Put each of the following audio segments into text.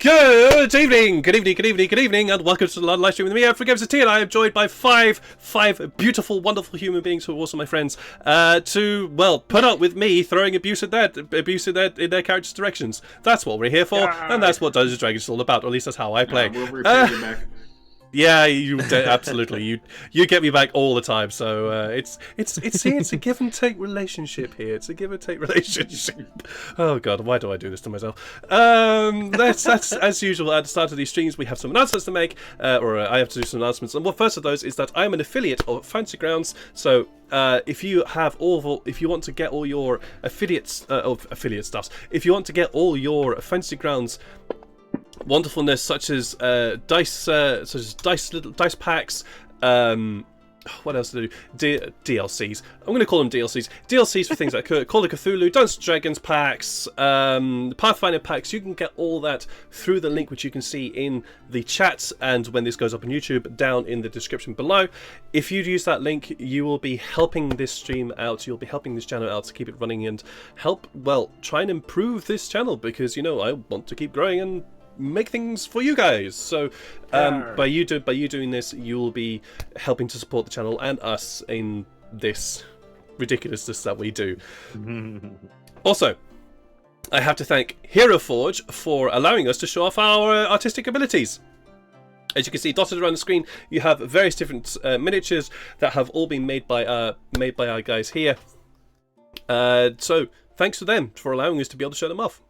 Good evening, and welcome to the live stream with me, Alfred Games and I am joined by five beautiful, wonderful human beings who are also my friends, to, well, put up with me throwing abuse in their characters' directions. That's what we're here for, and that's what Dungeons & Dragons is all about, or at least that's how I play. We'll repay you back. Yeah, you absolutely. You get me back all the time. So it's a give and take relationship here. It's a give and take relationship. Oh God, why do I do this to myself? That's as usual. At the start of these streams, we have some announcements to make, or I have to do some announcements. And one first of those is that I'm an affiliate of Fantasy Grounds. So if you want to get all your affiliate stuff, if you want to get all your Fantasy Grounds wonderfulness, such as dice packs, what else do they do? DLCs. I'm going to call them DLCs. DLCs for things like Call of Cthulhu, Dungeons & Dragons packs, Pathfinder packs. You can get all that through the link which you can see in the chat, and when this goes up on YouTube, down in the description below. If you use that link, you will be helping this stream out. You'll be helping this channel out to keep it running and help, well, try and improve this channel, because, you know, I want to keep growing and make things for you guys. So by you doing this, you will be helping to support the channel and us in this ridiculousness that we do. Also, I have to thank Heroforge for allowing us to show off our artistic abilities. As you can see dotted around the screen, you have various different miniatures that have all been made by our guys here. So thanks to them for allowing us to be able to show them off.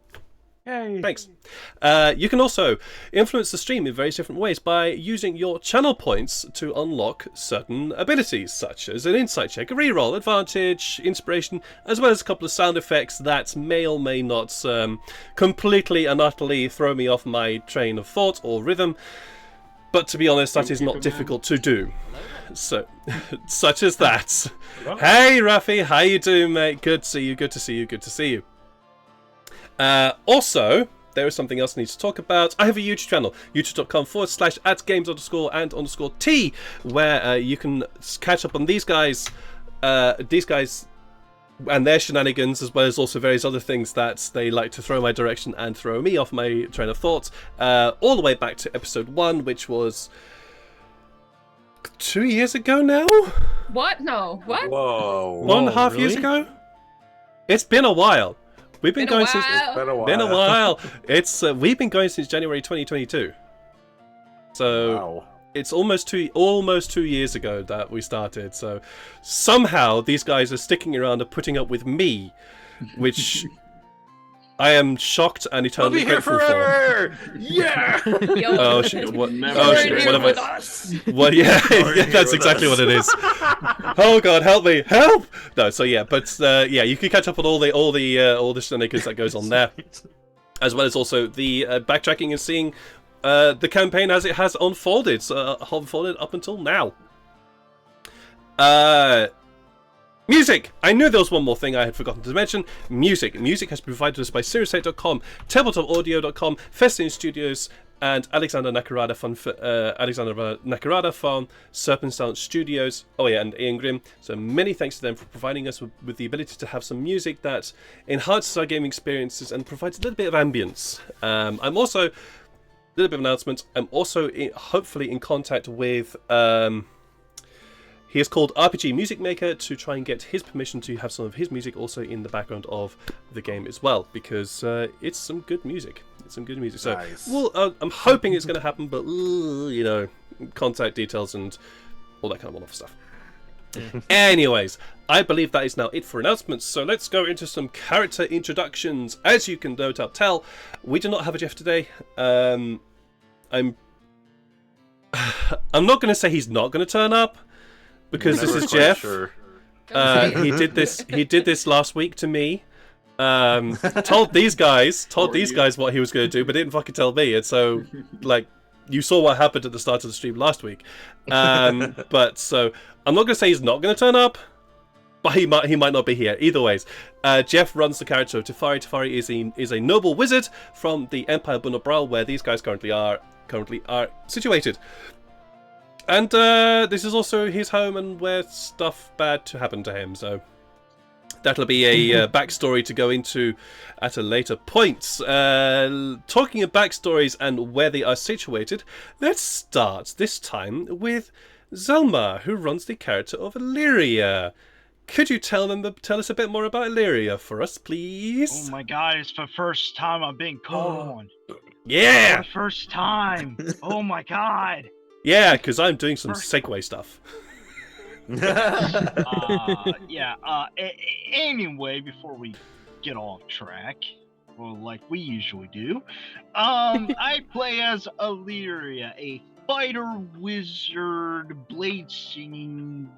Yay. Thanks. You can also influence the stream in various different ways by using your channel points to unlock certain abilities, such as an insight check, a reroll, advantage, inspiration, as well as a couple of sound effects that may or may not completely and utterly throw me off my train of thought or rhythm. But to be honest, that is not difficult to do. So, such as that. Hey, Rafi, how you doing, mate? Good to see you. Good to see you. Good to see you. Also, there is something else I need to talk about. I have a YouTube channel, youtube.com/@games_and_t, where you can catch up on these guys and their shenanigans, as well as also various other things that they like to throw my direction and throw me off my train of thought, all the way back to episode 1, which was 2 years ago now? What? No. What? Whoa. 1.5 years ago? It's been a while. We've been going since. It's been a while. Been a while. It's we've been going since January 2022. So Wow. it's almost two years ago that we started. So somehow these guys are sticking around and putting up with me, which I am shocked and We'll eternally be here grateful for. forever! Yeah! Oh shit! What? Never Oh here shit! What have with I? us! Well, yeah, You're yeah, here that's with exactly us. what it is. Oh God, help me, help! No, so yeah, but yeah, you can catch up on all the shenanigans that goes on there, as well as also the backtracking and seeing the campaign as it has unfolded up until now. Music! I knew there was one more thing I had forgotten to mention. Music. Music has been provided to us by SiriusAid.com, TabletopAudio.com, Festin Studios, and Alexander Nakarada from Serpent Sound Studios. Oh yeah, and Ian Grimm. So many thanks to them for providing us with the ability to have some music that enhances our gaming experiences and provides a little bit of ambience. I'm also, a little bit of announcement, I'm also hopefully in contact with... he is called RPG Music Maker to try and get his permission to have some of his music also in the background of the game as well, because it's some good music. It's some good music. So, Nice. well, I'm hoping it's going to happen, but you know, contact details and all that kind of wonderful stuff. Anyways, I believe that is now it for announcements. So let's go into some character introductions. As you can no doubt tell, we do not have a Jeff today. I'm not going to say he's not going to turn up, because this Never is quite Jeff. sure. He did this last week to me. Told these guys what he was going to do, but didn't fucking tell me. And so, like, you saw what happened at the start of the stream last week. But so I'm not going to say he's not going to turn up, but he might not be here. Either ways, Jeff runs the character of Tefari. Tefari is a noble wizard from the Empire Bunabral, where these guys currently are situated. And this is also his home and where stuff bad to happen to him. So That'll be a backstory to go into at a later point. Talking of backstories and where they are situated, let's start this time with Zelma, who runs the character of Illyria. Could you tell us a bit more about Illyria for us, please? Oh my god, it's the first time I'm being called on. Yeah! For the first time. Oh my god. Yeah, because I'm doing some segue stuff. Anyway, before we get off track, well, like we usually do, I play as Illyria, a fighter, wizard, blade singing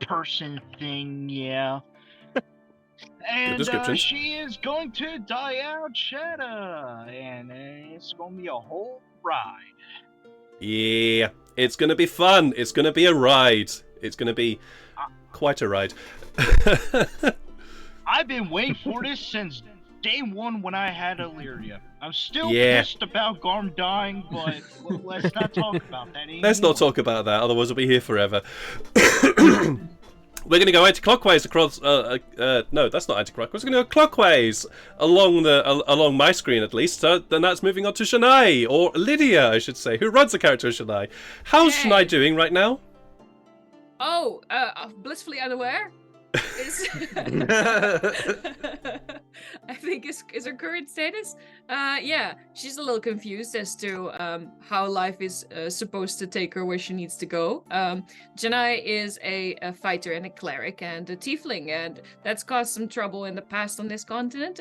person thing, yeah. And she is going to Dyal Chadda, and it's going to be a whole ride. Yeah, it's going to be fun. It's going to be a ride. It's going to be quite a ride. I've been waiting for this since day one when I had Illyria. I'm still pissed about Garm dying, but let's not talk about that anymore. Let's not talk about that, otherwise we'll be here forever. We're going to go anti-clockwise across. No, that's not anti-clockwise. We're going to go clockwise along my screen at least. Then that's moving on to Shania, or Lydia, I should say, who runs the character of Shania. How's Shania doing right now? Oh, blissfully unaware. I think is her current status. Yeah, she's a little confused as to how life is supposed to take her where she needs to go. Janai is a fighter and a cleric and a tiefling, and that's caused some trouble in the past on this continent.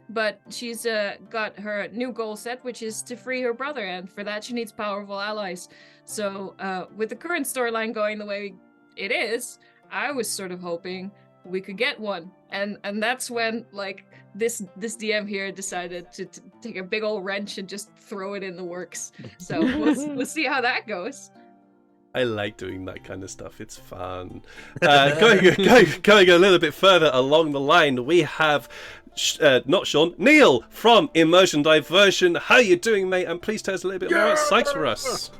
But she's got her new goal set, which is to free her brother, and for that she needs powerful allies. So with the current storyline going the way it is, I was sort of hoping we could get one, and that's when like this DM here decided to take a big old wrench and just throw it in the works. So we'll see how that goes. I like doing that kind of stuff. It's fun. Going a little bit further along the line, we have not Sean, Neil from Immersion Diversion. How you doing, mate? And please tell us a little bit more about Sykes for us.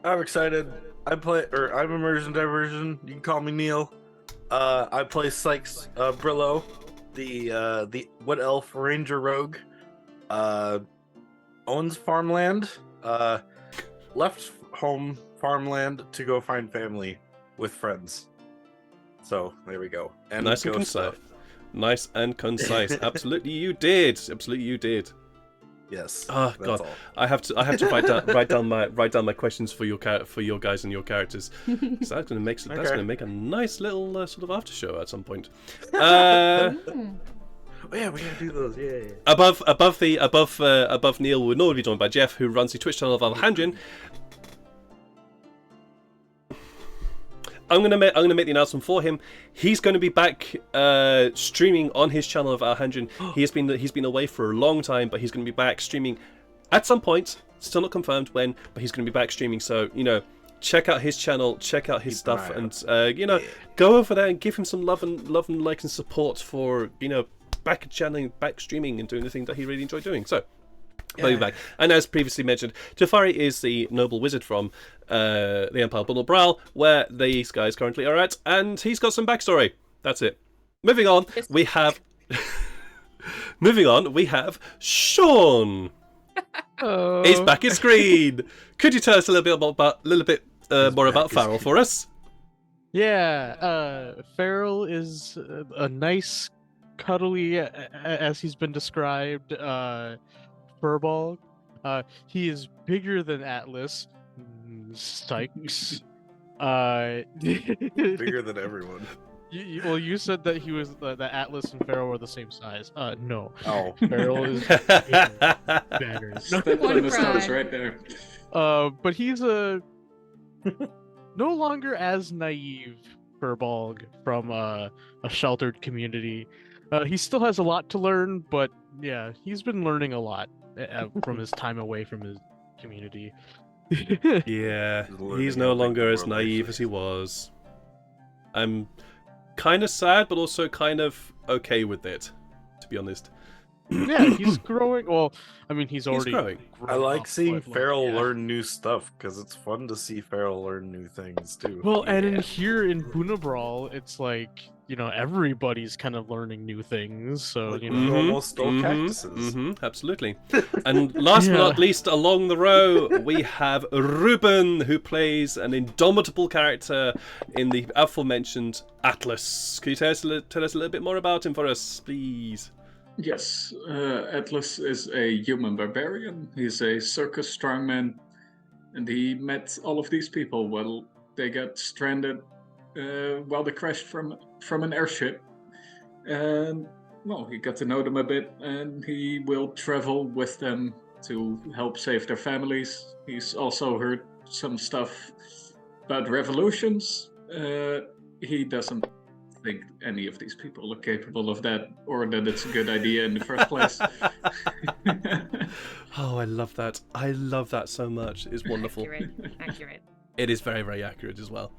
I'm excited. I'm Immersion Diversion. You can call me Neil. I play Sykes Brillo, the Wood Elf Ranger Rogue. Owns farmland. Left home farmland to go find family with friends. So there we go. And nice and concise. Nice and concise. Absolutely, you did. Absolutely, you did. Yes. Oh God, all. I have to write down my questions for your guys and your characters. So that's going to make a nice little sort of after show at some point. Oh yeah, we gotta do those. Yeah. Above Neil, we're normally joined by Jeff, who runs the Twitch channel of Alejandrin. I'm gonna make the announcement for him. He's going to be back streaming on his channel of Alejandrin. He's been away for a long time, but he's going to be back streaming at some point. Still not confirmed when, but he's going to be back streaming. So check out his channel, check out his stuff, and go over there and give him some love and like and support for back channeling, back streaming, and doing the thing that he really enjoyed doing. So. Yeah. Back. And as previously mentioned, Jafari is the noble wizard from the Empire Bundle Brawl, where these guys currently are at, and he's got some backstory. That's it. Moving on, we have Sean. He's back at screen. Could you tell us a little bit more about Farrell for us? Yeah, Farrell is a nice, cuddly, as he's been described, Furball. He is bigger than Atlas. Sykes. Bigger than everyone. You said that he was that Atlas and Farrell were the same size. No. Oh, Farrell is better. That was right there. But he's no longer as naive Furbolg from a sheltered community. He still has a lot to learn, but yeah, he's been learning a lot from his time away from his community. Yeah, he's no longer as naive as he was. I'm kind of sad, but also kind of okay with it, to be honest. Yeah, he's growing. Well, I mean, he's already growing. I like seeing Farrell learn new stuff, because it's fun to see Farrell learn new things, too. Well, and in Buna Brawl, it's like, everybody's kind of learning new things. So Like, you we know, almost stole cactuses. Absolutely. And last but not least, along the row, we have Ruben, who plays an indomitable character in the aforementioned Atlas. Can you tell us a little bit more about him for us, please? Yes, Atlas is a human barbarian. He's a circus strongman, and he met all of these people while they got stranded while they crashed from an airship. And well, he got to know them a bit, and he will travel with them to help save their families. He's also heard some stuff about revolutions. He doesn't think any of these people are capable of that, or that it's a good idea in the first place. Oh, I love that. I love that so much. It's wonderful. Accurate. It is very, very accurate as well.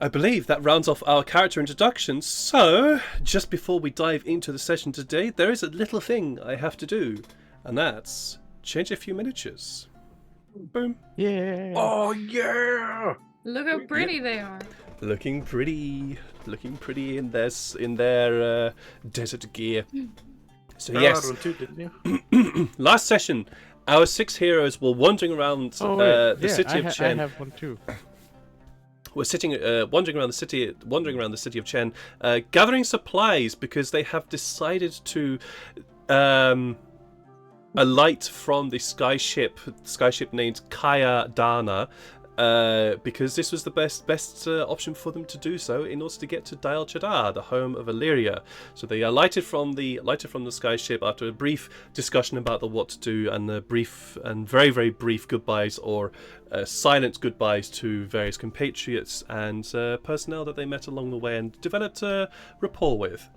I believe that rounds off our character introductions. So, just before we dive into the session today, there is a little thing I have to do, and that's change a few miniatures. Boom. yeah. Oh yeah! Look how pretty they are. Looking pretty in their desert gear. So yes, Too, didn't you? last session, our 6 heroes were wandering around the city of Chen. I have one too. We're wandering around the city of Chen, gathering supplies because they have decided to alight from the skyship named Kaya Dana, because this was the best option for them to do so in order to get to Dyal Chadda, the home of Illyria. So they alighted from the skyship after a brief discussion about what to do, and the brief and very, very brief goodbyes, or silent goodbyes, to various compatriots and personnel that they met along the way and developed a rapport with.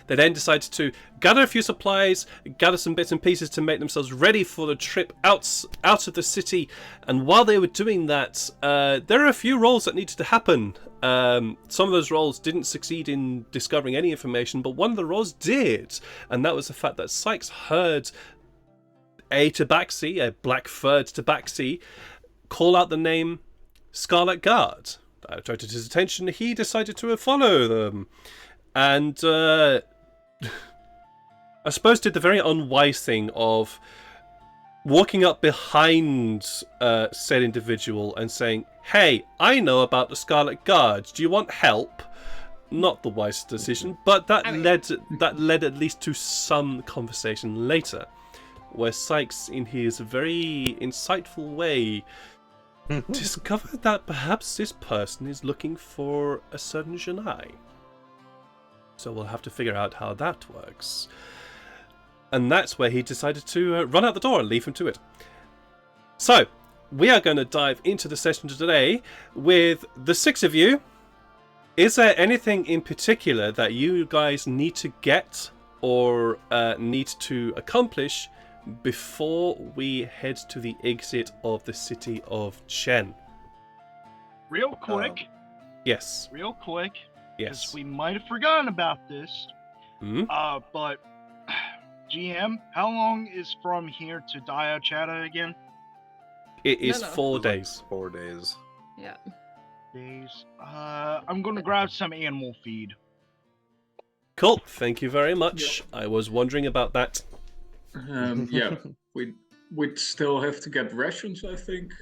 They then decided to gather a few supplies, gather some bits and pieces to make themselves ready for the trip out of the city. And while they were doing that, there are a few rolls that needed to happen. Some of those rolls didn't succeed in discovering any information, but one of the rolls did. And that was the fact that Sykes heard a tabaxi, a black-furred tabaxi, call out the name Scarlet Guard. That attracted his attention. He decided to follow them. And I suppose did the very unwise thing of walking up behind said individual and saying, "Hey, I know about the Scarlet Guard. Do you want help?" Not the wisest decision, but that led at least to some conversation later, where Sykes, in his very insightful way, discovered that perhaps this person is looking for a certain Janai. So we'll have to figure out how that works. And that's where he decided to run out the door and leave him to it. So, we are going to dive into the session today with the 6 of you. Is there anything in particular that you guys need to get or need to accomplish before we head to the exit of the city of Chen? Real quick. Yes. Real quick. Yes. We might have forgotten about this. But GM, how long is from here to Dyal Chadda again? It is No. 4 days. 4 days. Yeah. Days. I'm gonna grab some animal feed. Cool. Thank you very much. I was wondering about that. Yeah, we'd still have to get rations, I think.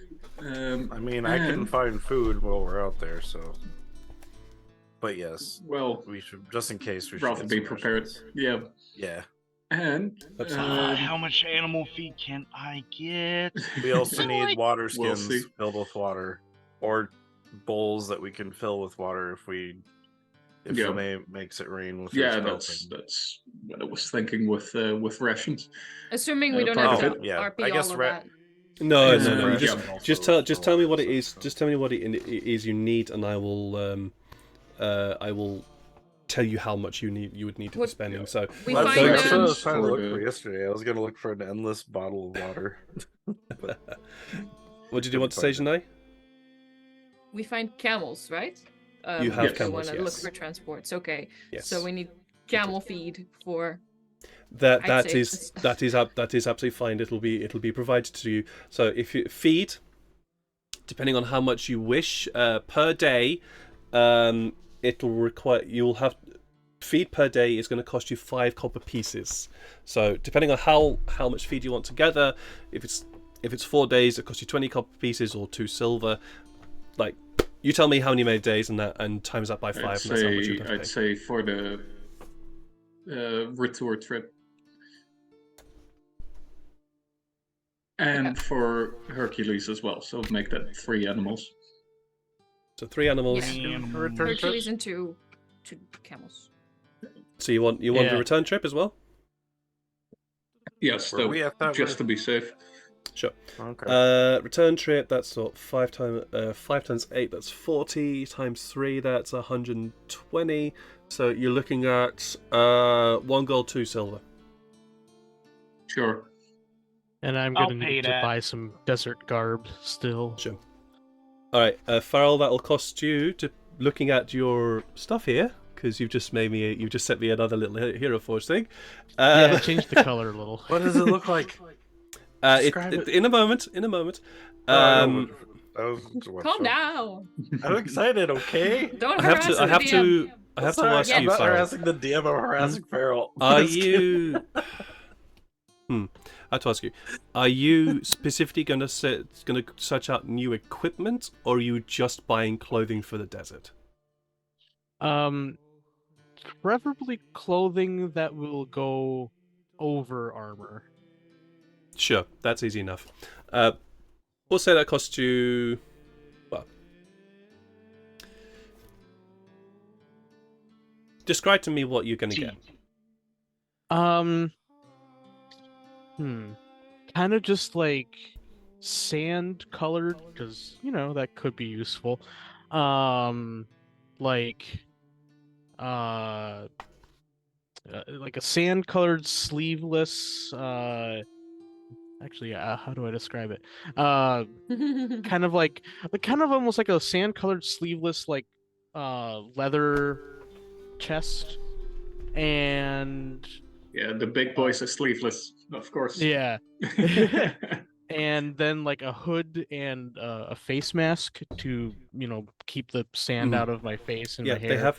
I mean, I couldn't find food while we're out there, so. But yes, Well, we should, just in case, we should rather get be some prepared. rations. Yeah, Yeah. and How much animal feed can I get? We also need Like- water We'll skins see. filled with water, or bowls that we can fill with water if Yeah. May makes it rain with yeah, her that's spell. what I was thinking with rations. Assuming we don't part have of to it, yeah. RP I guess all of ra- that. No. Yeah. Just tell me what it is. Just tell me what it is you need, and I will tell you how much you would need to be What- spending. So We That's find what I was them- trying to look for for the- yesterday. I was going to look for an endless bottle of water. what did you want to say, Janai? We find camels, right? You have if we camels, wanna look yes. for transports. Okay. Yes. So we need camel feed for. That I'd say is absolutely fine. It'll be provided to you. So if you feed, depending on how much you wish per day, it'll require you'll have feed per day is going to cost you 5 copper pieces. So depending on how much feed you want together, if it's 4 days, it costs you 20 copper pieces or 2 silver. Like, you tell me how many days and times that by 5. I'd say, I'd say for the retour trip. And for Hercules as well, so make that 3 animals. So 3 animals. Yeah. Return Hercules and two camels. So you want a return trip as well? Yes, Were we at that just to be safe. Sure. Okay. Return trip, that's sort of 5 times 8, that's 40 times 3, that's 120. So you're looking at 1 gold, 2 silver. Sure. And I'm I'll gonna pay need to that. buy some desert garb still. Sure. All right, Farrell, that'll cost you to looking at your stuff here because you've just sent me another little Heroforge thing. Yeah, change the color a little. What does it look like? Describe it. In a moment. Calm down. I'm excited. Okay. Don't I have harass to. I the have DM. to. I have to Sorry, ask I'm you, not Farrell. harassing the DM. I'm harassing Farrell. Are Just kidding. you? I have to ask you. Are you specifically going to search out new equipment, or are you just buying clothing for the desert? Preferably clothing that will go over armor. Sure, that's easy enough. We'll say that costs you. Well, describe to me what you're going to get. Kind of just like sand colored, because that could be useful. Like a sand colored sleeveless. Actually, how do I describe it? Kind of almost like a sand colored sleeveless leather chest, and Yeah, the big boys are sleeveless, of course. yeah. And then like a hood and a face mask to keep the sand out of my face and my hair. They have.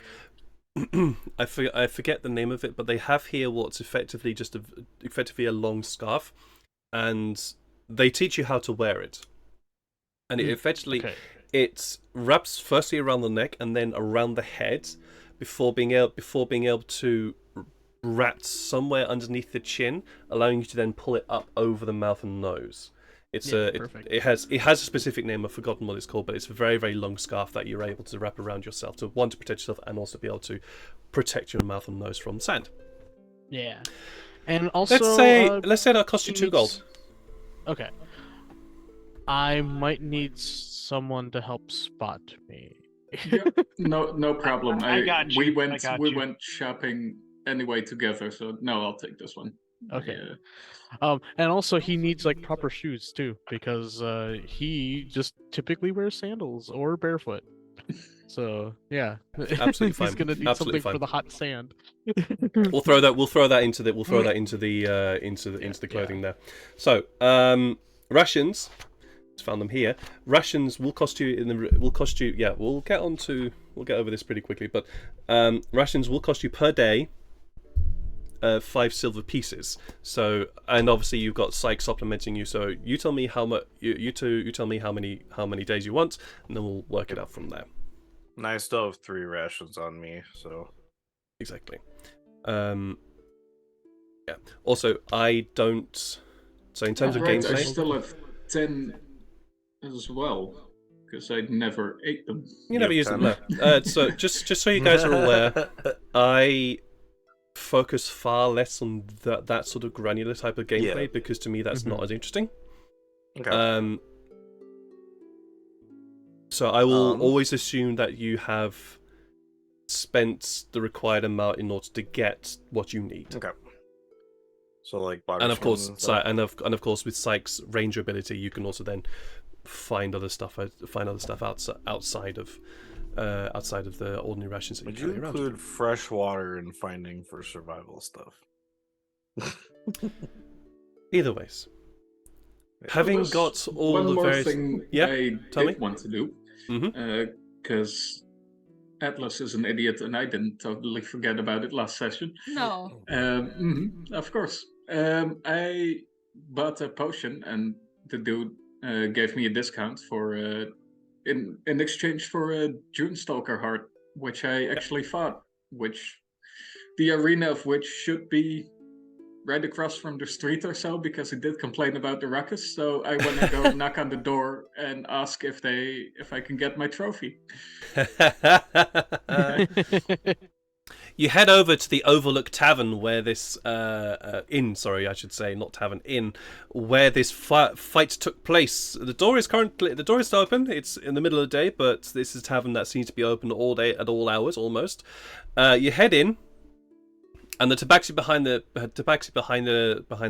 I forget the name of it, but they have here what's effectively effectively a long scarf, and they teach you how to wear it. And it effectively it wraps firstly around the neck and then around the head, before being able to wrap somewhere underneath the chin, allowing you to then pull it up over the mouth and nose. Perfect. It has a specific name. I've forgotten what it's called, but it's a very, very long scarf that you're able to wrap around yourself to protect yourself and also be able to protect your mouth and nose from sand. Yeah, and also let's say that cost you 2 gold. Okay. I might need someone to help spot me. No problem. I got you. We I went got you. went shopping anyway together, so no, I'll take this one. Okay. Yeah. And also he needs like proper shoes too, because he just typically wears sandals or barefoot. So yeah, Absolutely fine. He's gonna need Absolutely something for fine. the hot sand. We'll throw that into the clothing there. So rations. Just found them here. Rations will cost you Yeah, we'll get over this pretty quickly, but rations will cost you per day 5 silver pieces. So, and obviously you've got Psych supplementing you. So you tell me how much. You tell me how many days you want, and then we'll work it out from there. And I still have 3 rations on me, so Exactly. Yeah. Also, I don't. So in terms of Right, I gameplay, still have 10 as well, because I never ate them. you never use them. No. Yep. So just so you guys are aware, I focus far less on that sort of granular type of gameplay, Yeah. because to me that's not as interesting. Okay. So I will always assume that you have spent the required amount in order to get what you need. Okay. So like body And of course, and stuff. and of course, with Psych's ranger ability, you can also then find other stuff outside of the ordinary rations that Would you you carry around. include fresh water in finding for survival stuff? Either ways, having There's got all one the more various thing Yeah, I tell me. did want to do, Mhm. because Atlas is an idiot, and I didn't totally forget about it last session. No. Of course. I bought a potion, and the dude gave me a discount for in exchange for a Junestalker heart, which I actually fought, which the arena of which should be right across from the street or so, because he did complain about the ruckus. So I want to go knock on the door and ask if I can get my trophy. You head over to the Overlook Tavern where this inn, sorry, I should say, not tavern, inn, where this fight took place. The door is still open. It's in the middle of the day, but this is a tavern that seems to be open all day at all hours almost. You head in. And the tabaxi behind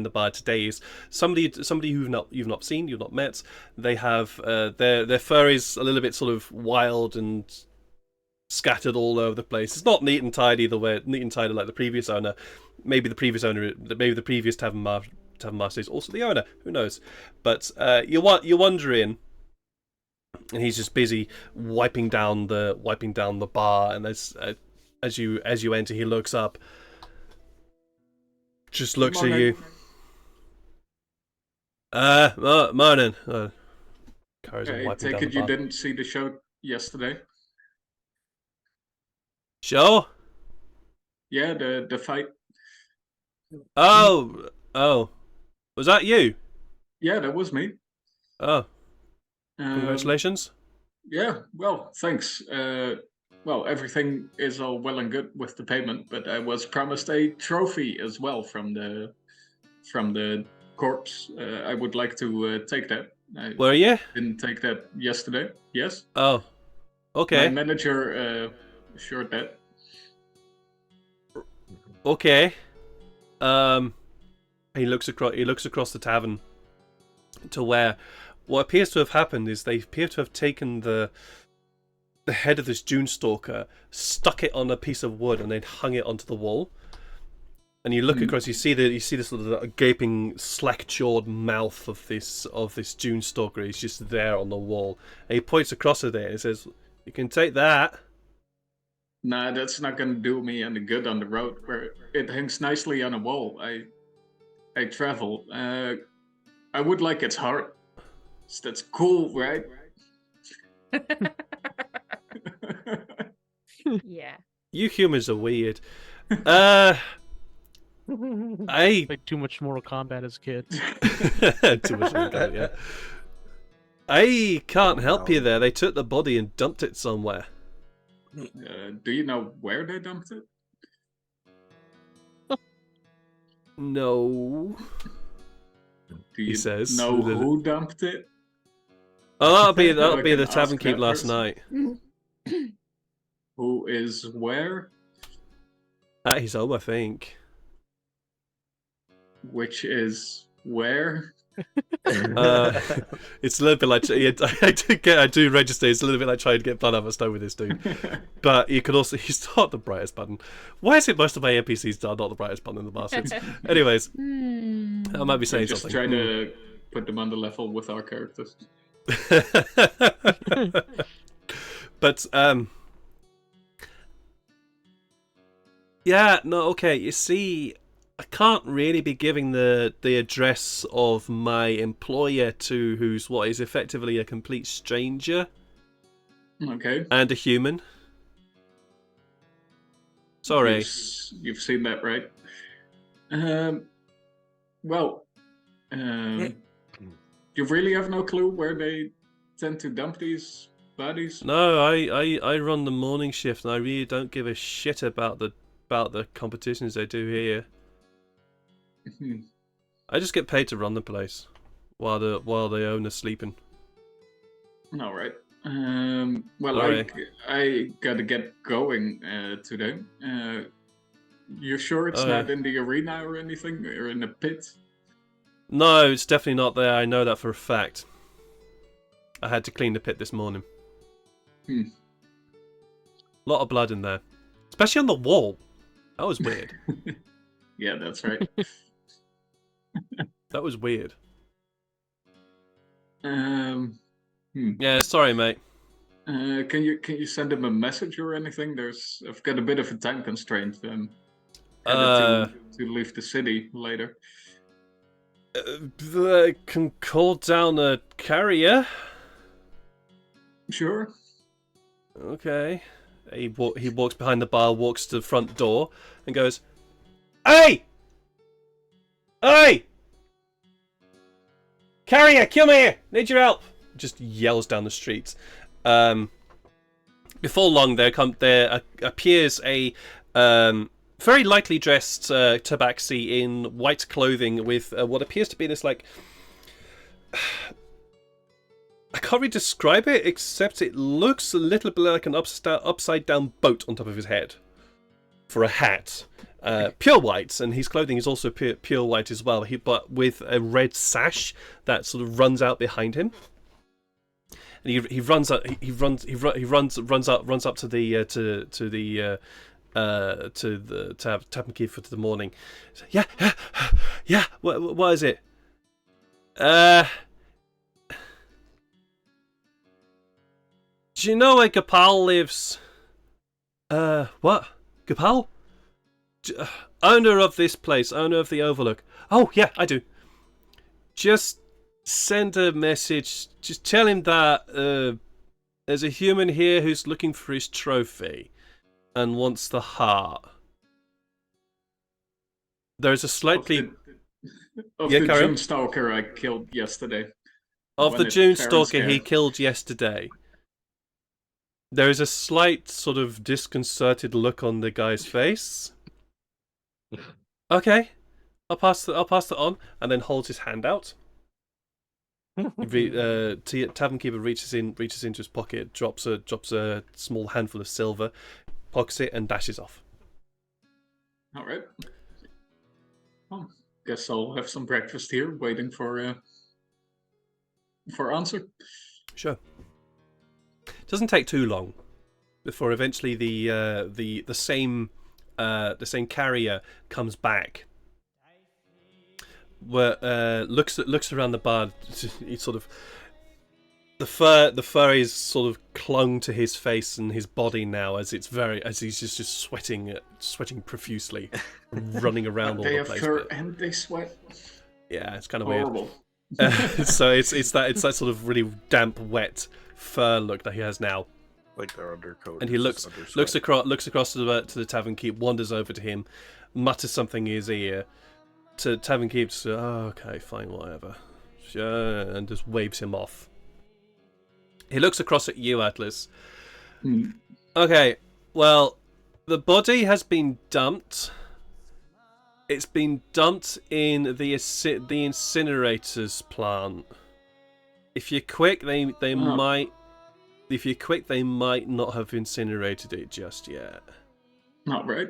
the bar today is somebody you've not seen, you've not met. They have their fur is a little bit sort of wild and scattered all over the place. It's not neat and tidy like the previous owner. Maybe the previous tavern master is also the owner. Who knows? But you wander in, and he's just busy wiping down the bar. And as you enter, he looks up. Just looks at you. Morning. I take it you didn't see the show yesterday? Show? Yeah, the fight. Oh. Was that you? Yeah, that was me. Oh. Congratulations. Yeah, well, thanks. Well, everything is all well and good with the payment, but I was promised a trophy as well from the corpse. I would like to take that. Were you? Didn't take that yesterday. Yes. Oh. Okay. My manager assured that. Okay. He looks across the tavern to where what appears to have happened is they appear to have taken the head of this Junestalker, stuck it on a piece of wood, and then hung it onto the wall. And you look across, you see this sort of gaping, slack-jawed mouth of this Junestalker. He's just there on the wall, and he points across at it and says, "You can take that." Nah, that's not gonna do me any good on the road where it hangs nicely on a wall. I travel. I would like its heart. That's cool, right? Yeah. You humans are weird. I Like too much Mortal Kombat as a kid. too much Mortal Kombat, yeah. I can't help you there. They took the body and dumped it somewhere. Do you know where they dumped it? No. Do you He says. know who dumped it? Oh, that'll be can the tavern ask keep that last person. night. Who is where? At his home, I think. Which is where? It's a little bit like I do register. It's a little bit like trying to get blood out of a stone with this dude. But you could also he's not the brightest button. Why is it most of my NPCs are not the brightest button in the bastards? Anyways, I might be saying just something. try to put them on the level with our characters. But yeah, no, okay. You see, I can't really be giving the address of my employer to who's what is effectively a complete stranger Okay. and a human. Sorry. You've seen that, right? Well, you really have no clue where they tend to dump these bodies? No, I run the morning shift, and I really don't give a shit about the competitions they do here. I just get paid to run the place while the owner's sleeping. All right. Well, Sorry. I gotta get going today. You sure it's not in the arena or anything, or in a pit? No, it's definitely not there. I know that for a fact. I had to clean the pit this morning. A lot of blood in there, especially on the wall. That was weird. Yeah, that's right. That was weird. Hmm. Yeah, sorry, mate. Can you send him a message or anything? I've got a bit of a time constraint. Headed to leave the city later. I can call down a carrier. Sure. Okay. He walks behind the bar, walks to the front door, and goes, "Hey! Hey! Carrier, come here! Need your help!" Just yells down the street. Before long, there appears a very lightly dressed tabaxi in white clothing with what appears to be this, like... I can't really describe it, except it looks a little bit like an upside down boat on top of his head. For a hat. Pure white, and his clothing is also pure white as well, but with a red sash that sort of runs out behind him. And he runs up to the tap and keep for the morning. Yeah. What is it? Do you know where Gopal lives? What? Gopal? Owner of this place, owner of the Overlook. Oh, yeah, I do. Just send a message. Just tell him that there's a human here who's looking for his trophy and wants the heart. There's a slightly... Of the June Stalker I killed yesterday. Of the June Stalker he killed yesterday. There is a slight sort of disconcerted look on the guy's face. Okay, I'll pass it on, and then holds his hand out. Tavern Keeper reaches into his pocket, drops a small handful of silver, pockets it, and dashes off. All right. Well, guess I'll have some breakfast here, waiting for answer. Sure. Doesn't take too long before eventually the same carrier comes back. Where looks around the bar. He sort of the fur is sort of clung to his face and his body now as he's just sweating profusely, running around all the place. They have fur and they sweat. Yeah, it's kind of horrible. Weird. So it's that sort of really damp, wet fur look that he has now. Like their undercoat. And he looks across to the tavern keep, wanders over to him, mutters something in his ear. To tavern keep, oh, okay, fine, whatever, sure, and just waves him off. He looks across at you, Atlas. Okay, well, the body has been dumped. It's been dumped in the incinerators plant. If you're quick, they might. If you're quick, they might not have incinerated it just yet. Not right.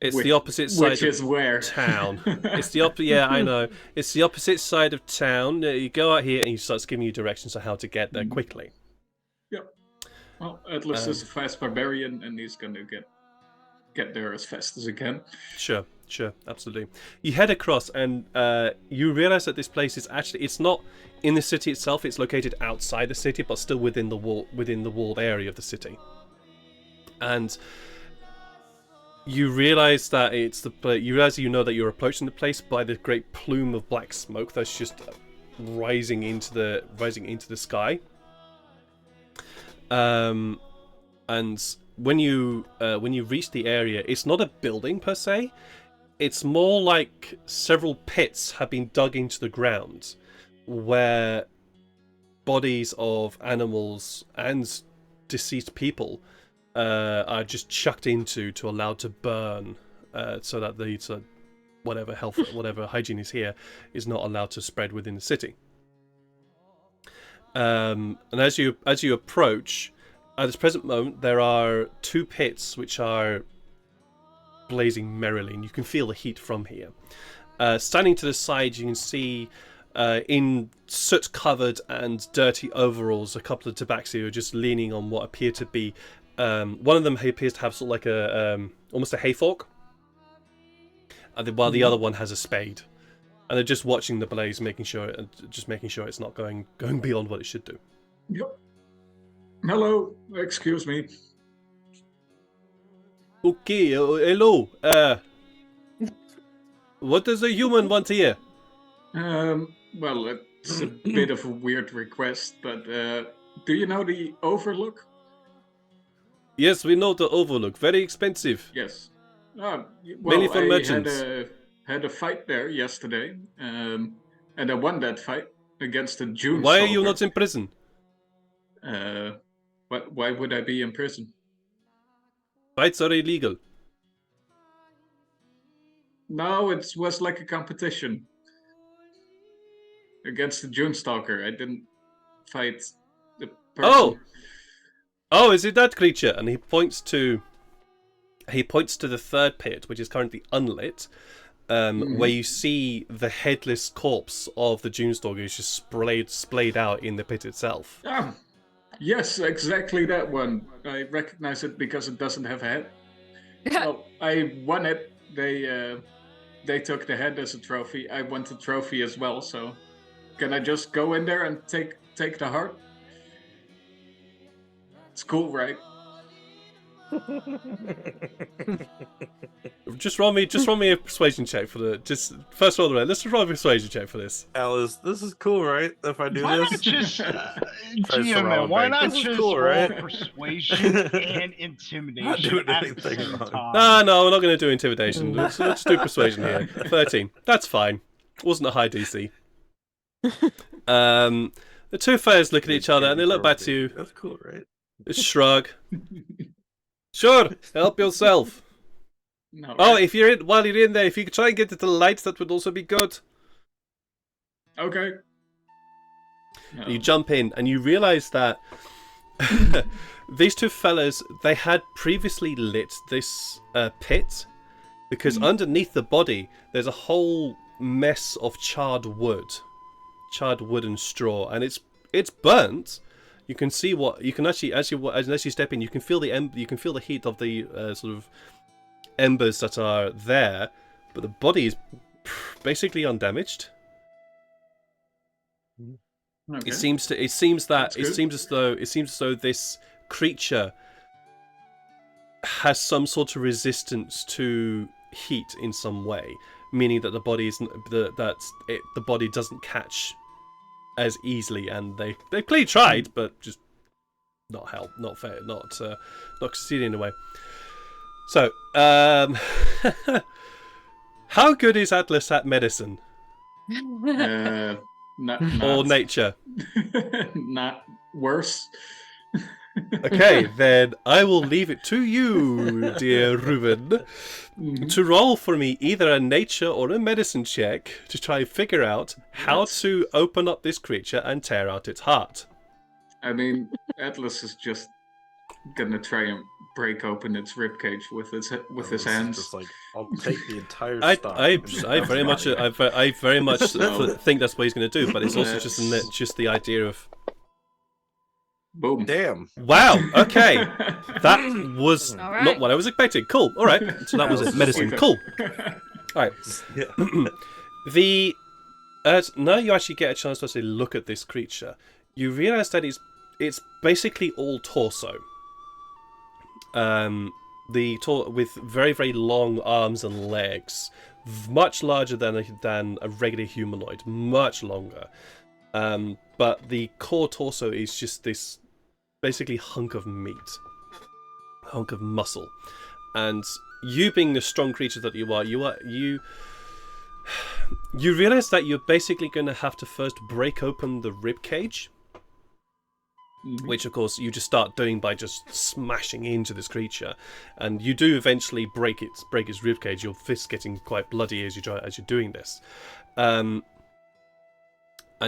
It's the opposite side of town. It's the yeah, I know. It's the opposite side of town. You go out here and he starts giving you directions on how to get there quickly. Yep. Well, Atlas is a fast barbarian, and he's gonna get there as fast as he can. Sure, absolutely. You head across, and you realize that this place is it's not in the city itself. It's located outside the city, but still within the walled area of the city. And you realize that you know that you're approaching the place by the great plume of black smoke that's just rising into the sky. And when you reach the area, it's not a building per se. It's more like several pits have been dug into the ground, where bodies of animals and deceased people are just chucked into to allow to burn, so that whatever hygiene is here is not allowed to spread within the city. And as you approach, at this present moment, there are two pits which are blazing merrily, and you can feel the heat from here. Standing to the side, you can see in soot-covered and dirty overalls a couple of tabaxi who are just leaning on what appear to be. One of them appears to have sort of like almost a hay fork, while the other one has a spade, and they're just watching the blaze, making sure it's not going beyond what it should do. Yep. Hello, excuse me. Okay, hello. What does a human want here? Well, it's a bit of a weird request, but do you know the Overlook? Yes, we know the Overlook. Very expensive. Yes. Mainly Well, for I merchants. had a fight there yesterday, and I won that fight against a June Why are you Stalker. not in prison? Why would I be in prison? Fights are illegal. No, it was like a competition against the June Stalker. I didn't fight the person. Oh, is it that creature? And he points to the third pit, which is currently unlit, where you see the headless corpse of the June Stalker is just splayed out in the pit itself. Ah, yes, exactly that one. I recognize it because it doesn't have a head. Well, I won it. They took the head as a trophy. I want the trophy as well. So, can I just go in there and take the heart? It's cool, right? Just roll me a persuasion check for the first roll of the round. Let's roll a persuasion check for this. Alice, this is cool, right? If I do Why this, not just Tries to roll GM? Why back. not This is just cool, roll right? persuasion and intimidation doing at the anything same wrong. time? No, we're not going to do intimidation. Let's do persuasion here. 13. That's fine. Wasn't a high DC. The two fairs look at each other and they look back to you. That's cool, right? Shrug. Sure, help yourself. No. Oh, right? while you're in there, if you could try and get to the lights, that would also be good. Okay. No. You jump in and you realise that these two fellas, they had previously lit this pit because underneath the body there's a whole mess of charred wood and straw, and it's burnt. You can see what you can actually as you step in, you can feel the heat of the sort of embers that are there, but the body is basically undamaged. Okay. It seems as though this creature has some sort of resistance to heat in some way, meaning that the body doesn't catch as easily, and they clearly tried, but just not succeeding in a way. So, how good is Atlas at medicine or nature? Not worse. Okay, then I will leave it to you, dear Ruben, to roll for me either a nature or a medicine check to try and figure out how to open up this creature and tear out its heart. I mean, Atlas is just gonna try and break open its ribcage with his hands. Just like, I'll take the entire I stock. very much think that's what he's going to do, but it's also just the idea of Boom. Damn. wow. Okay, that was All right. not what I was expecting. Cool. All right, so that was it. Medicine. Cool. All right. Yeah. Now you actually get a chance to actually look at this creature. You realise that it's basically all torso. With very, very long arms and legs, much larger than a regular humanoid, much longer. But the core torso is just this basically hunk of meat, hunk of muscle, and you being the strong creature that you realise that you're basically going to have to first break open the rib cage. Which, of course, you just start doing by just smashing into this creature, and you do eventually break its ribcage. Your fists getting quite bloody as you're doing this, and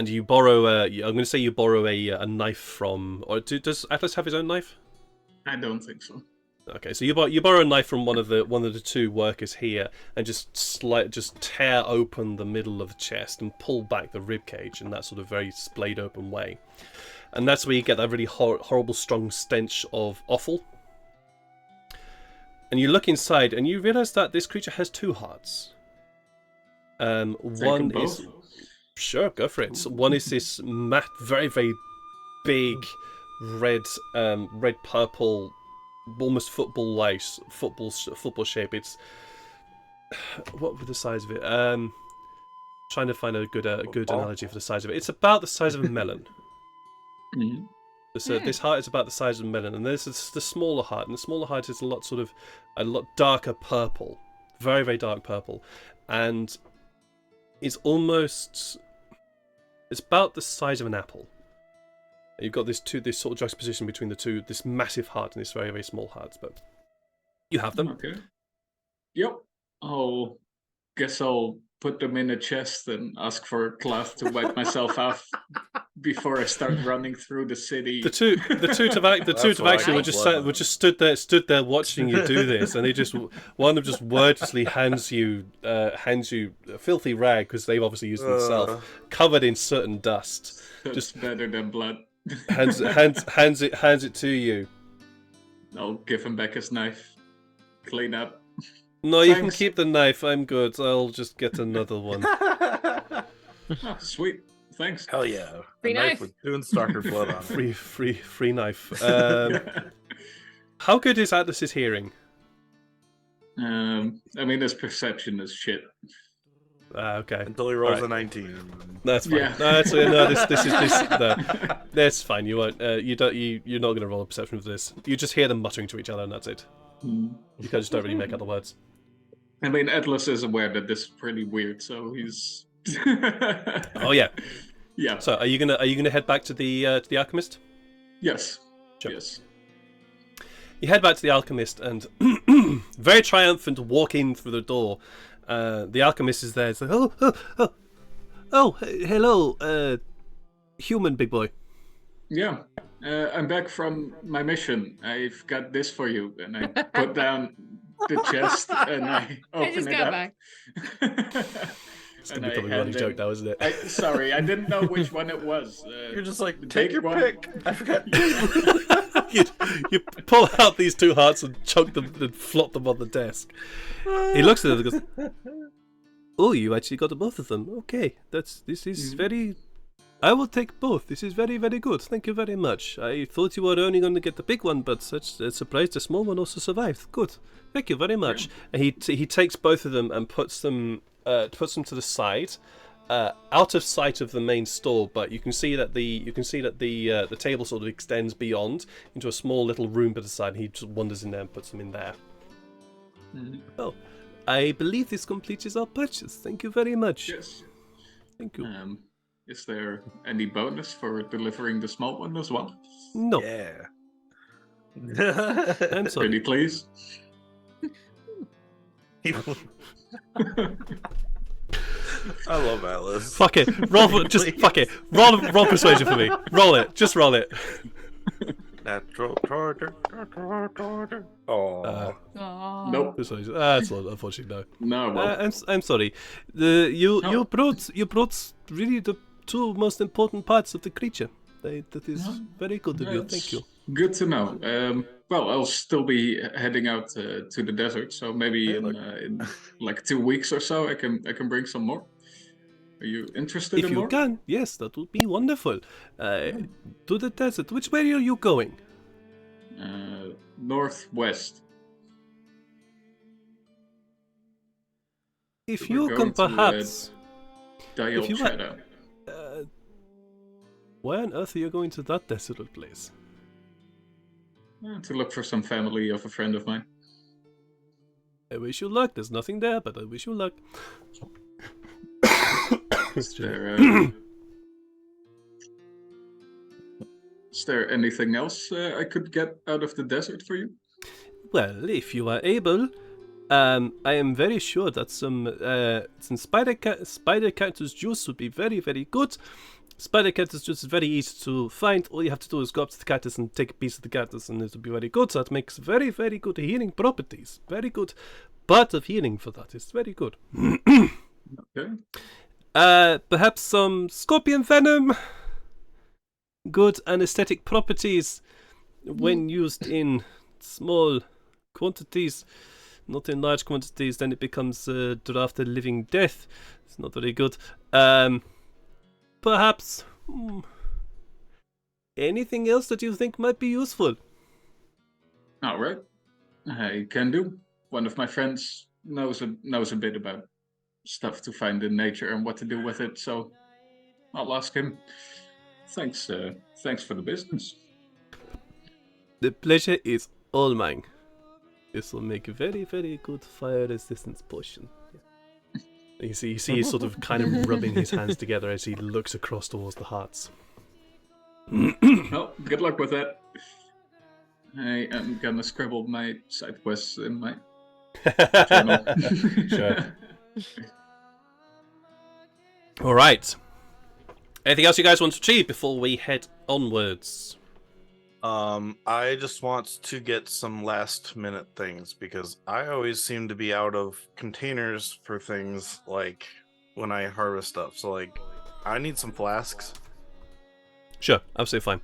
you borrow. I'm going to say you borrow a knife from. Or does Atlas have his own knife? I don't think so. Okay, so you borrow a knife from one of the two workers here, and just tear open the middle of the chest and pull back the ribcage in that sort of very splayed open way. And that's where you get that really horrible, strong stench of offal. And you look inside, and you realise that this creature has two hearts. One both? is... Sure, go for it. So one is this very, very big, red purple, almost football shape. It's what was the size of it? Trying to find a good analogy for the size of it. It's about the size of a melon. Mhm. This heart is about the size of a melon, and there's the smaller heart, and the smaller heart is a lot darker purple, very very dark purple, and it's about the size of an apple. And you've got this sort of juxtaposition between the two, this massive heart and this very very small heart, but you have them. Okay. Yep. Guess I'll put them in a chest and ask for a cloth to wipe myself off before I start running through the city. The two Tabaxi were just stood there watching you do this, and one of them just wordlessly hands you a filthy rag, because they've obviously used it themselves, covered in soot and dust. That's just better than blood. hands it to you. I'll give him back his knife. Clean up. No, you can Thanks. keep the knife. I'm good. I'll just get another one. Oh, sweet. Thanks. Hell yeah. Free A knife. with doing stalker blood on it. Free knife. How good is Atlas's hearing? I mean, his perception is shit. Okay. Until he rolls Alright. a 19. That's fine. Yeah. No, that's fine. You won't. You're not going to roll a perception for this. You just hear them muttering to each other, and that's it. Hmm. You just don't really make out the words. I mean, Atlas is aware that this is pretty weird, so he's. Oh yeah. Yeah. So are you gonna head back to the alchemist? Yes. Sure. Yes. You head back to the alchemist, and very triumphant, walk in through the door. The alchemist is there. It's like, hello, human big boy. Yeah. I'm back from my mission. I've got this for you, and I put down the chest and I I just open it got up. back. It's And gonna I become a running hand joke in- now, isn't it? Sorry, I didn't know which one it was. You're just like, the take big your one. pick. I forgot. you pull out these two hearts and chunk them and flop them on the desk. He looks at them and goes, "Oh, you actually got both of them. Okay, this is very. I will take both. This is very very good. Thank you very much. I thought you were only going to get the big one, but such a surprise, the small one also survived. Good. Thank you very much." And he takes both of them and puts them to the side. Out of sight of the main store, but you can see that the table sort of extends beyond into a small little room to the side. And he just wanders in there and puts them in there. Mhm. Oh, I believe this completes our purchase. Thank you very much. Yes. Thank you. Is there any bonus for delivering the small one as well? No, Yeah. I'm sorry. Pretty please. I love Atlas. Fuck it. Fuck it. Roll persuasion for me. Roll it. Just roll it. Natural order. Oh. Aw. Nope. Persuasion. That's unfortunately no. No. Well, I'm sorry. You No. brought really the two most important parts of the creature. That is No. very good of you. that's Thank you. Good to know. Well, I'll still be heading out to the desert, so maybe Hey, in, look. in like 2 weeks or so, I can bring some more. Are you interested If in you more? can, yes, that would be wonderful. To the desert. Which way are you going? Northwest. If We're you going can to, perhaps. Dyal If you like- Chadda. Why on earth are you going to that desolate place? To look for some family of a friend of mine. I wish you luck. There's nothing there, but I wish you luck. Is there anything else I could get out of the desert for you? Well, if you are able, I am very sure that some spider cactus juice would be very, very good. Spider cactus juice is very easy to find. All you have to do is go up to the cactus and take a piece of the cactus, and it will be very good. So it makes very, very good healing properties. Very good part of healing for that. It's very good. Okay. Perhaps some scorpion venom. Good anesthetic properties when used in small quantities, not in large quantities. Then it becomes draft a living death. It's not very good. Perhaps anything else that you think might be useful? All right, I can do. One of my friends knows a bit about stuff to find in nature and what to do with it, so I'll ask him. Thanks for the business. The pleasure is all mine. This will make a very, very good fire resistance potion. Yeah. You see he's sort of kind of rubbing his hands together as he looks across towards the hearts. Well, good luck with that. I am gonna scribble my side quests in my journal. Sure. All right. Anything else you guys want to achieve before we head onwards? I just want to get some last minute things because I always seem to be out of containers for things like when I harvest stuff. So like, I need some flasks. Sure, absolutely fine.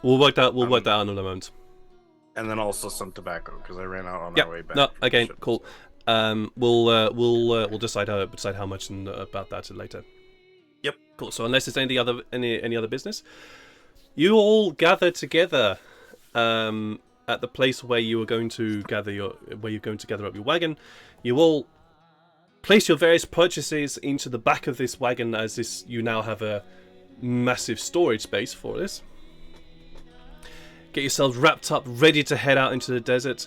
We'll work that out in a moment. And then also some tobacco because I ran out on Yep. our way back. No, again, Shit. cool. We'll decide how much and about that later. Yep. Cool. So unless there's any other business, you all gather together at the place where you're going to gather up your wagon. You all place your various purchases into the back of this wagon, as you now have a massive storage space for this. Get yourselves wrapped up, ready to head out into the desert,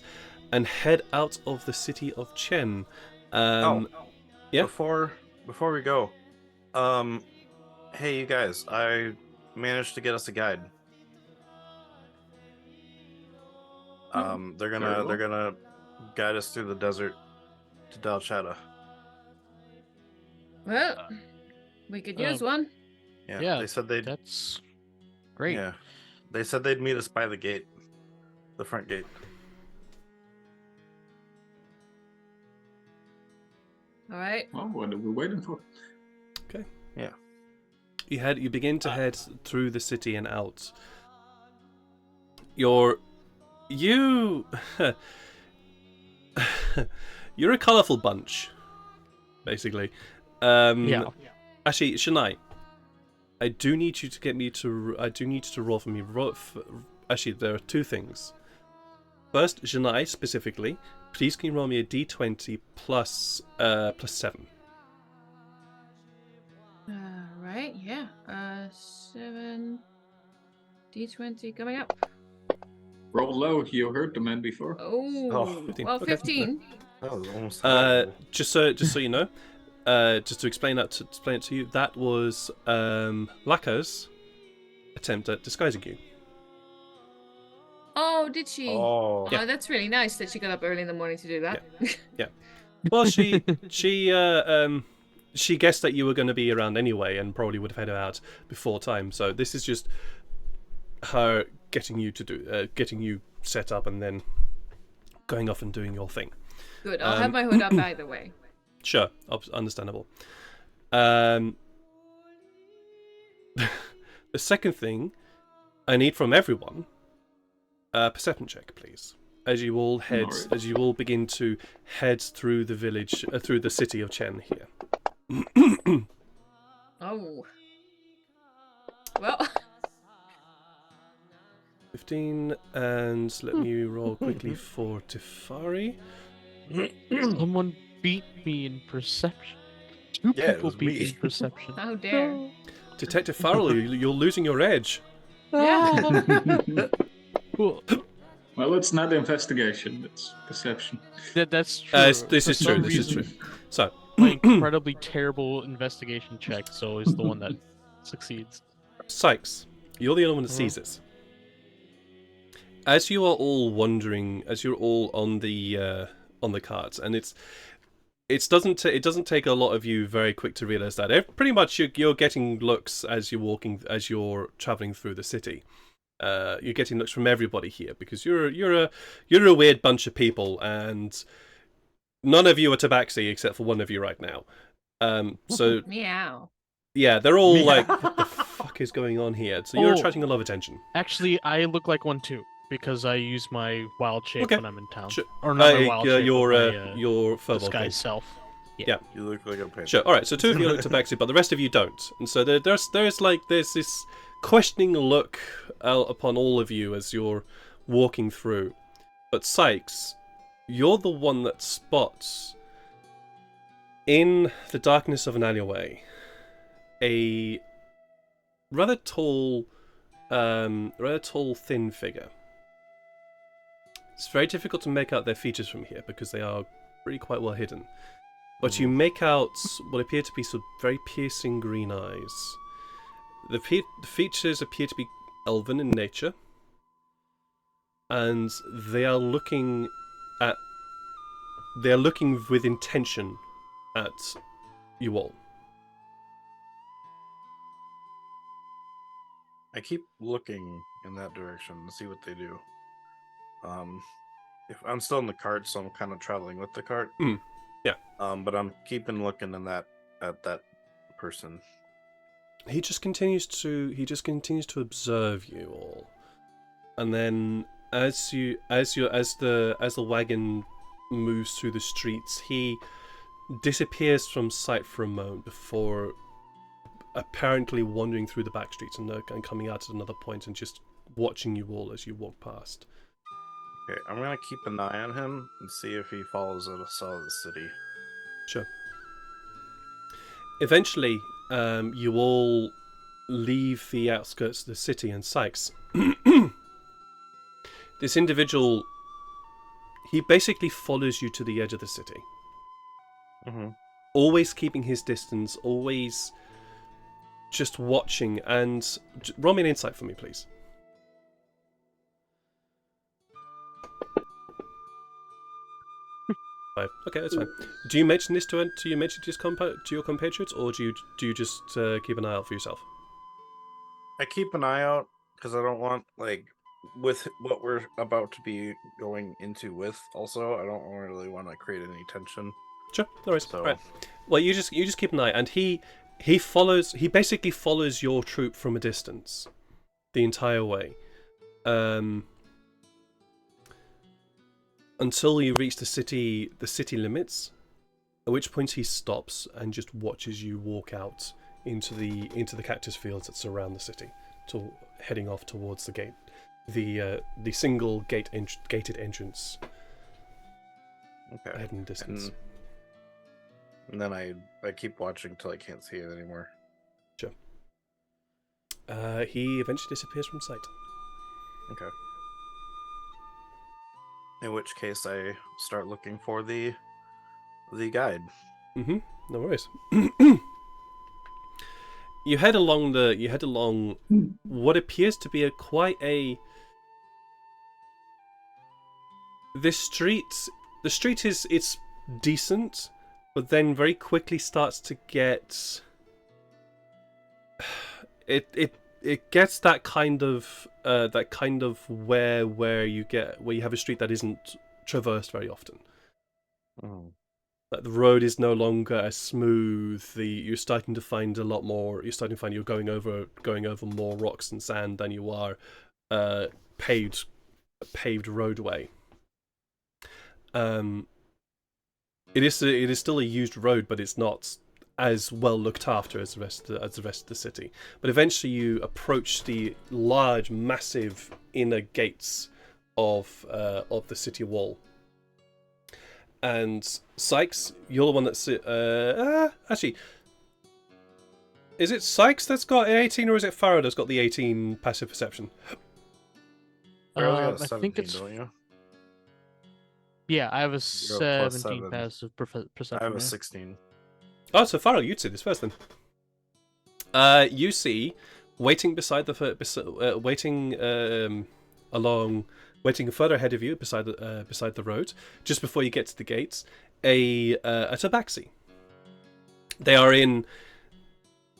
and head out of the city of Chen. Yeah. Before we go, hey you guys, I managed to get us a guide. They're gonna guide us through the desert to Dyal Chadda. Well, we could use one. Yeah, They said they'd. That's great. Yeah, they said they'd meet us by the gate, the front gate. All right. Well, what are we waiting for? Okay. Yeah. You begin to head through the city and out. You're a colourful bunch, basically. Yeah. Actually, Shania, I do need you to roll for me. Actually, there are two things. First, Shania specifically, please can you roll me a d20 plus 7. Right. Yeah. 7 D20 coming up. Roll low. You heard the man before. Oh, 15. well, Okay. 15. That was almost. Just so you know, just to explain it to you, that was Laka's attempt at disguising you. Oh, did she? Oh. Yeah. That's really nice that she got up early in the morning to do that. Well, she guessed that you were going to be around anyway, and probably would have headed out before time. So this is just her getting you set up, and then going off and doing your thing. Good. I'll have my hood up either way. Sure, understandable. The second thing I need from everyone, perception check, please. As you all begin to head through the village, through the city of Chen here. Oh. Well. 15, and let me roll quickly for Tifari. Someone beat me in perception. Two Yeah, it people was beat me. me in perception. How dare. Detective Farrell, you're losing your edge. Yeah. Cool. Well, it's not investigation. It's perception. That's true. This For is true. some This is true. reason, So, my incredibly terrible investigation check, so is the one that succeeds. Sykes, you're the only one that sees this. As you are all wandering, as you're all on the carts, and it doesn't take a lot of you very quick to realize that pretty much you're getting looks as you're traveling through the city. You're getting looks from everybody here because you're a weird bunch of people, and none of you are tabaxi except for one of you right now. So Meow. yeah, they're all like, what the fuck is going on here? So you're attracting a lot of attention. Actually, I look like one too because I use my wild shape Okay. when I'm in town. Sure. Or not my wild shape, your but my, furball disguise thing. self. Yeah. You look like a painter. Sure. All right. So two of you look tabaxi, but the rest of you don't. And so there's this questioning look upon all of you as you're walking through. But Sykes, you're the one that spots in the darkness of an alleyway a rather tall, thin figure. It's very difficult to make out their features from here because they are really quite well hidden. But you make out what appear to be some very piercing green eyes. The features appear to be elven in nature, and they are looking with intention at you all. I keep looking in that direction to see what they do. If I'm still in the cart, so I'm kind of traveling with the cart. Yeah. But I'm keeping looking at that person. He just continues to observe you all, and then as the wagon moves through the streets, he disappears from sight for a moment before apparently wandering through the back streets and coming out at another point and just watching you all as you walk past. Okay, I'm gonna keep an eye on him and see if he follows us out of the city. Sure. Eventually, you all leave the outskirts of the city, and Sykes, this individual, he basically follows you to the edge of the city. Mm-hmm. Always keeping his distance, always just watching, and roll me an insight for me, please. 5. Okay, that's fine. Do you mention this to your compatriots, or do you just keep an eye out for yourself? I keep an eye out because I don't want, like, with what we're about to be going into with. Also, I don't really want to create any tension. Sure, no worries. So, right. Well, you just keep an eye, and he basically follows your troop from a distance, the entire way, until you reach the city limits, at which point he stops and just watches you walk out into the cactus fields that surround the city, heading off towards the gate, the single gated entrance. okay. Ahead in the distance. And then I keep watching till I can't see it anymore. Sure. He eventually disappears from sight. Okay. In which case, I start looking for the guide. Mm-hmm. No worries. You head along what appears to be the street is decent, but then very quickly starts to get it gets that kind of where you have a street that isn't traversed very often. Oh. Like the road is no longer as smooth. You're starting to find you're going over more rocks and sand than you are paved roadway. It is still a used road, but it's not as well looked after as the rest of the city. But eventually, you approach the large, massive inner gates of the city wall. And Sykes, you're the one that's actually. Is it Sykes that's got an 18, or is it Farrow that's got the 18 passive perception? Farrow's got a I 17, think it's. don't you? Yeah, I have a You're a +7. 17 passive perception. I have a yeah. 16. Oh, so Farrell, you'd see this first then. You see, waiting further ahead of you, beside the road, just before you get to the gates, a tabaxi. They are in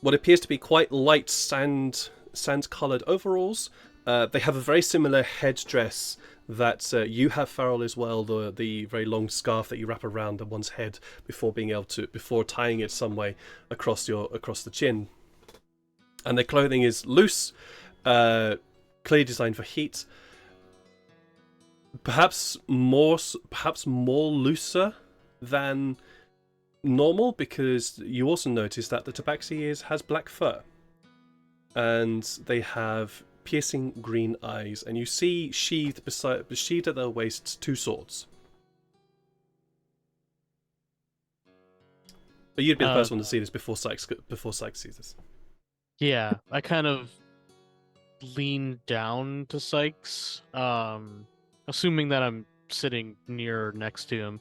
what appears to be quite light sand-coloured overalls. They have a very similar headdress that you have, Farrell, as well. The very long scarf that you wrap around one's head before tying it some way across the chin. And their clothing is loose, clearly designed for heat. Perhaps more looser than normal, because you also notice that the tabaxi has black fur. and they have piercing green eyes, and you see sheathed at their waists 2 swords. But you'd be the first one to see this before Sykes sees this. Yeah, I kind of lean down to Sykes, assuming that I'm sitting next to him,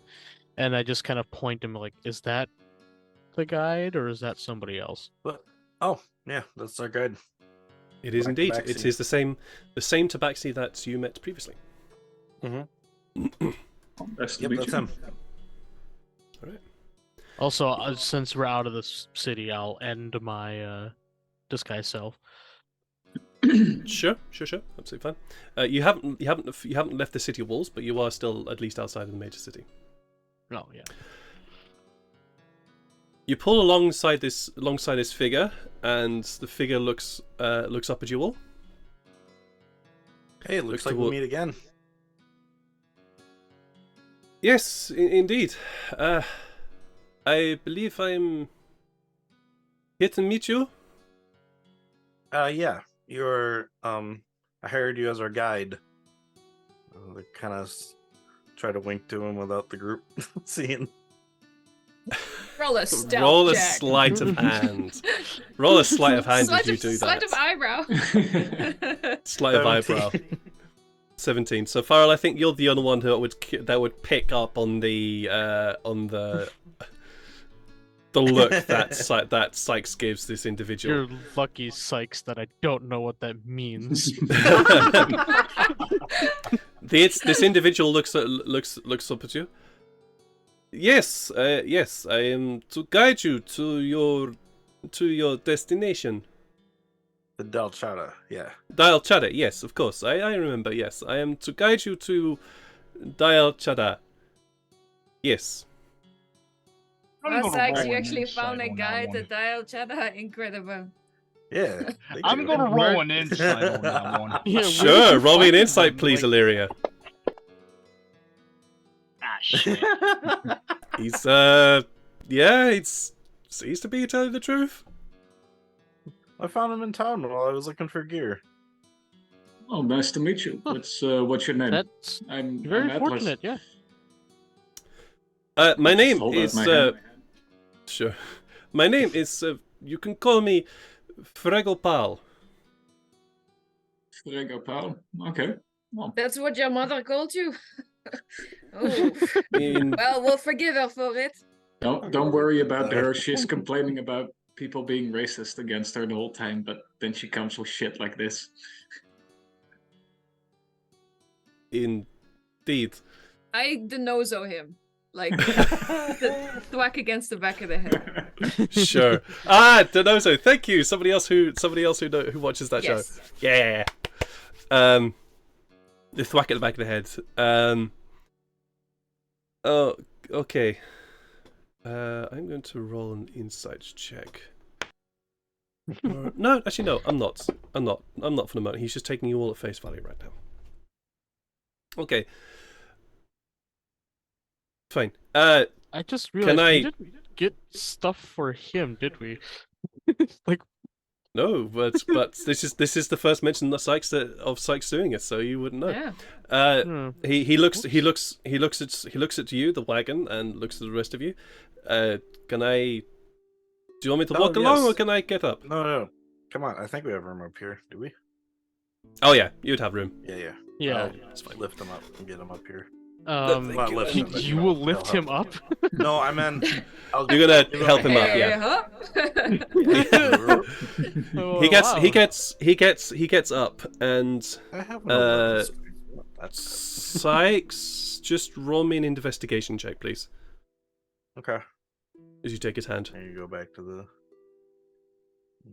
and I just kind of point him like, is that the guide or is that somebody else? Oh, yeah, that's our guide. It is indeed. Tabaxi. It is the same Tabaxi that you met previously. Mm-hmm. Nice to Yep, meet that's you. him. All right. Also, since we're out of this city, I'll end my disguise self. Sure. Absolutely fine. You haven't left the city walls, but you are still at least outside of the major city. Oh yeah. You pull alongside this figure, and the figure looks up at you all. Hey, it looks Look like we'll toward- meet again. Yes, indeed. I believe I'm here to meet you. Yeah, you're, I hired you as our guide. They kind of try to wink to him without the group seeing. Roll a stealth Roll a check. sleight of hand. Roll a sleight of hand if you do Sleight that. of eyebrow. Sleight of eyebrow. 17. So Farrell, I think you're the only one who would pick up on the look that Sykes gives this individual. You're lucky, Sykes, that I don't know what that means. This individual looks up at you. Yes, I am to guide you to your destination. The Dyal Chadda, yeah. Dyal Chadda, yes, of course. I remember, yes. I am to guide you to Dyal Chadda. Yes. Well, Sykes, you roll an actually insight found a on that guide one. to Dial Chadda. Incredible. Yeah. thank I'm you. gonna roll an insight on that one. Yeah, where Sure, did you roll me an find insight, them? please, Like, Illyria. Ah, shit. He's it seems to be telling the truth. I found him in town while I was looking for gear. Oh, nice to meet you. What's your name? That's I'm very Atlas. fortunate, yeah. My name Hold out is my hand. sure. My name is you can call me Fregopal. Frego Pal. Okay. Well, That's what your mother called you? Oh, In well, we'll forgive her for it. don't worry about her. She's complaining about people being racist against her the whole time, but then she comes with shit like this. indeed. I denozo him. Like, the thwack against the back of the head. Sure. Donoso, thank you. Somebody else who watches that Yes. show. Yeah. The thwack at the back of the head. Oh, okay. I'm going to roll an insight check. No, actually, no. I'm not for the moment. He's just taking you all at face value right now. Okay. Fine. I just realized I- we didn't get stuff for him, did we? Like, No, but this is the first mention of Sykes doing it, so you wouldn't know. Yeah. He looks at you, the wagon, and looks at the rest of you. Can I? Do you want me to Oh, walk along, yes. or can I get up? No. Come on, I think we have room up here. Do we? Oh yeah, you'd have room. Yeah. yeah. I'll lift him up and get him up here. Thank you. lift him, but, You know, will lift he'll him help. up? No, I meant You're gonna give him help a him up, hand. yeah. Oh, He wow. gets up, and I have no That's Sykes, just roll me an investigation check, please, okay. as you take his hand. Here you go back to the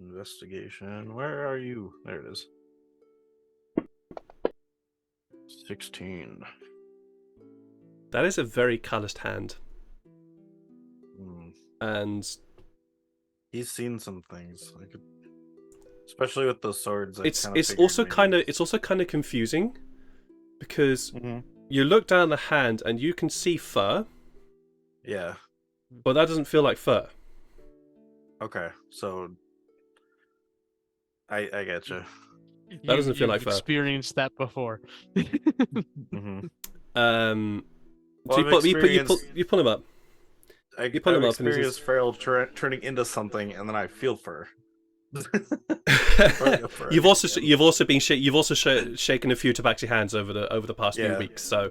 investigation. Where are you? There it is. 16. That is a very calloused hand, Hmm. and He's seen some things, especially with those swords. it's also kind of confusing, because you look down the hand and you can see fur, Yeah. but that doesn't feel like fur. Okay. So I getcha. That doesn't feel You've like fair. experienced that before. Mm-hmm. So you pull him up. I've You pull him up and he's experienced Feral turning into something, and then I feel fur. You've also been shaken a few tabaxi hands over the past few weeks. So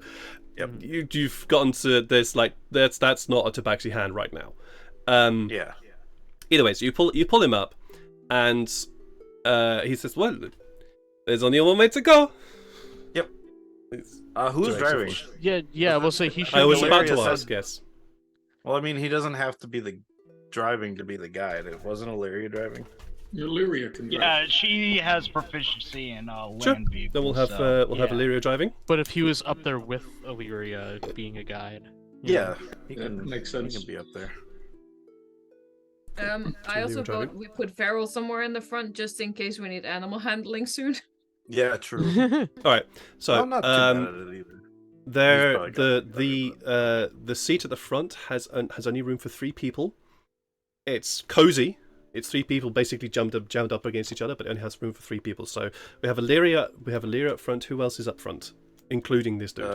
you've gotten to there's like that's not a tabaxi hand right now. Yeah. Either way, so you pull him up, and he says, "Well, there's only one way to go." Yep. Who's driving? Yeah. We'll say he should. I was be about Illyria to said- ask. Yes. Well, I mean, he doesn't have to be the driving to be the guide. It wasn't Illyria driving. Illyria can drive. Yeah, she has proficiency in land Sure. vehicles. Then we'll have yeah. Illyria driving. But if he was up there with Illyria being a guide. Yeah, he That can makes He sense. can be up there. I also driving. thought we put Feral somewhere in the front just in case we need animal handling soon. Yeah, true. All right. So I'm not too bad at it either. there He's probably the seat at the front has only room for 3 people. It's cozy. It's 3 people basically jammed up against each other, but it only has room for 3 people. So we have Illyria up front. Who else is up front, including this dude?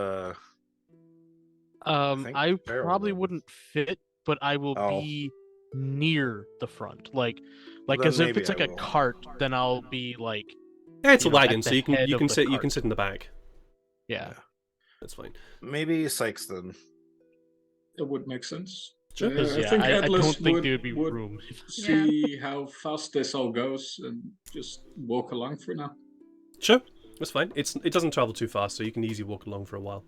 think I Feral probably would. wouldn't fit, but I will Oh. be near the front, like Then as if maybe it's like I a will. cart, then I'll be like, Yeah, it's a you know, at wagon, so the you can head of the sit cart. in the back. yeah. That's fine. Maybe Sykes then. That would make sense. Sure. Because I think I Atlas don't think would, there would be would room. see how fast this all goes and just walk along for now. Sure, that's fine. It doesn't travel too fast, so you can easily walk along for a while.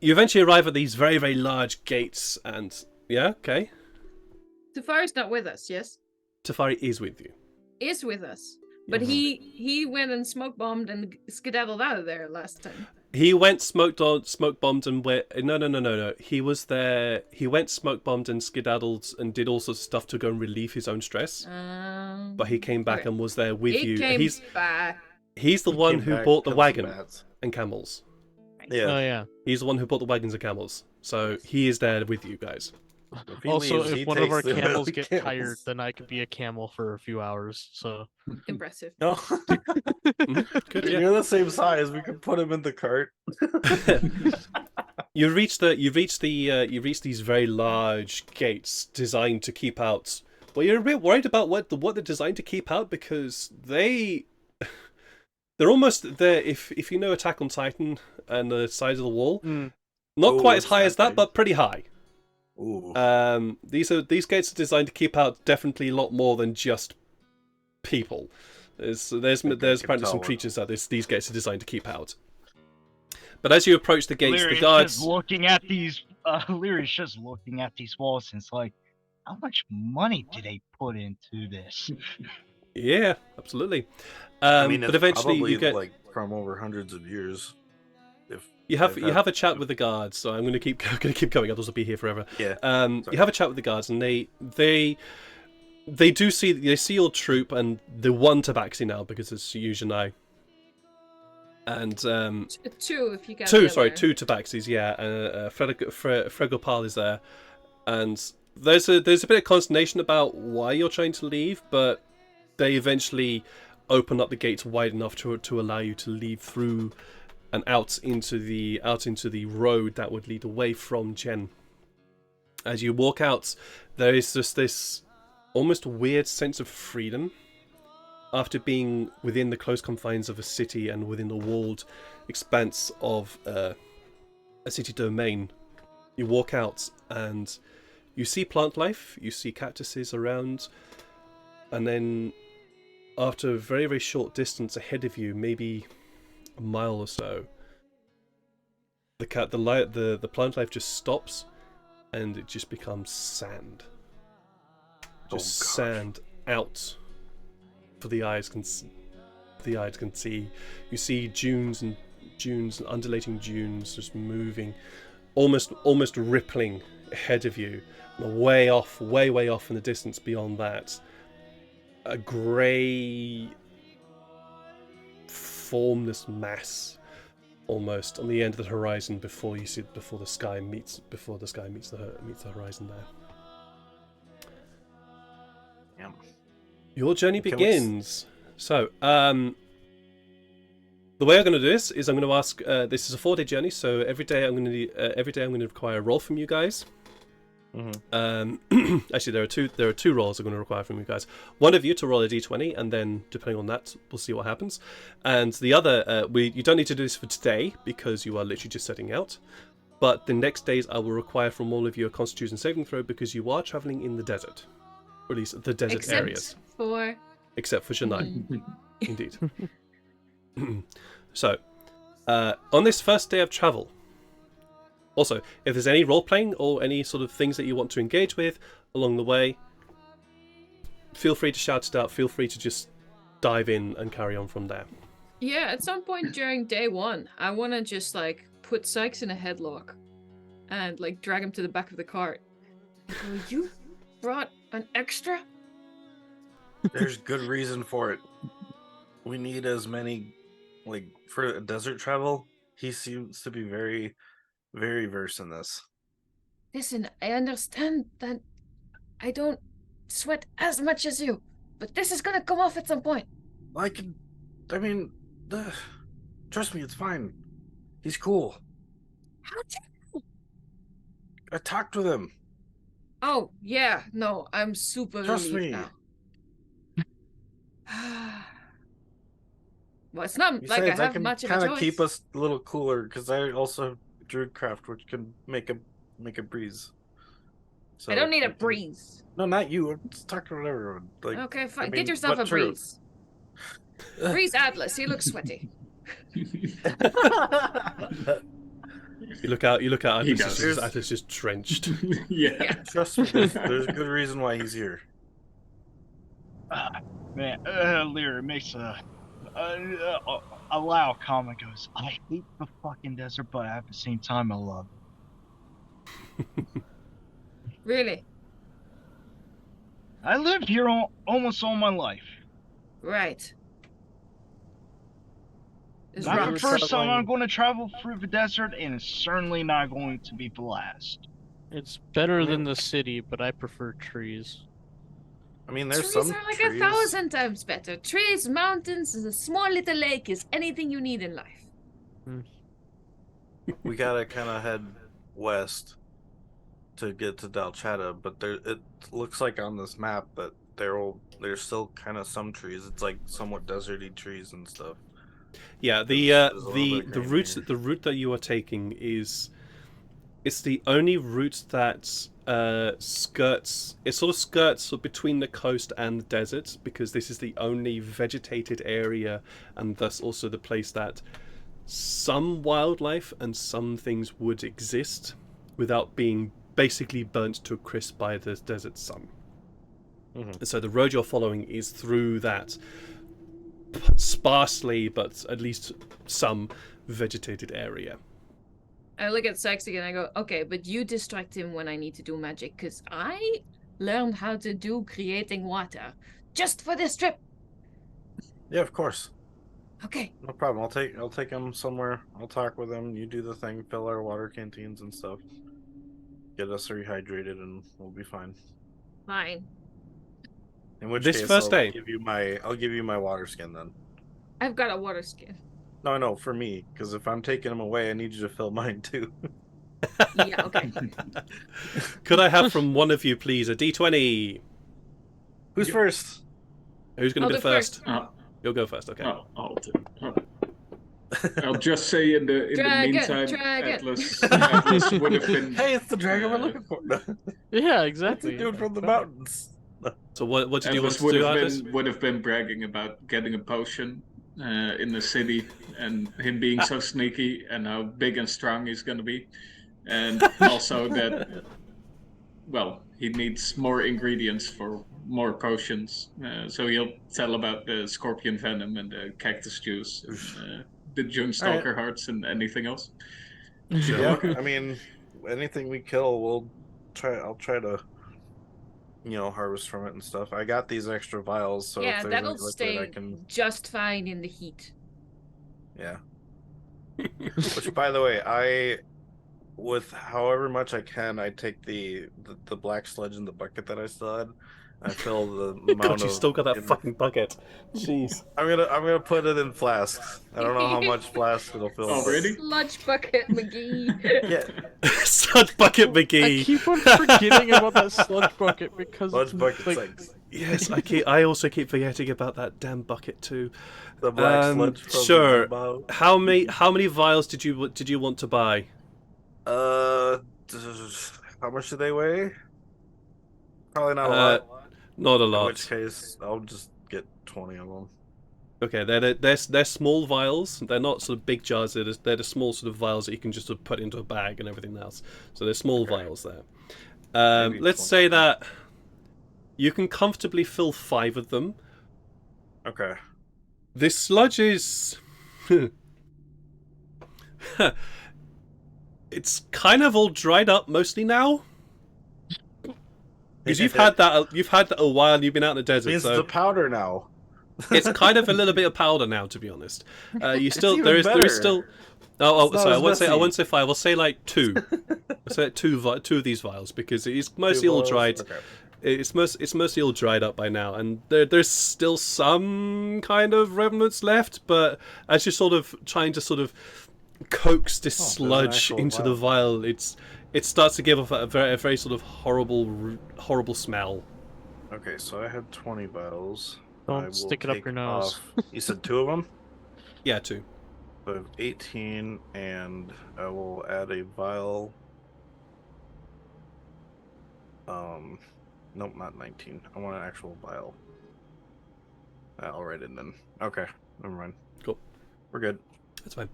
You eventually arrive at these very, very large gates, and yeah, okay. Tafari's not with us, yes? Tafari is with you. Is with us. But he went and smoke bombed and skedaddled out of there last time. He went smoke bombed and no. He was there. He went smoke bombed and skedaddled and did all sorts of stuff to go and relieve his own stress. But he came back okay. and was there with you. He's back. He's the one Came who back, bought the cut some wagon bats. and camels. Yeah. Oh yeah. He's the one who bought the wagons and camels. So he is there with you guys. If he Also, leaves, he if one of our takes the camels other get camels. tired, then I could be a camel for a few hours. So Impressive. No. Good, yeah. You're the same size. We could put him in the cart. You reach these very large gates designed to keep out. Well, you're a bit worried about what they're designed to keep out because they're almost there. If you know Attack on Titan and the size of the wall, not Oh, quite as it's high that as that, big. but pretty high. Ooh. These gates are designed to keep out definitely a lot more than just people. There's apparently some creatures that these gates are designed to keep out. But as you approach the gates, the Lyria's guards. just looking at these. Lyria's just looking at these walls, and it's like, how much money did they put into this? Yeah, absolutely. I mean, but it's eventually probably, you get like from over hundreds of years. If you have they've you had- have a chat with the guards. So I'm going to keep going. Others will be here forever. Yeah. You sorry. have a chat with the guards, and they see your troop and the one tabaxi now because it's Yuj and I. And 2 if you can. two tabaxis, yeah. Fregopal is there, and there's a bit of consternation about why you're trying to leave, but they eventually open up the gates wide enough to allow you to leave through and out into the road that would lead away from Jen. As you walk out, there is just this almost weird sense of freedom after being within the close confines of a city and within the walled expanse of a city domain. You walk out and you see plant life, you see cactuses around, and then after a very, very short distance ahead of you, maybe a mile or so, the plant life just stops and it just becomes sand. Just sand out for the eyes can see. You see dunes and undulating dunes just moving, almost rippling ahead of you. And way off in the distance beyond that, a grey formless mass almost on the end of the horizon before the sky meets the horizon there. Yeah. Your journey Can we begins. So, the way I'm going to do this is I'm going to ask. This is a 4-day journey, so every day I'm going to require a roll from you guys. Actually, there are two rolls I'm going to require from you guys. One of you to roll a d20, and then depending on that, we'll see what happens. And the other, you don't need to do this for today because you are literally just setting out. But the next days, I will require from all of you a Constitution saving throw because you are traveling in the desert, or at least the desert areas. Except for Shania, indeed. So, on this first day of travel. Also, if there's any role-playing or any sort of things that you want to engage with along the way, feel free to shout it out. Feel free to just dive in and carry on from there. Yeah, at some point during day 1, I want to just, like, put Sykes in a headlock and, like, drag him to the back of the cart. Oh, you brought an extra? There's good reason for it. We need as many, like, for desert travel. He seems to be very, very versed in this. Listen, I understand that I don't sweat as much as you, but this is gonna come off at some point. Trust me, it's fine. He's cool. How'd you? I talked with him. Oh, yeah, no, I'm super Trust relieved me. now. Well, it's not Besides, like I I have can much of a kind of choice. keep us a little cooler because I also have Druidcraft, which can make a breeze. So I don't need a we can- breeze. No, not you. I'm just talking about everyone. Like, Okay, fine. I Get mean, yourself but a true. breeze. Breeze Atlas, he looks sweaty. You look out. He Atlas does. is just drenched. Yeah. Trust me, there's a good reason why he's here. Man, Lyra makes a loud comment. Goes, I hate the fucking desert, but at the same time, I love it. Really? I lived here almost all my life. Right. It's Not rough. the first time traveling- I'm going to travel through the desert, and it's certainly not going to be the last. It's better than the city, but I prefer trees. I mean, there's Trees some are like trees. 1,000 times better. Trees, mountains, and a small little lake is anything you need in life. We gotta kind of head west to get to Dyal Chadda, but it looks like on this map that there's still kind of some trees. It's like somewhat deserty trees and stuff. Yeah, There's a little bit the of route green the route that you are taking it's the only route that skirts between the coast and the desert, because this is the only vegetated area and thus also the place that some wildlife and some things would exist without being basically burnt to a crisp by the desert sun. So the road you're following is through that sparsely but at least some vegetated area. I look at Sykes again and I go, okay, but you distract him when I need to do magic, because I learned how to do creating water just for this trip. Yeah, of course. Okay. No problem. I'll take him somewhere. I'll talk with him. You do the thing. Fill our water canteens and stuff. Get us rehydrated, and we'll be fine. Fine. In which This case, first day. I'll give you my water skin then. I've got a water skin. No, I know, for me, because if I'm taking him away, I need you to fill mine too. Yeah, okay. Could I have from one of you, please, a d20? Who's first? Who's going I'll to be the go first? Oh, You'll go first, okay. I'll just say in the Dragon, meantime, dragon. Atlas would have been. Hey, it's the dragon we're looking for. Yeah, That's exactly. the dude from the mountains. So what did you want Atlas to do, Atlas? would have been bragging about getting a potion in the city and him being so sneaky and how big and strong he's going to be, and also that, well, he needs more ingredients for more potions. So he'll tell about the scorpion venom and the cactus juice, and, the Junestalker hearts, and anything else. Yeah, I mean, anything we kill, I'll try to, harvest from it and stuff. I got these extra vials, so Yeah, if there's that'll any liquid, stay I can. just fine in the heat. Yeah. Which, by the way, with however much I can, I take the black sludge in the bucket that I still had, I fill the amount God, you of. still got that fucking bucket. Jeez. I'm gonna put it in flasks. I don't know how much flasks it'll fill. Oh, really? Sludge bucket McGee. Yeah. Sludge bucket I McGee. keep on forgetting about that sludge bucket because Sludge bucket like, sinks. Yes, I also keep forgetting about that damn bucket too. The black sludge. From Sure. the bow. How many vials did you want to buy? How much do they weigh? Probably not a lot. Not a In lot. which case, I'll just get 20 of them. Okay, they're small vials. They're not sort of big jars. They're the small sort of vials that you can just sort of put into a bag and everything else. So they're small vials there. Maybe Let's 20. say that you can comfortably fill 5 of them. Okay. This sludge is it's kind of all dried up mostly now. Because you've had that a while and you've been out in the desert. It's So the powder now. it's kind of a little bit of powder now, to be honest. You still even there is better. still. It's not Sorry, I as won't say messy. 5. I'll say like 2. I'll say two of these vials because it's mostly Two all vials? dried. Okay. It's mostly all dried up by now, and there's still some kind of remnants left. But as you're sort of trying to sort of coax this there's an sludge actual into the vial, it starts to give off a very sort of horrible smell. Okay, so I had 20 vials. Don't I will stick it up take your nose. You said 2 of them? Yeah, 2. So I have 18, and I will add a vial. Nope, not 19. I want an actual vial. I'll write it then. Okay, never mind. Cool. We're good. That's fine.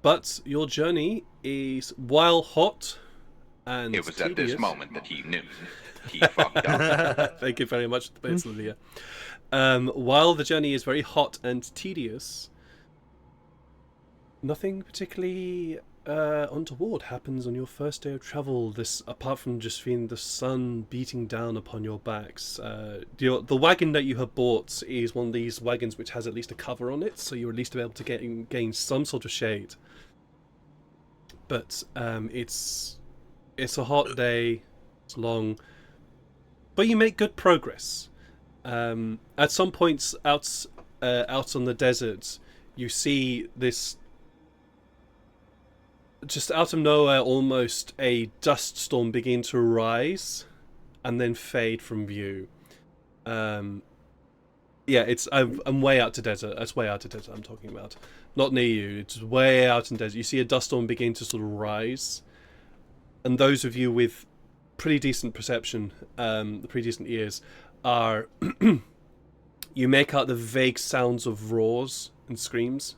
But your journey is, while hot and It was at tedious, this moment that he knew he fucked up. Thank you very much, Lilia. While the journey is very hot and tedious, nothing particularly untoward happens on your first day of travel. This, apart from just feeling the sun beating down upon your backs. The wagon that you have bought is one of these wagons which has at least a cover on it, so you're at least able to gain some sort of shade. But it's a hot day. It's long, but you make good progress. At some points out on the desert, you see this, just out of nowhere, almost a dust storm begin to rise and then fade from view. I'm way out to desert. That's way out to desert I'm talking about. Not near you. It's way out in desert. You see a dust storm begin to sort of rise, and those of you with pretty decent perception, pretty decent ears, are you make out the vague sounds of roars and screams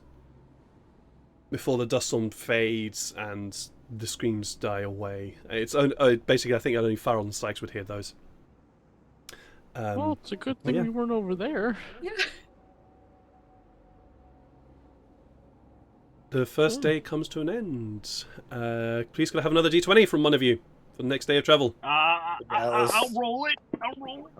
before the dust storm fades and the screams die away. It's basically, I think only Farrell and Sykes would hear those. Well, it's a good thing yeah. we weren't over there. Yeah. The first day comes to an end. Please could I have another D20 from one of you for the next day of travel? I'll roll it. I'll roll it.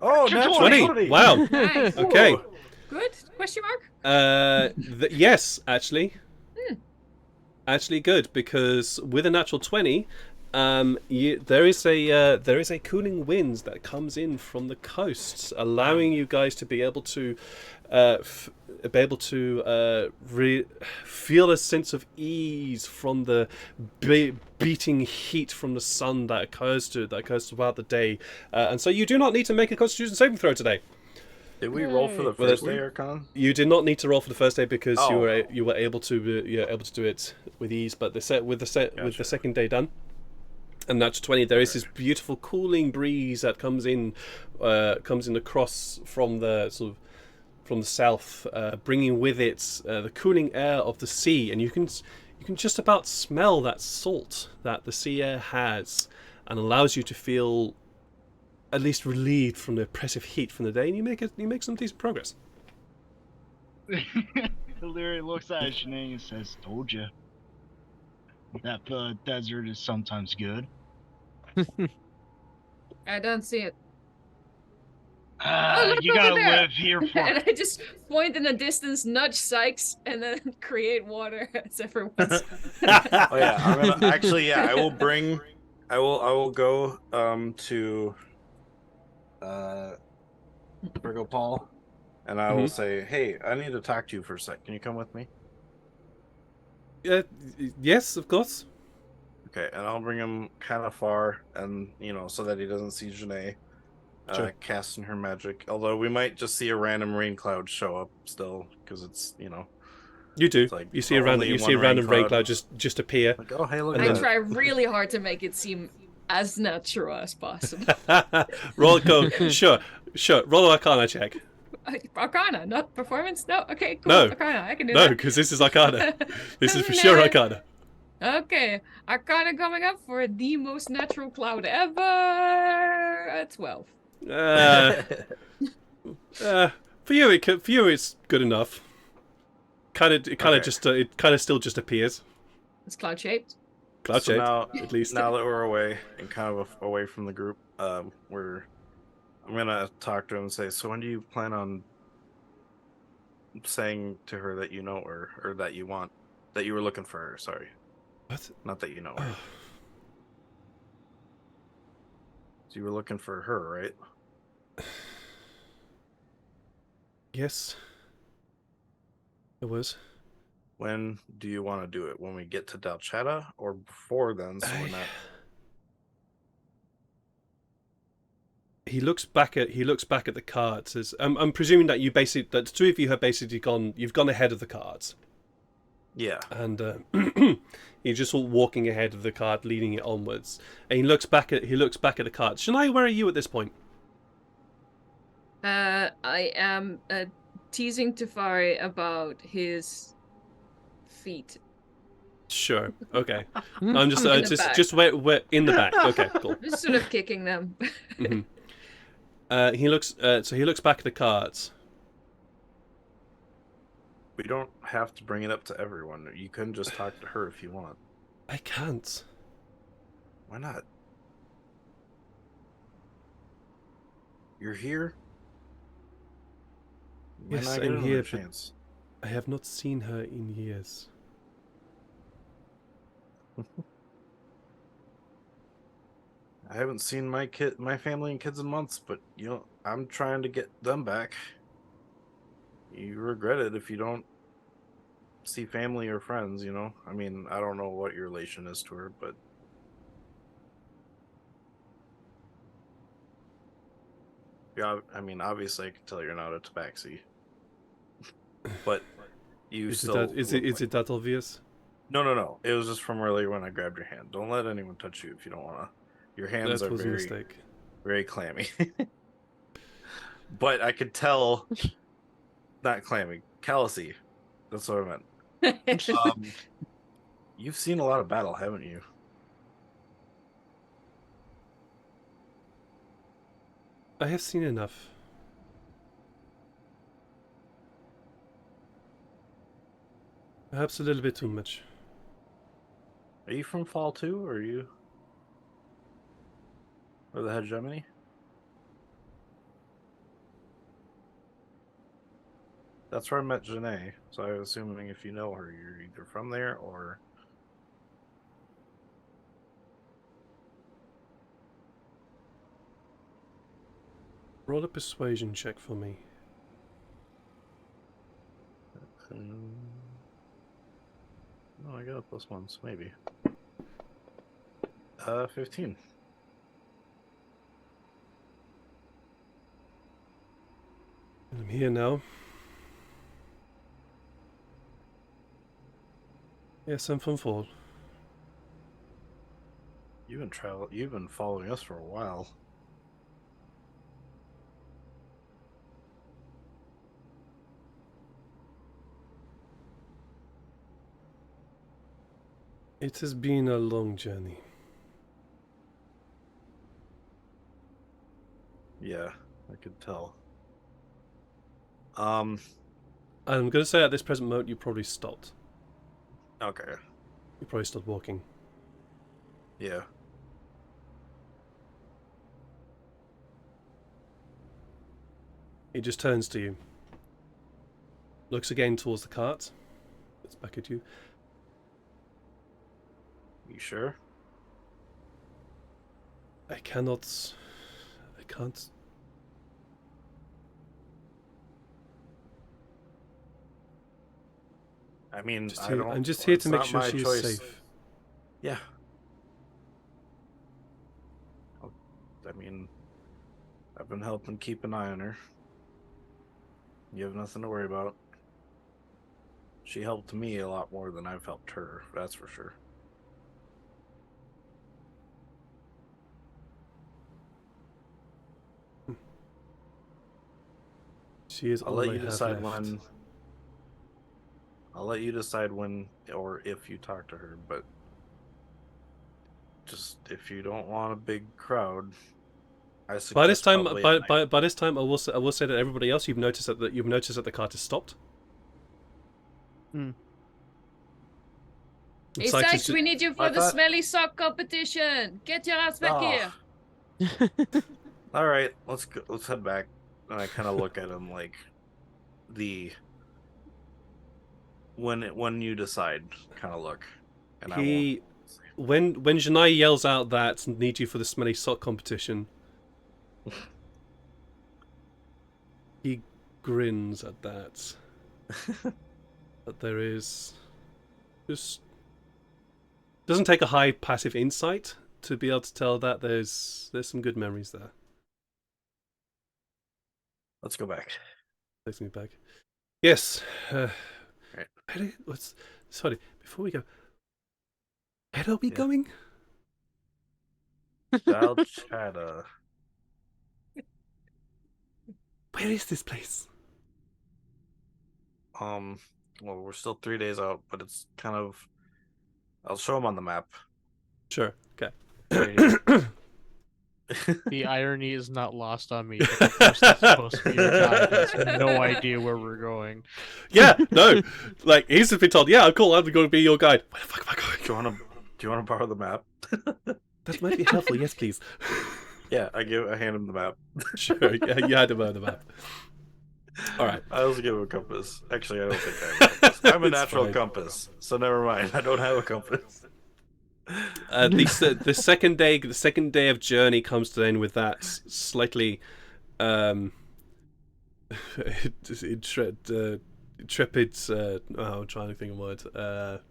Oh, Extra natural 20! 20! Wow. Nice. Okay. Whoa. Good? Question mark? Yes, actually. Actually good, because with a natural 20, there is a cooling wind that comes in from the coast, allowing you guys to be able to feel a sense of ease from the beating heat from the sun that occurs throughout the day, and so you do not need to make a Constitution saving throw today. Did we roll for the Well, first day, Archon? You did not need to roll for the first day because Oh. you were able to do it with ease. But with the Gotcha. second day done, and natural 20, there is this beautiful cooling breeze that comes in across from the south, bringing with it the cooling air of the sea, and you can just about smell that salt that the sea air has, and allows you to feel at least relieved from the oppressive heat from the day, and you make some decent progress. Illyria looks at Shanae and says, "Told you. That desert is sometimes good." I don't see it. You look gotta over there. live here for. And I just point in the distance, nudge Sykes, and then create water as everyone's. Oh yeah, I'm gonna actually. Yeah, I will bring I will go to Virgo Paul, and I will say, "Hey, I need to talk to you for a sec. Can you come with me?" Yes, of course. Okay, and I'll bring him kind of far, and so that he doesn't see Janae Sure. casting her magic. Although we might just see a random rain cloud show up still, because it's You do. it's like You see a random. only You see a one random rain cloud just appear. Like, oh hey, look And at I then- that. try really hard to make it seem as natural as possible. Roll go. Sure. Roll an Arcana check. Arcana, not performance? No? Okay, cool. No. Arcana, I can do No, that. because this is Arcana. This is for sure Arcana. Okay, Arcana coming up for the most natural cloud ever. 12. For you, it's good enough. It kind of still just appears. It's cloud shaped. Cloud So shaped, now, at least. now that we're away and kind of away from the group, I'm gonna talk to him and say, so when do you plan on saying to her that you know her, or that you were looking for her? Sorry, What? not that you know her. So you were looking for her, right? Yes. It was. When do you want to do it? When we get to Dyal Chadda, or before then? So we're not. He looks back at the cards. As I'm presuming that that the two of you have basically gone. You've gone ahead of the cards. Yeah. And you're just all walking ahead of the cart, leading it onwards. And he looks back at the cart. Shania, where are you at this point? I am teasing Tafari about his feet. Sure. Okay. I'm just In the back. just where in the back. Okay. Cool. Just sort of kicking them. He looks. So he looks back at the cards. We don't have to bring it up to everyone. You can just talk to her if you want. I can't. Why not? You're here? Why Yes, not get I'm another here, but chance? I have not seen her in years. I haven't seen my family and kids in months, but I'm trying to get them back. You regret it if you don't see family or friends, I mean, I don't know what your relation is to her, but yeah, I mean, obviously I can tell you're not a tabaxi. But you Is still it that obvious? No. It was just from earlier when I grabbed your hand. Don't let anyone touch you if you don't want to. Your hands That are was a very, mistake. very clammy. But I could tell, not clammy, callousy. That's what I meant. You've seen a lot of battle, haven't you? I have seen enough. Perhaps a little bit too much. Are you from Fall 2, or are you? Or the Hegemony? That's where I met Janae, so I was assuming if you know her, you're either from there or... Roll a persuasion check for me. Oh, I got a +1, so maybe. 15. I'm here now. Yes, I'm from Fall. You've been following us for a while. It has been a long journey. Yeah, I could tell. I'm going to say at this present moment you probably stopped. Okay. You probably stopped walking. Yeah. He just turns to you. Looks again towards the cart. Looks back at you. You sure? I cannot. I can't. I mean, Just I here, don't. I'm just here it's to make not sure my she is choice. safe. Yeah. I mean, I've been helping keep an eye on her. You have nothing to worry about. She helped me a lot more than I've helped her, that's for sure. She is I'll all let I you have decide left. when. I'll let you decide when or if you talk to her, but just if you don't want a big crowd, I suggest By this time, probably at night. by this time, I will say that everybody else, you've noticed that the cart has stopped. Hmm. Hey, Sykes is Sykes, we need you for I the thought- smelly sock competition. Get your ass back Ah. here. All right, let's go. Let's head back. And I kind of look at him like the when you decide kind of look. And He, when Janai yells out that need you for the smelly sock competition, he grins at that. That there is just doesn't take a high passive insight to be able to tell that there's some good memories there. Let's go back. Takes me back. Yes. Right. Sorry, before we go, where are we Yeah. going? Dyal Chadda. Where is this place? Well, we're still 3 days out, but it's kind of. I'll show him on the map. Sure. Okay. Right here. The irony is not lost on me. But the person that's supposed to be your guide has no idea where we're going. Yeah, no. Like, he's just been told, yeah, cool, I'm going to be your guide. Where the fuck am I going? Do you want to borrow the map? That might be helpful, yes, please. Yeah, I hand him the map. Sure, yeah, you had to burn the map. Alright. I also give him a compass. Actually, I don't think I have a compass. I'm a It's natural fine. compass, so never mind. I don't have a compass. The second day of journey comes to an end with that slightly intrepid I'm trying to think of a word,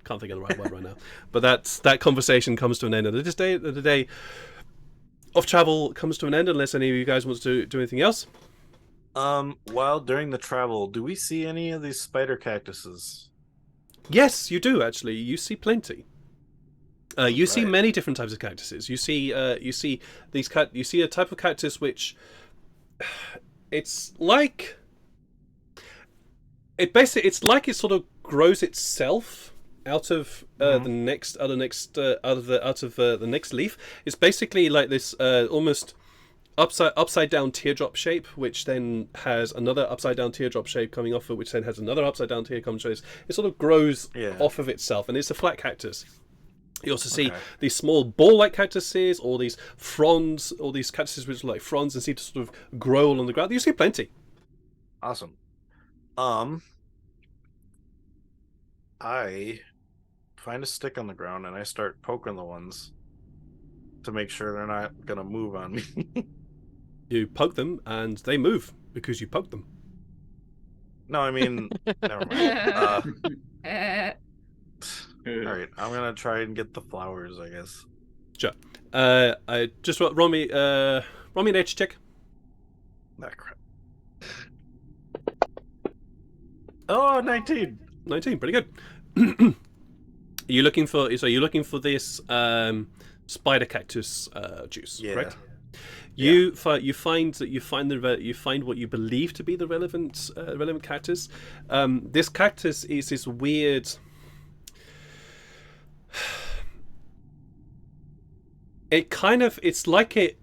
can't think of the right word right now, but that conversation comes to an end, and the day of travel comes to an end, unless any of you guys want to do anything else. While during the travel, do we see any of these spider cactuses? Yes, you do actually. You see plenty. You see Right. many different types of cactuses. You see you see a type of cactus which it's like it sort of grows itself out of the next leaf. It's basically like this almost upside down teardrop shape, which then has another upside down teardrop shape coming off it, which then has another upside down teardrop shape. It sort of grows off of itself, and it's a flat cactus. You also see these small ball-like cactuses, or these fronds, or these cactuses which are like fronds and seem to sort of grow along the ground. You see plenty. Awesome. I find a stick on the ground and I start poking the ones to make sure they're not gonna move on me. You poke them, and they move because you poke them. No, I mean, never mind. All right, I'm gonna try and get the flowers, I guess. Sure. I just roll me an edge check. Ah, crap. Oh, 19. 19, pretty good. You're looking for this spider cactus juice, Yeah. correct? You find what you believe to be the relevant cactus. This cactus is this weird. It's like a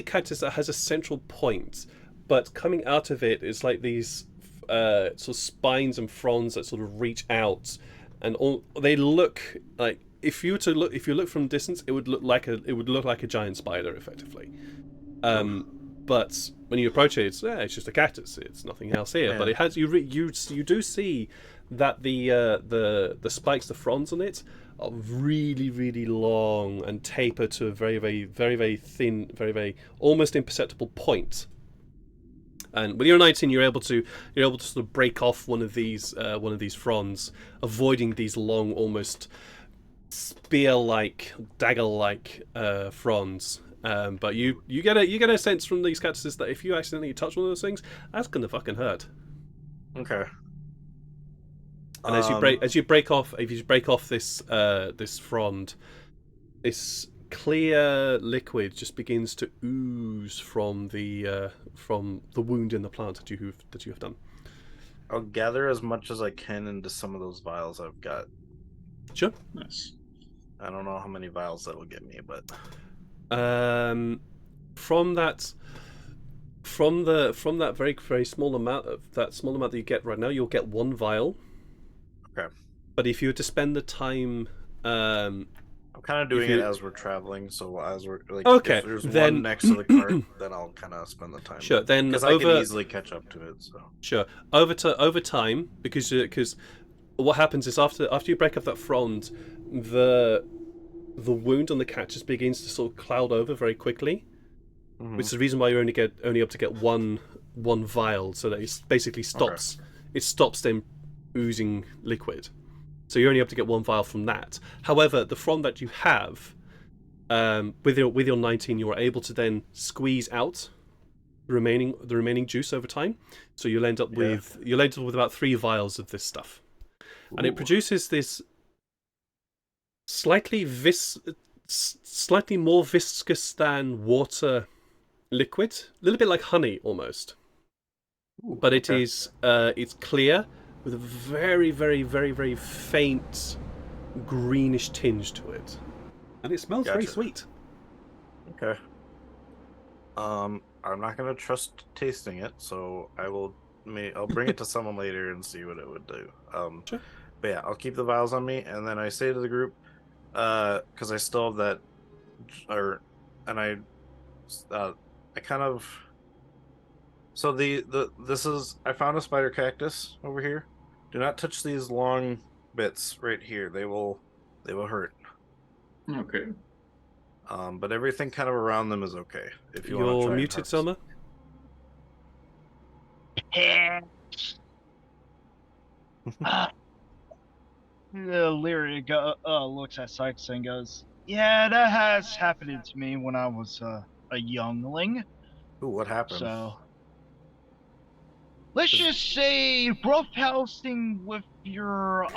cactus that has a central point, but coming out of it is like these sort of spines and fronds that sort of reach out, and they look like if you look from distance, it would look like a giant spider, effectively. But when you approach it, it's just a cactus. It's nothing else here. Yeah. But it has you do see that the spikes, the fronds on it, are really, really long and taper to a very, very, very, very thin, very, very almost imperceptible point. And when you're 19, you're able to sort of break off one of these fronds, avoiding these long, almost spear-like, dagger-like fronds. But you get a sense from these cactuses that if you accidentally touch one of those things, that's gonna fucking hurt. Okay. And as you break off this this frond, this clear liquid just begins to ooze from the wound in the plant that you have done. I'll gather as much as I can into some of those vials I've got. Sure. Nice. I don't know how many vials that'll get me, but from that very, very small amount that you get right now, you'll get 1 vial. okay. But if you were to spend the time, I'm kind of doing it as we're traveling, so as we're like, Okay, if there's then- one next to the cart, then I'll kind of spend the time. sure, then because I can easily catch up to it. So Sure. Over time, because what happens is after you break up that frond, the wound on the cactus begins to sort of cloud over very quickly, which is the reason why you're only able to get one vial, so that it basically stops. It stops them oozing liquid. So you're only able to get 1 vial from that. However, the frond that you have, with your 19, you are able to then squeeze out the remaining juice over time. So you'll end up with about 3 vials of this stuff, and it produces this slightly more viscous than water liquid, a little bit like honey almost. But it is it's clear with a very, very, very, very faint greenish tinge to it, and it smells very Gotcha. sweet. okay. I'm not gonna trust tasting it, so I'll bring it to someone later and see what it would do. Sure. But yeah, I'll keep the vials on me, and then I say to the group, because I still have that, I kind of. So I found a spider cactus over here. Do not touch these long bits right here. They will hurt. Okay. But everything kind of around them is okay. If you want to You're try muted, Selma. Lyria looks at Sykes and goes, "Yeah, that has happened to me when I was a youngling. Ooh, what happened? So let's just say roughhousing with your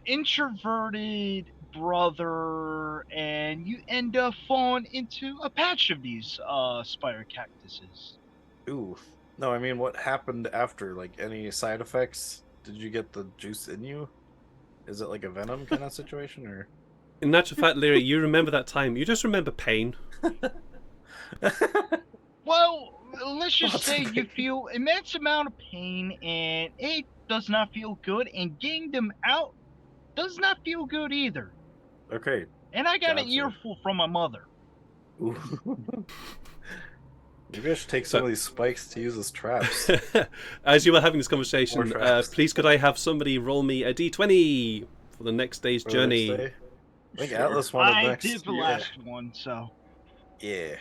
introverted brother, and you end up falling into a patch of these spider cactuses." Ooh. No, I mean, what happened after? Like, any side effects? Did you get the juice in you? Is it like a venom kind of situation, or? In natural fact, Lyra, you remember that time. You just remember pain. Well, let's just Lots of say you pain. feel immense amount of pain, and it does not feel good, and getting them out does not feel good either. Okay. And I got an Gotcha. earful from my mother. Ooh. Maybe I should take some of these spikes to use as traps. As you were having this conversation, More traps. please could I have somebody roll me a d20 for the next day's For the journey? next day? I think Sure. Atlas wanted I next. did the Yeah. last one, so. Yeah.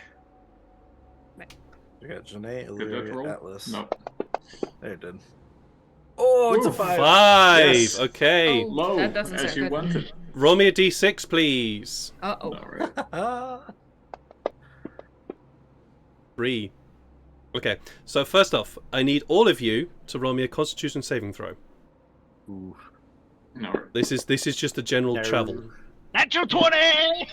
Right. We got Janae, Did that Illyria, roll? Atlas. No. There it did. Oh, it's a Ooh, 5. 5. Yes. Okay. Oh, Low, that doesn't as sound you good. wanted. Roll me a d6, please. Uh-oh. Alright. 3. Okay. So first off, I need all of you to roll me a Constitution saving throw. Ooh. Alright. This is just a general No. travel. Natural 20!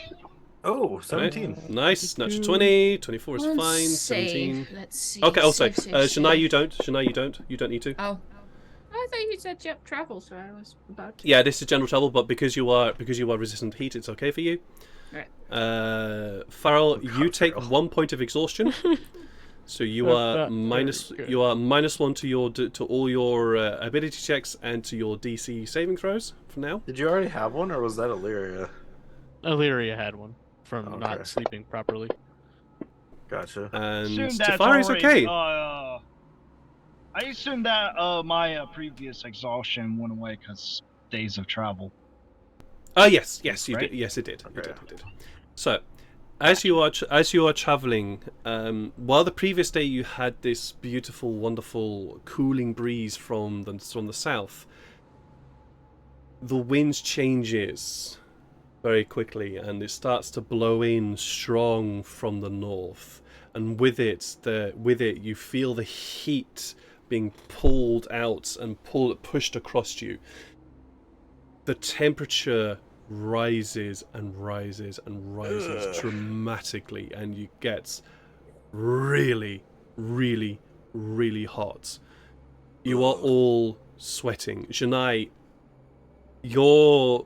Oh, 17. Nice. Natural 20. 24 is One fine. save. 17. Let's see. Okay. Also, Save, Shania, save. you don't. Shania, you don't. You don't need to. Oh. I thought you said travel, so I was about to. Yeah, this is general travel, but because you are resistant to heat, it's okay for you. Right. Farrell, you God, take Farrell. 1 point of exhaustion, so you are minus very good. you are -1 to all your ability checks and to your DC saving throws for now. Did you already have one, or was that Illyria? Illyria had one from Okay. not sleeping properly. Gotcha. And Assume that's Tafari's already, okay. I assume that my previous exhaustion went away because days of travel. Yes, you Right? did. Yes, it did. Okay. It did. So, as you are traveling, while the previous day you had this beautiful, wonderful, cooling breeze from the south, the wind changes very quickly, and it starts to blow in strong from the north, and with it you feel the heat being pulled out and pushed across you. The temperature rises and rises and rises dramatically, and you get really, really, really hot. You are all sweating. Janai, you're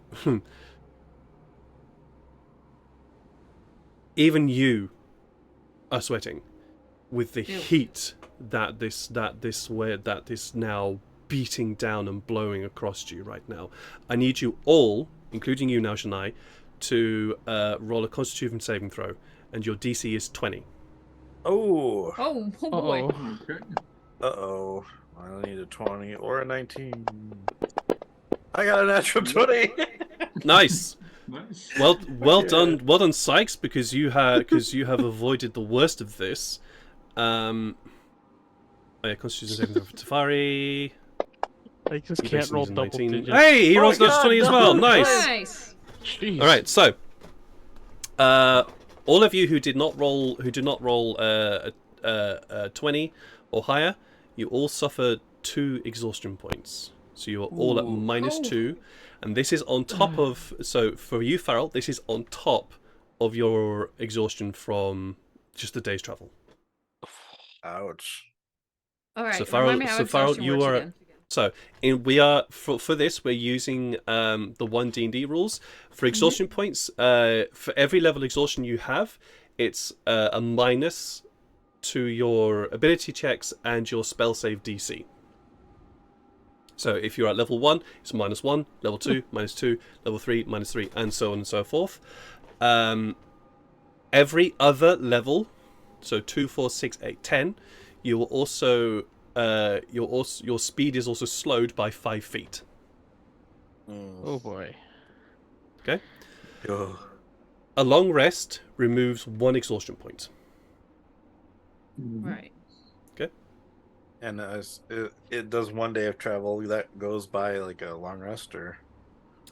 even you are sweating with the heat that this now beating down and blowing across you right now. I need you all, including you now, Janai, to roll a Constitution saving throw, and your DC is 20. Oh. Oh boy. Okay. Uh-oh. I need a 20 or a 19. I got a natural 20. Nice. Nice. Well done, Sykes, because you have avoided the worst of this. Yeah, Constitution saving throw for Tafari. I just can't roll double 19. digits. Hey, he rolls natural 20 as well. Nice. Nice. Jeez. All right, so all of you who did not roll 20 or higher, you all suffer 2 exhaustion points. So you are all at -2, and this is on top of. So for you, Farrell, this is on top of your exhaustion from just a day's travel. Ouch. All right. So Farrell, remind me how exhaustion you works are. again. So we are for this we're using the 1 D&D rules for exhaustion points. For every level exhaustion you have, it's a minus to your ability checks and your spell save DC. So if you're at level 1, it's -1, level 2, -2, level 3, -3, and so on and so forth. Every other level, so 2, 4, 6, 8, 10, you will also your speed is also slowed by 5 feet. Oh boy. Okay. Ugh. A long rest removes 1 exhaustion point. Right. And it does 1 day of travel that goes by like a long rest, or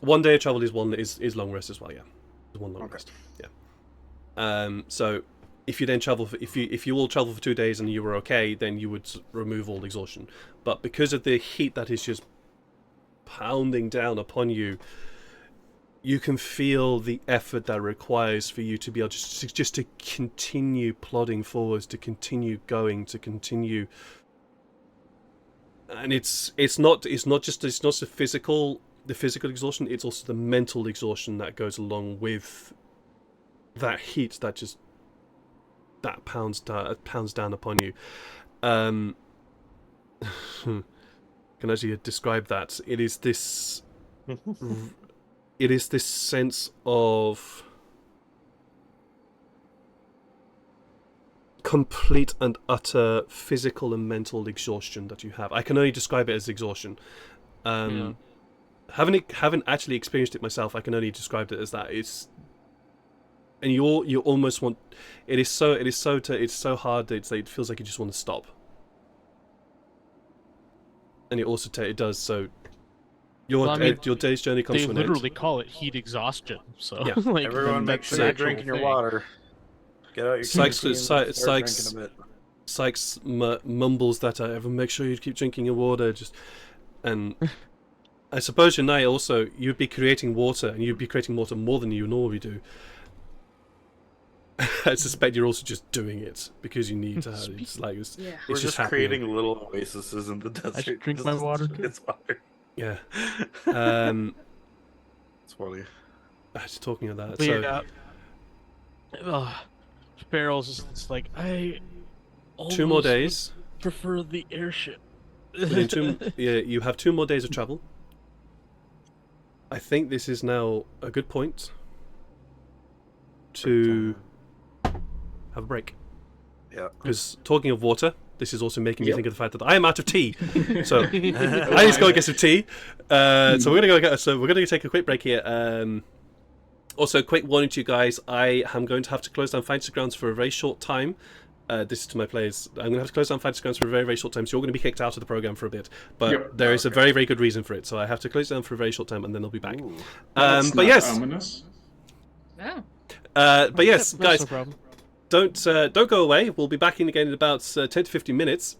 1 day of travel is long rest as well. Yeah, it's 1 long Okay. rest. Yeah. So if you then travel if you all travel for 2 days and you were okay, then you would remove all exhaustion. But because of the heat that is just pounding down upon you, you can feel the effort that requires for you to be able just to continue plodding forwards, to continue going, to continue. And it's not just the physical exhaustion, it's also the mental exhaustion that goes along with that heat that pounds down upon you. Can actually describe that. It is this sense of complete and utter physical and mental exhaustion that you have. I can only describe it as exhaustion. Haven't actually experienced it myself. I can only describe it as that. And you almost want. It's so hard that it feels like you just want to stop. And it also it does so. Your day's journey comes They to an end. literally call it heat exhaustion. So Yeah. like, everyone make that's sure an you're actual drinking your thing. water. Get out your Sykes- canteen and Sy- start Sykes- drinking a bit. Sykes mumbles that everyone make sure you keep drinking your water. And I suppose Janai also, you'd be creating water, and you'd be creating water more than you normally do. I suspect you're also just doing it because you need to. It's like it's Yeah. We're just just happening. creating little oases in the desert. should drink This my is- water too. It's water. Yeah. It's funny. Just talking of that. But So yeah. Farrell's just like, I 2 more almost days. would prefer the airship. You have 2 more days of travel. I think this is now a good point to have a break. Yeah. Because talking of water, This is also making me think of the fact that I am out of tea. So I need to go and get some tea. So we're gonna take a quick break here. Also, quick warning to you guys: I am going to have to close down Fantasy Grounds for a very short time. This is to my players. I'm going to have to close down Fantasy Grounds for a very, very short time, so you're going to be kicked out of the program for a bit. But there is a very, very good reason for it, so I have to close down for a very short time, and then I'll be back. But yes. Ominous. Oh. But yes, That's guys, no problem. don't go away. We'll be back in again in about 10 to 15 minutes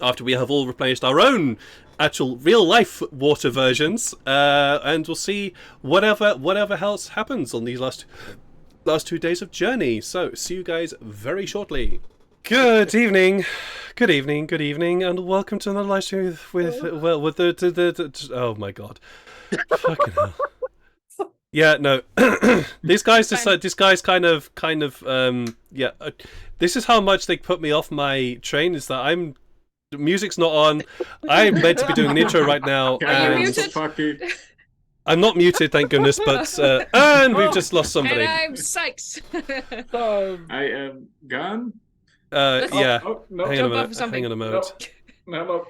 after we have all replenished our own actual real life water versions, and we'll see whatever else happens on these last 2 days of journey. So see you guys very shortly. Good evening, and welcome to another live stream with the oh my god, fucking hell. Yeah, no. These guys decide. This guy's kind of. Yeah. This is how much they put me off my train. Is that the music's not on. I'm meant to be doing an intro right now. Are you And muted? I'm not muted, thank goodness. But and we've just lost somebody. And I'm Sykes. I am gone. Yeah. Oh, no. Hang Jump on a off minute. something. Hang on a moment. No.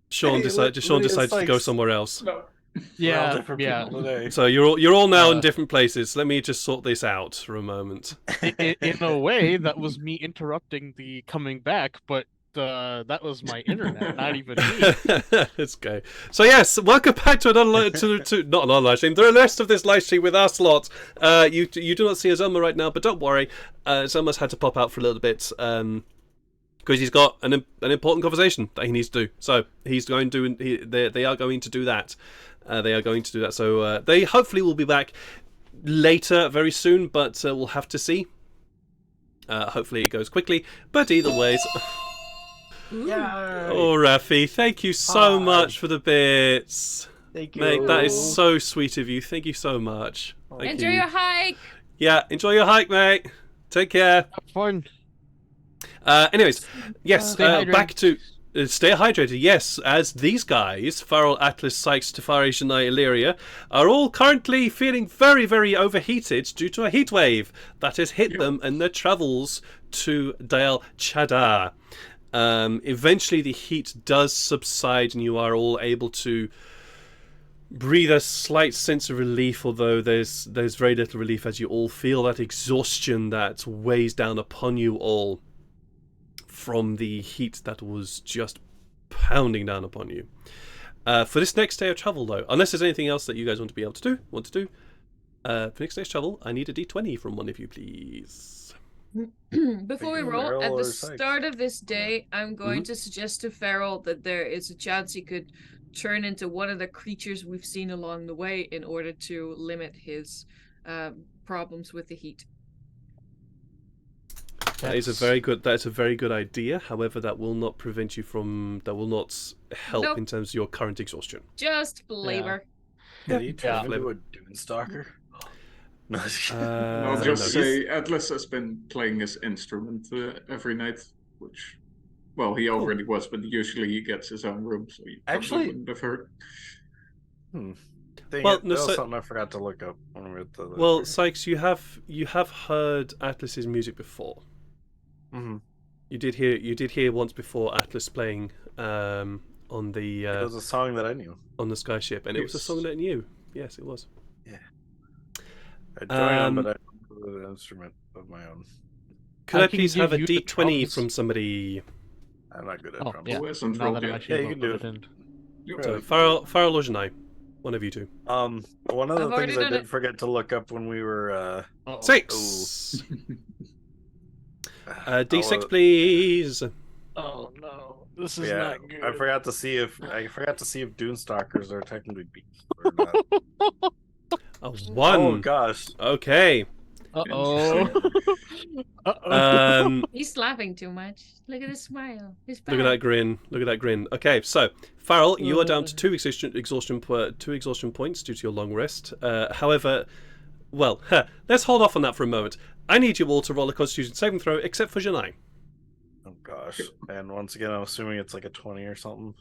Sean Hey, decided to go somewhere else. No. Yeah. So you're all now in different places. Let me just sort this out for a moment. In a way, that was me interrupting the coming back, but that was my internet, not even me. Let's go. So yes, welcome back to another to not another live stream. The rest of this live stream with our slot. You do not see Azuma right now, but don't worry. Azuma's had to pop out for a little bit because he's got an important conversation that he needs to do. So he's going to they are going to do that. They are going to do that. So they hopefully will be back later, very soon, but we'll have to see. Hopefully it goes quickly. But either ways. Oh, Rafi, thank you so much for the bits. Thank you. Mate, that is so sweet of you. Thank you so much. Thank Enjoy you. your hike. Yeah, enjoy your hike, mate. Take care. Fun. Anyways, yes, Stay hydrated. back to stay hydrated. Yes, as these guys, Farrell, Atlas, Sykes, Tefari, Shania, Illyria, are all currently feeling very, very overheated due to a heat wave that has hit them in their travels to Dyal Chadda. Eventually the heat does subside and you are all able to breathe a slight sense of relief, although there's very little relief as you all feel that exhaustion that weighs down upon you all from the heat that was just pounding down upon you. For this next day of travel though, unless there's anything else that you guys want to do, for next day's travel, I need a d20 from one of you, please. Before we Thank you, roll, Meryl at or the Sykes? start of this day, I'm going to suggest to Farrell that there is a chance he could turn into one of the creatures we've seen along the way in order to limit his problems with the heat. That is a very good idea. However, that will not prevent you from. That will not help Nope. in terms of your current exhaustion. Just flavor. Can you turn Yeah. into a Dune Stalker? No, I'll just no. say Atlas has been playing his instrument every night, which, well, he already was, but usually he gets his own room, so you probably Actually- wouldn't have heard. Dang Well, it, no, that was so- something I forgot to look up when we were at the. Well, Sykes, you have heard Atlas's music before. Mm-hmm. You did hear once before Atlas playing on the It was a song that I knew. on the skyship, and it was a Yes. song that knew. Yes, it was. I joined on, but Um, I don't have an instrument of my own. Could I I can please have a give you the d20 drums. from somebody? I'm not good at Oh, drums. yeah. Who hasn't Now rolled that I'm yet? actually Yeah, you can do looking it. at Yep. So Farrell or Janai, one of you two. One of I've the already things I done did it. forget to look up when we were Uh-oh. 6. D6, I'll, please. Oh no, this is yeah, not good. I forgot to see if Dune Stalkers are technically beasts or not. A Oh 1. gosh. Okay. Uh-oh. Uh-oh. He's laughing too much. Look at his smile. His Look at that grin. Look at that grin. Okay, so Farrell, you are down to 2 exhaustion points due to your long rest. However, well, let's hold off on that for a moment. I need you all to roll a Constitution saving throw, except for Janai. Oh gosh. And once again, I'm assuming it's like a 20 or something.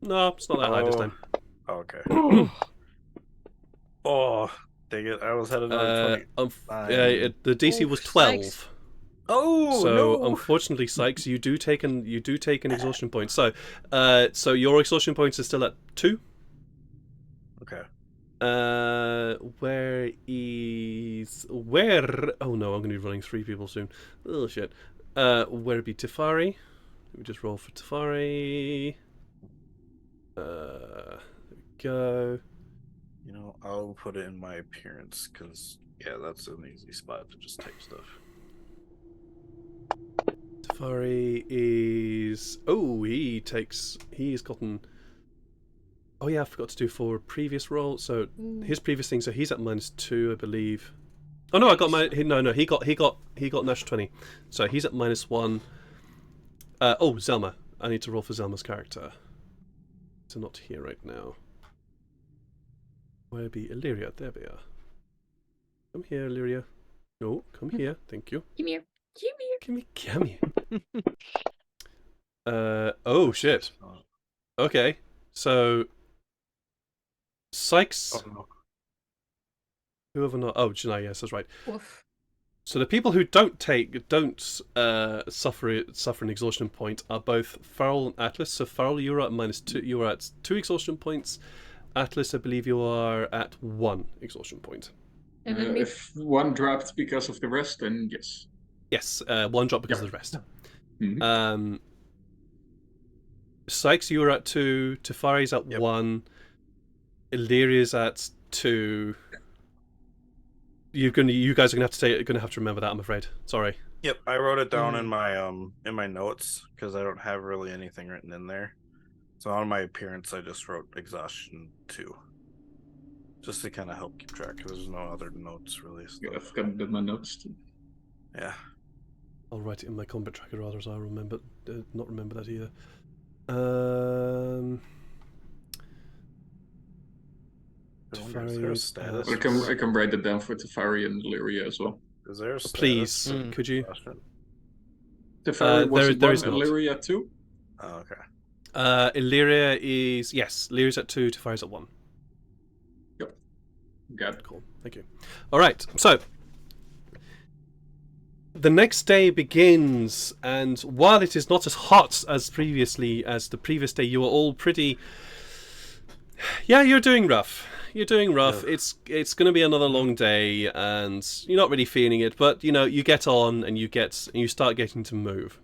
No, it's not that high this time. Okay. Oh, dang it! I was headed another 20. The DC was 12. Oh So no! unfortunately, Sykes, you do take an exhaustion point. So, so your exhaustion points are still at 2. Okay. Where? Oh no, I'm gonna be running 3 people soon. Oh shit. Where it be Tefari? Let me just roll for Tefari. There we go. You know, I'll put it in my appearance because yeah, that's an easy spot to just type stuff. Tefari is. Oh, he's gotten. Oh yeah, I forgot to do for a previous roll. So his previous thing. So he's at -2, I believe. Oh no, I got my. No, he got natural 20. So he's at -1. Oh, Zelma. I need to roll for Zelma's character. So not here right now. Where be Illyria? There we are. Come here, Illyria. No, come here. Thank you. Come here. Come here. Come here. Oh shit. Okay. So Sykes. Oh, no. Whoever not. Oh, Janai. Yes, that's right. Woof. So the people who don't suffer an exhaustion point are both Farrell and Atlas. So Farrell, you're at -2. You are at 2 exhaustion points. Atlas, I believe you are at 1 exhaustion point. And then me. If one dropped because of the rest, then yes. Yes, 1 drop because of the rest. Mhm. Sykes, you are at 2. Tefari's at 1. Illyria's at 2. You guys are gonna have to remember that. I'm afraid. Sorry. Yep, I wrote it down in my notes because I don't have really anything written in there. So on my appearance, I just wrote exhaustion 2, just to kind of help keep track. Because there's no other notes really. Yeah, I've got it in my notes too. Yeah. I'll write it in my combat tracker rather, so I'll remember not remember that either. Is there a status? I can write it down for Tefari and Illyria as well. Is there a status? Please, could you? Tefari was there one, is not. Illyria 2? Oh, okay. Illyria is yes. Illyria's at 2. Tefari's at 1. Yep. Got it. Cool. Thank you. All right. So the next day begins, and while it is not as hot as the previous day, you are all pretty. Yeah, you're doing rough. You're doing rough. Yeah. It's going to be another long day, and you're not really feeling it. But you know, you get on, and you start getting to move.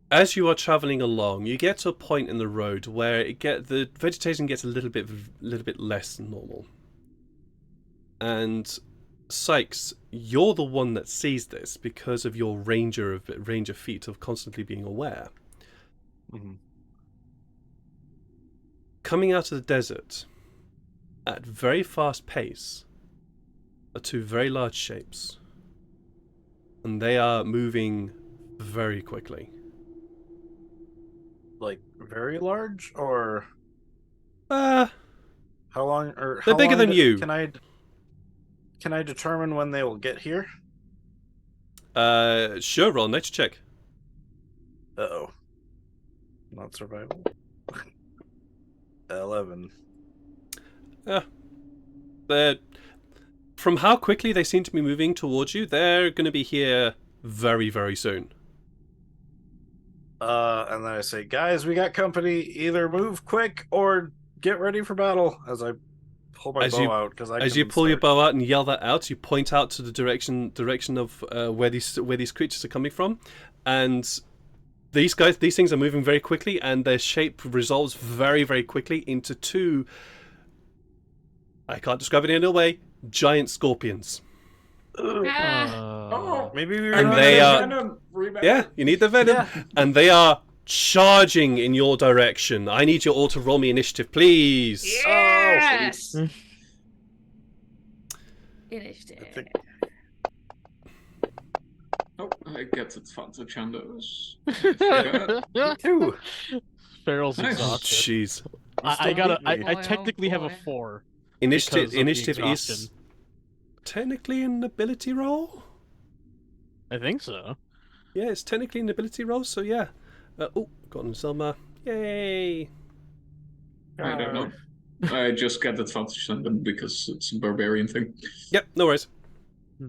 As you are traveling along, you get to a point in the road where the vegetation gets a little bit less than normal. And Sykes, you're the one that sees this because of your range of feet of constantly being aware. Mm-hmm. Coming out of the desert at very fast pace are 2 very large shapes, and they are moving very quickly. Like very large, or Uh, how long? Or they're how bigger long than you. Can I determine when they will get here? Sure. Roll nature check. Uh-oh. Not survival. 11. From how quickly they seem to be moving towards you, they're going to be here very, very soon. And then I say, guys, we got company. Either move quick or get ready for battle. As I pull my bow out, because as you pull your bow out and yell that out, you point out to the direction of where these creatures are coming from, and these things are moving very quickly, and their shape resolves very, very quickly into 2. I can't describe it any other way. Giant scorpions. Maybe we And they are. Yeah, you need the venom, and they are charging in your direction. I need you all to roll me initiative, please. Yes. Initiative. Oh, I get advantage on those. 2. Farrell's Nice. exhausted. Jeez. I Oh, technically have a boy. 4. Initiative Because of the is exhaustion. technically an ability roll. I think so. Yeah, it's technically an ability roll. So yeah. Gotten Selma. Yay! I don't know. I just get advantage on them because it's a barbarian thing. Yep, no worries.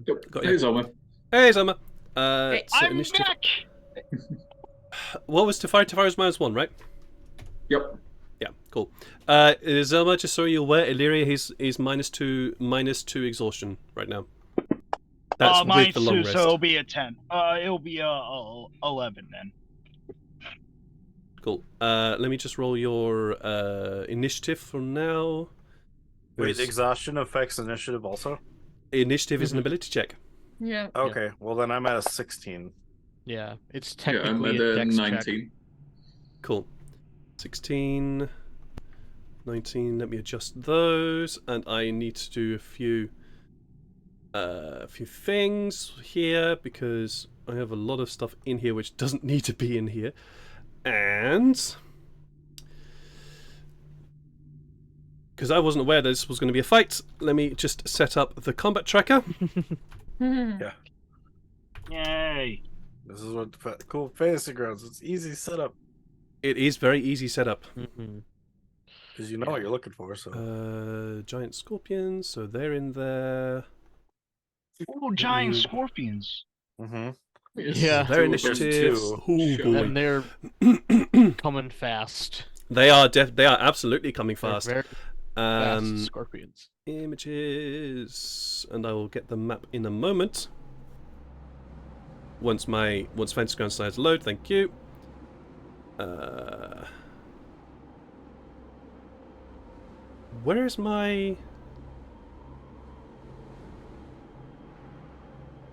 Yep. Got Hey, you. Zoma. Hey, Zama. Hey, So I'm initiative. back. What was to fire? To fire is -1, right? Yep. Yeah, cool. Zelma, just so you're aware, Illyria is -2 exhaustion right now. That's with Mine's the long 2, rest. so it'll be a 10. It'll be a 11 then. Cool. Let me just roll your initiative for now. Wait, There's- exhaustion affects initiative also? Initiative is an Mhm. ability check. Yeah. Okay, well then I'm at a 16. Yeah, it's Yeah, I'm technically at a a dex check. 19. Cool. 16, 19. Let me adjust those, and I need to do a few things here because I have a lot of stuff in here which doesn't need to be in here, and because I wasn't aware that this was going to be a fight, let me just set up the combat tracker. Yay. This is what cool fantasy grounds. It's easy setup It is very easy setup. Mhm. because you know what you're looking for. So Giant scorpions, so they're in there. Oh, giant Mm. scorpions. mm-hmm. Yeah. Their There's initiatives. two. Oh Sure. boy. And they're coming fast. They are absolutely coming They're fast. very fast Um, scorpions. images, and I will get the map in a moment. Once Fantasy Ground decides to load, thank you. Where is my?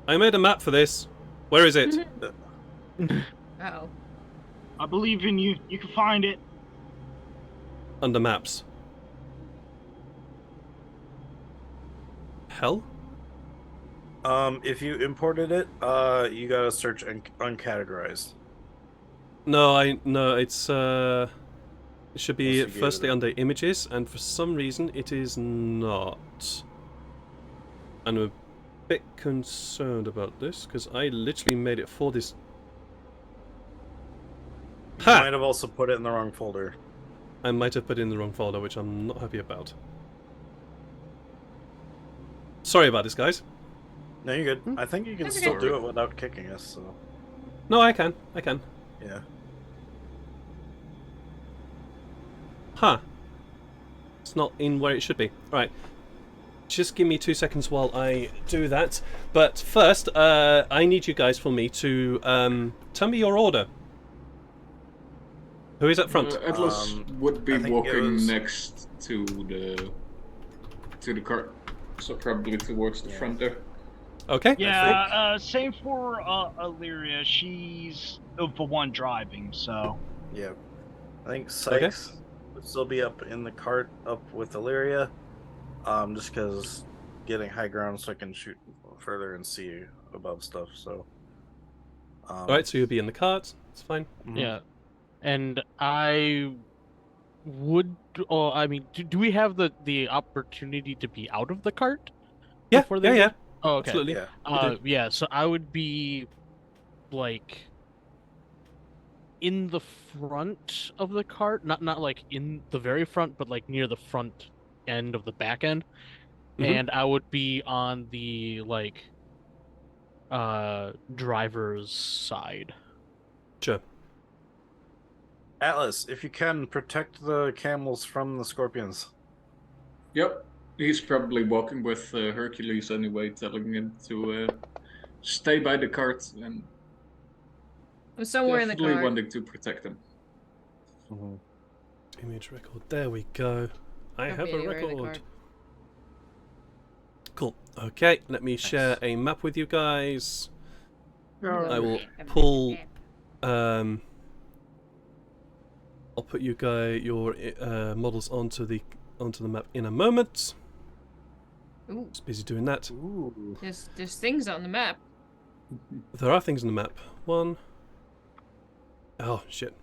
I made a map for this. Where is it? Oh. I believe in you. You can find it. Under maps. Hell? If you imported it, you gotta search uncategorized. No, it's it should be Unless you gave firstly it a- under images, and for some reason it is not. I'm a bit concerned about this because I literally made it for this. You Ha! might have also put it in the wrong folder. I might have put it in the wrong folder, which I'm not happy about. Sorry about this, guys. No, you're good. I think you can That's still okay. do it without kicking us. So No, I can. yeah. Huh. It's not in where it should be. Alright. Just give me 2 seconds while I do that. But first, I need you guys for me to tell me your order. Who is up front? Atlas would be I think it walking was- next to the cart, so probably towards the Yeah. front there. Okay. Yeah, same for Illyria. She's the one driving, so. Yeah. I think Sykes would still be up in the cart up with Illyria. Just because getting high ground so I can shoot further and see above stuff. So. Alright, so you'll be in the cart. It's fine. Mhm. Yeah. And I would, or I mean, do we have the opportunity to be out of the cart? Yeah, before they yeah. leave? Oh, okay. Absolutely. Yeah. Yeah, so I would be like in the front of the cart, not like in the very front, but like near the front end of the back end. Mhm. And I would be on the like driver's side. Sure. Atlas, if you can, protect the camels from the scorpions. Yep, he's probably walking with Hercules anyway, telling him to stay by the cart and I'm somewhere in the definitely car. wanting to protect him. Image record. There we go. I Could have be a anywhere in the record. cart. Cool. Okay, let me share a map with you guys. I will Yeah. pull. I'll put your models onto the map in a moment. Ooh, Just busy doing that. Ooh. there's things on the map. There are things on the map. One. Oh shit.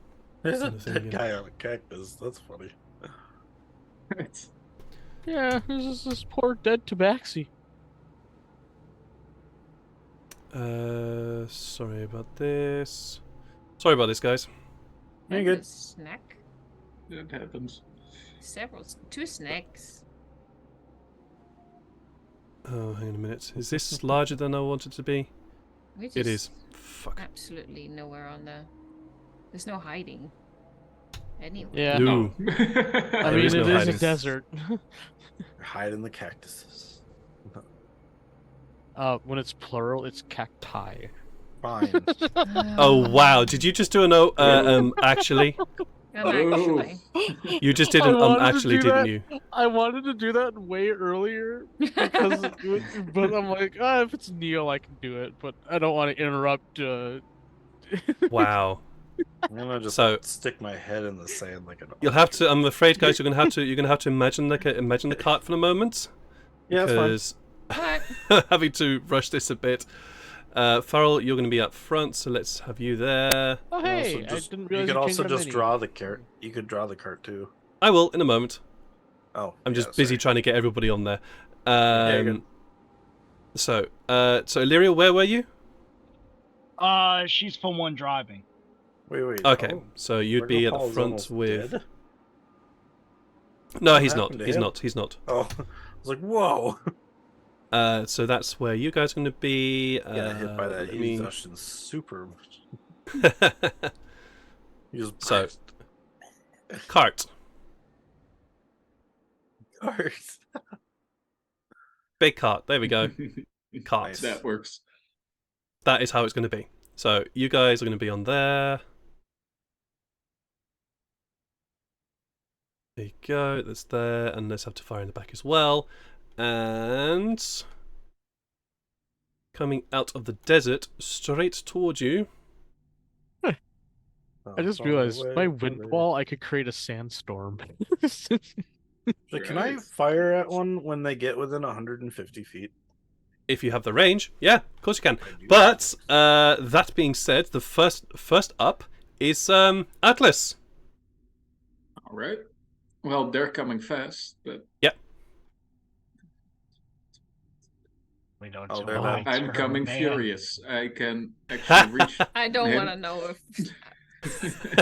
There's a Another thing dead again. guy on a cactus. That's funny. Yeah, there's this poor dead tabaxi. Sorry about this. Sorry about this, guys. You're And good. a snack. That happens. Two snacks. Oh, hang on a minute. Is this larger than I want it to be? We just It is. Fuck. absolutely nowhere on the. There's no hiding. Anyway. Yeah. No. I There mean, is it no is a hiding. desert. Hide in the cactuses. When it's plural, it's cacti. Fine. Oh wow! Did you just do an actually? Actually. You just did I an wanted to actually, do didn't that. you? I wanted to do that way earlier because, but I'm like, if it's Neil, I can do it. But I don't want to interrupt. Wow. I'm gonna just So- stick my head in the sand like an. You'll have to. I'm afraid, guys. You're gonna have to imagine imagine the cart for a moment. Yeah, that's Because Alright. having to rush this a bit. Farrell, you're going to be up front, so let's have you there. Oh fine. hey, Also I just- didn't you realize could you also changed our just menu. draw the cart. You could draw the cart too. I will in a moment. Oh, I'm yeah, just busy sorry. trying to get everybody on there. you're good. So Illyria, where were you? She's for one driving. Wait. Okay, oh, so you'd Virgo be at the Paul's front almost with. dead? No, What he's not. happened to He's him? not. He's not. Oh, I was like, whoa. So that's where you guys are going to be. Got hit by that let me- exhaustion super. You just So, cart. cart. Big cart. There we go. Cart. Nice. That works. That is how it's going to be. So you guys are going to be on there. There you go. That's there, and let's have to fire in the back as well. And coming out of the desert, straight towards you. I just realized my wind wall, I could create a sandstorm. Like, can I fire at one when they get within 150 feet? If you have the range, yeah, of course you can. I do. But that being said, the first up is Atlas. All right. Well, they're coming fast, but We don't. Oh, do they're lights not- I'm for her, coming man. furious. I can actually reach. I don't him. want to know if.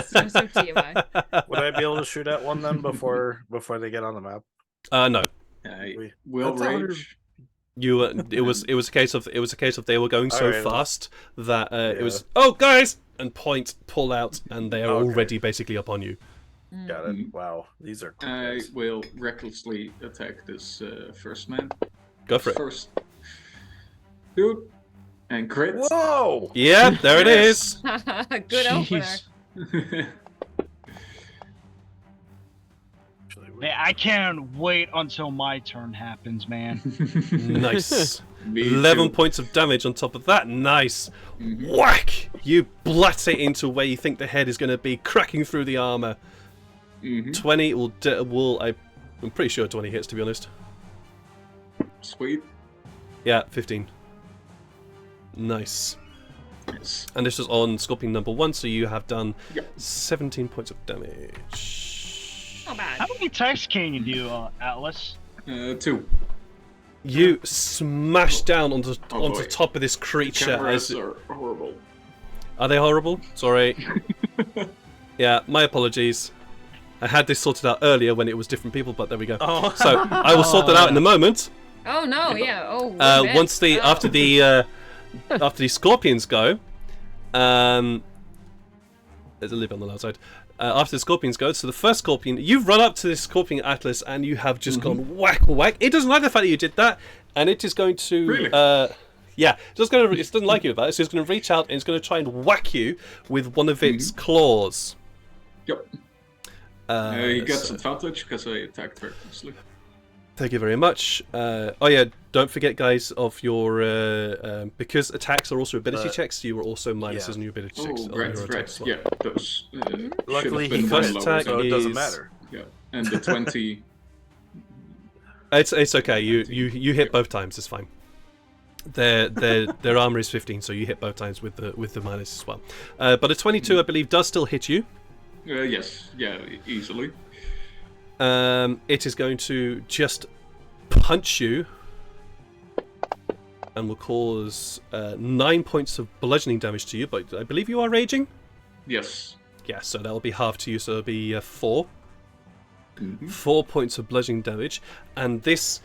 Some TMI. Would I be able to shoot at one then before they get on the map? No, I We- will That's 100 rage. you. It was a case of they were going so Alright. fast that it Yeah. was guys and pull out, and they are Okay. already basically up on you. Got it. Mhm. Wow, these are cool I guys. will recklessly attack this first man. Go for it. First. Dude. And crit. Whoa! Yeah, there it is. Good opener. Jeez. Actually, Man, I can't wait until my turn happens, man. Nice. Me 11 too. points of damage on top of that. Nice. Mhm. Whack! You blat it into where you think the head is going to be, cracking through the armor. Mhm. 20 I'm pretty sure 20 hits, to be honest. Sweet. Yeah, 15. Nice. Yes. And this is on Scorpion number 1, so you have done Yep. 17 points of damage. Not bad. How many attacks can you do, Atlas? 2. You smash down onto boy. top of this creature. Cameras are horrible. Are they horrible? Sorry. Yeah, my apologies. I had this sorted out earlier when it was different people, but there we go. Oh. So I will sort that out in a moment. Oh no, yeah. Oh. we're back. Once the Oh. after the scorpions go, there's a little bit on the loud side. After the scorpions go, so the first scorpion, you've run up to this scorpion Atlas and you have just gone whack whack. It doesn't like the fact that you did that, and it is going to Really? yeah, it doesn't like you about it, so it's going to reach out and it's going to try and whack you with one of its claws. Yep. He gets so- advantage because I attacked recklessly. Thank you very much. Oh yeah, don't forget, guys, of your because attacks are also ability checks. You are also minuses Yeah. on your ability checks. Oh, on right, your right. attacks as well. Yeah, those. Luckily, should he have been first crit, attack so it doesn't is- matter. Yeah, and the 20. It's okay. You hit both times. It's fine. Their armor is 15, so you hit both times with the minus as well. But a 22, I believe, does still hit you. Yes, yeah, easily. It is going to just punch you and will cause 9 points of bludgeoning damage to you. But I believe you are raging. Yes. Yeah, so that'll be half to you. So it'll be 4. Mhm. 4 points of bludgeoning damage, and this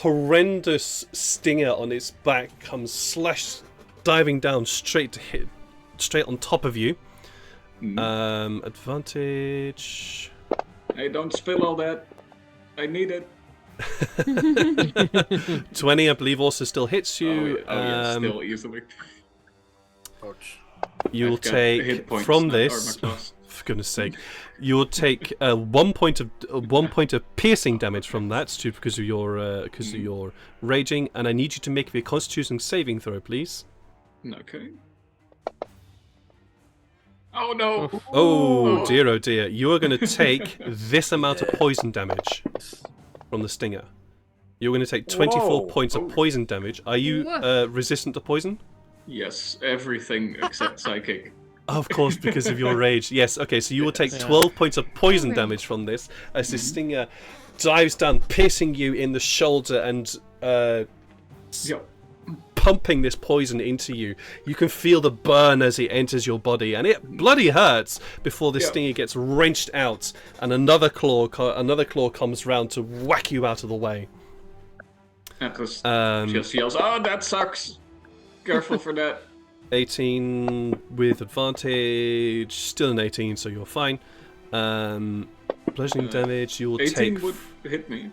horrendous stinger on its back comes diving down straight on top of you. Advantage. Hey, don't spill all that. I need it. 20, I believe, also still hits you. Yeah, still easily. Ouch. You'll I've got hit take points, from not this. armor class. For goodness sake, you'll take 1 point of piercing damage from that, because of your raging, and I need you to make me a Constitution saving throw, please. Okay. Oh no! Oh dear, oh dear! You are going to take this amount of poison damage from the stinger. You're going to take 24 points of poison damage. Are you resistant to poison? Yes, everything except psychic. Of course, because of your rage. Yes, okay, so you will take 12 points of poison damage from this as the stinger dives down, piercing you in the shoulder and pumping this poison into you. You can feel the burn as it enters your body, and it bloody hurts before the stinger gets wrenched out, and another claw comes round to whack you out of the way. Atlas just yells, "Oh, that sucks! Careful for that." 18 with advantage, still an 18, so you're fine. Bludgeoning damage, you will 18 take. would hit me.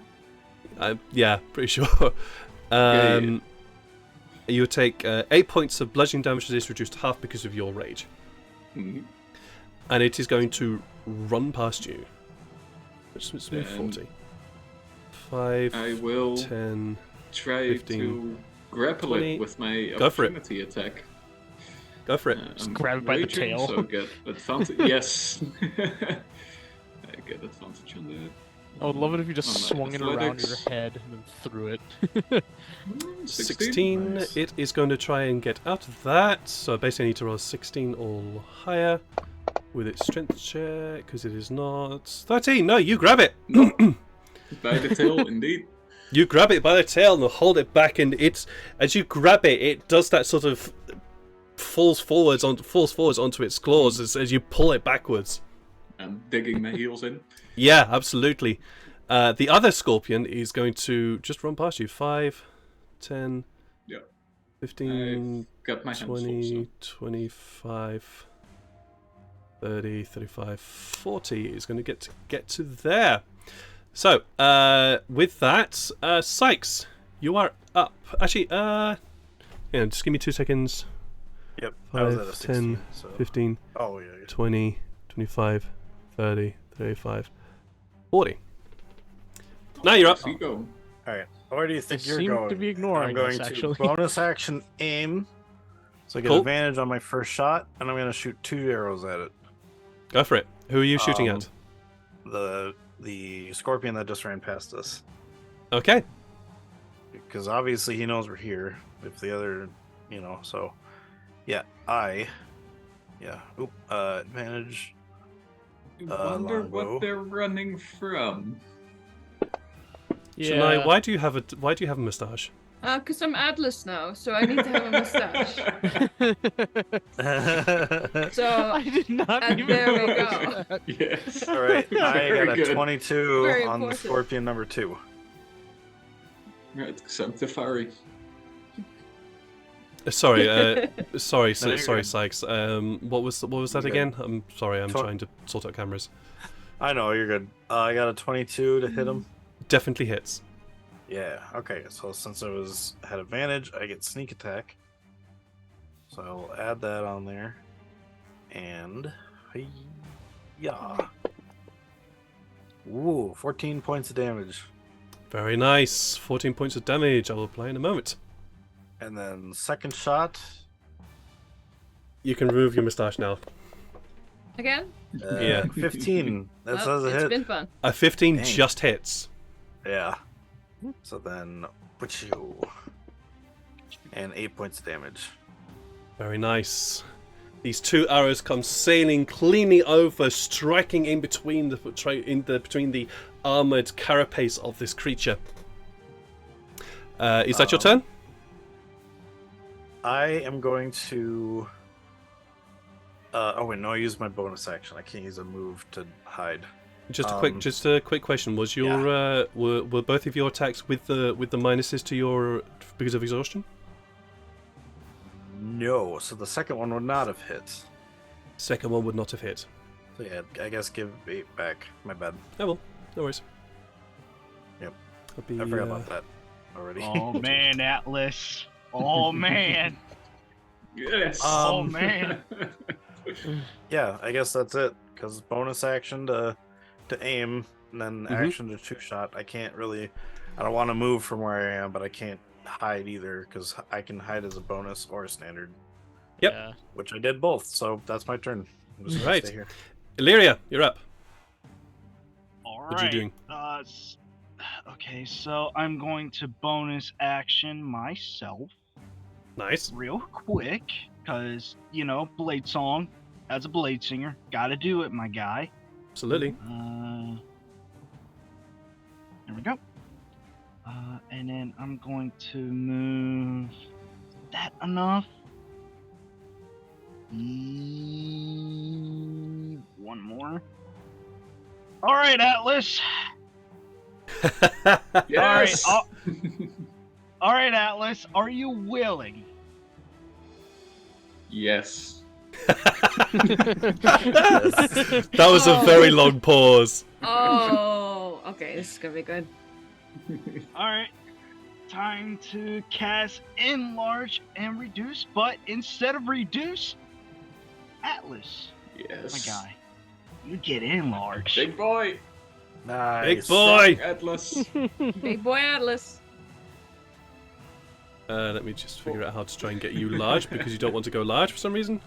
Yeah, pretty sure. You will take 8 points of bludgeoning damage to this, reduced to half because of your rage. Mm-hmm. And it is going to run past you. Let's move 40. 5, I will 10, try 15, to grapple 20. it with my Go for it. opportunity attack. Go for it. I'm grab it by the raging, tail. So get advantage. Yes. I get advantage on that. I would love it if you just Oh, my swung it around your athletics. head and then threw it. 16. Nice. It is going to try and get out of that. So basically I need to roll 16 or higher with its strength check, because it is not 13. No, you grab it. By the tail, indeed. You grab it by the tail and hold it back, and as you grab it, it does that sort of falls forwards onto its claws as you pull it backwards. I'm digging my heels in. Yeah, absolutely. The other scorpion is going to just run past you. 5, 10, Yeah. 15, I've got my hands full, 20, 25, 30, 35, 40 is going to get to there. So, with that, Sykes, you are up. Actually, just give me 2 seconds. Yep, I was at a 5, 16, 10, so. 15, Oh, yeah. 20, 25, 30, 35, 40. Now you're up. So you go. Alright, where do you I think you're seem going? to be ignoring I'm going this, to actually. bonus action aim, so I get Cool. advantage on my first shot, and I'm going to shoot 2 arrows at it. Go for it. Who are you shooting at? The scorpion that just ran past us. Okay. Because obviously he knows we're here. If the other, so... Yeah, advantage. I wonder longbow. what they're running from. Shania, why do you have a moustache? Because I'm Atlas now, so I need to have a mustache. So, I did not and even there we notice go. that. Yes. Alright, I Very got a good. 22 Very on the important. scorpion number 2. Right, Sanctifari. Sorry, sorry, No, you're sorry, good. Sykes. What was that You're good. again? I'm sorry, I'm Tw- trying to sort out cameras. I know, you're good. I got a 22 to hit him. Definitely hits. Yeah, okay, so since I had advantage, I get sneak attack. So I'll add that on there. And... yeah. Ooh, 14 points of damage. Very nice. 14 points of damage. I will apply in a moment. And then second shot. You can remove your moustache now. Again? Yeah. 15. That Well, says a it's hit. been fun. A 15 Dang. just hits. Yeah. So then, you and 8 points of damage. Very nice. These 2 arrows come sailing cleanly over, striking in between between the armored carapace of this creature. Is that your turn? I am going to. Oh wait, no! I used my bonus action. I can't use a move to hide. Just a quick question. Was your were both of your attacks with the minuses to your because of exhaustion? No, so the second one would not have hit. Second one would not have hit. So yeah, I guess give 8 back. My bad. Oh well, no worries. Yep. I'll be, I forgot about that already. Oh man, Atlas. Oh man. Yes. Oh man. Yeah, I guess that's it. Because bonus action to aim, and then action to 2-shot. I can't really. I don't want to move from where I am, but I can't hide either because I can hide as a bonus or a standard. Yep. Yeah. Which I did both, so that's my turn. I'm just gonna Right. stay here. Illyria, you're up. All What are you doing? Okay, so I'm going to bonus action myself Nice. real quick because Blade Song as a Blade Singer, gotta do it, my guy. Absolutely. There we go. And then I'm going to move that enough. One more. All right, Atlas. Yes. All right, Atlas. Are you willing? Yes. That was a very long pause. Oh, okay, this is gonna be good. All right. Time to cast Enlarge and Reduce, but instead of Reduce, Atlas, Yes. my guy, you get Enlarge. Big boy. Nice. Big boy. Atlas. Big boy Atlas. Let me just figure out how to try and get you large because you don't want to go large for some reason.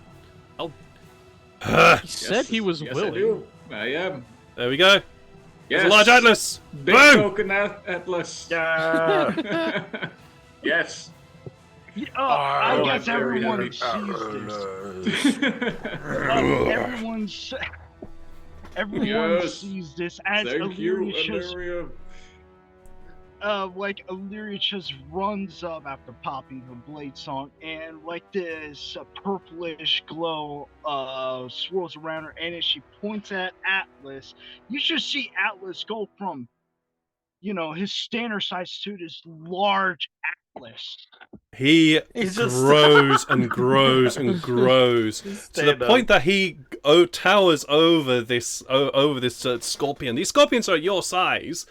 He said he was yes, willing. I do. I am. There we go. Yes. There's a large Atlas. Big Boom. token Atlas. Yeah. Yes. I Oh, guess I'm very everyone happy. sees this. Everyone Yes. sees this as Thank you, Illyria just, Illyria. Illyria just runs up after popping the Blade Song, and this purplish glow swirls around her, and as she points at Atlas, you just see Atlas go from, his standard size to this large Atlas. He He's just- grows and grows and grows to the Stand point up. that he towers over this scorpion. These scorpions are your size,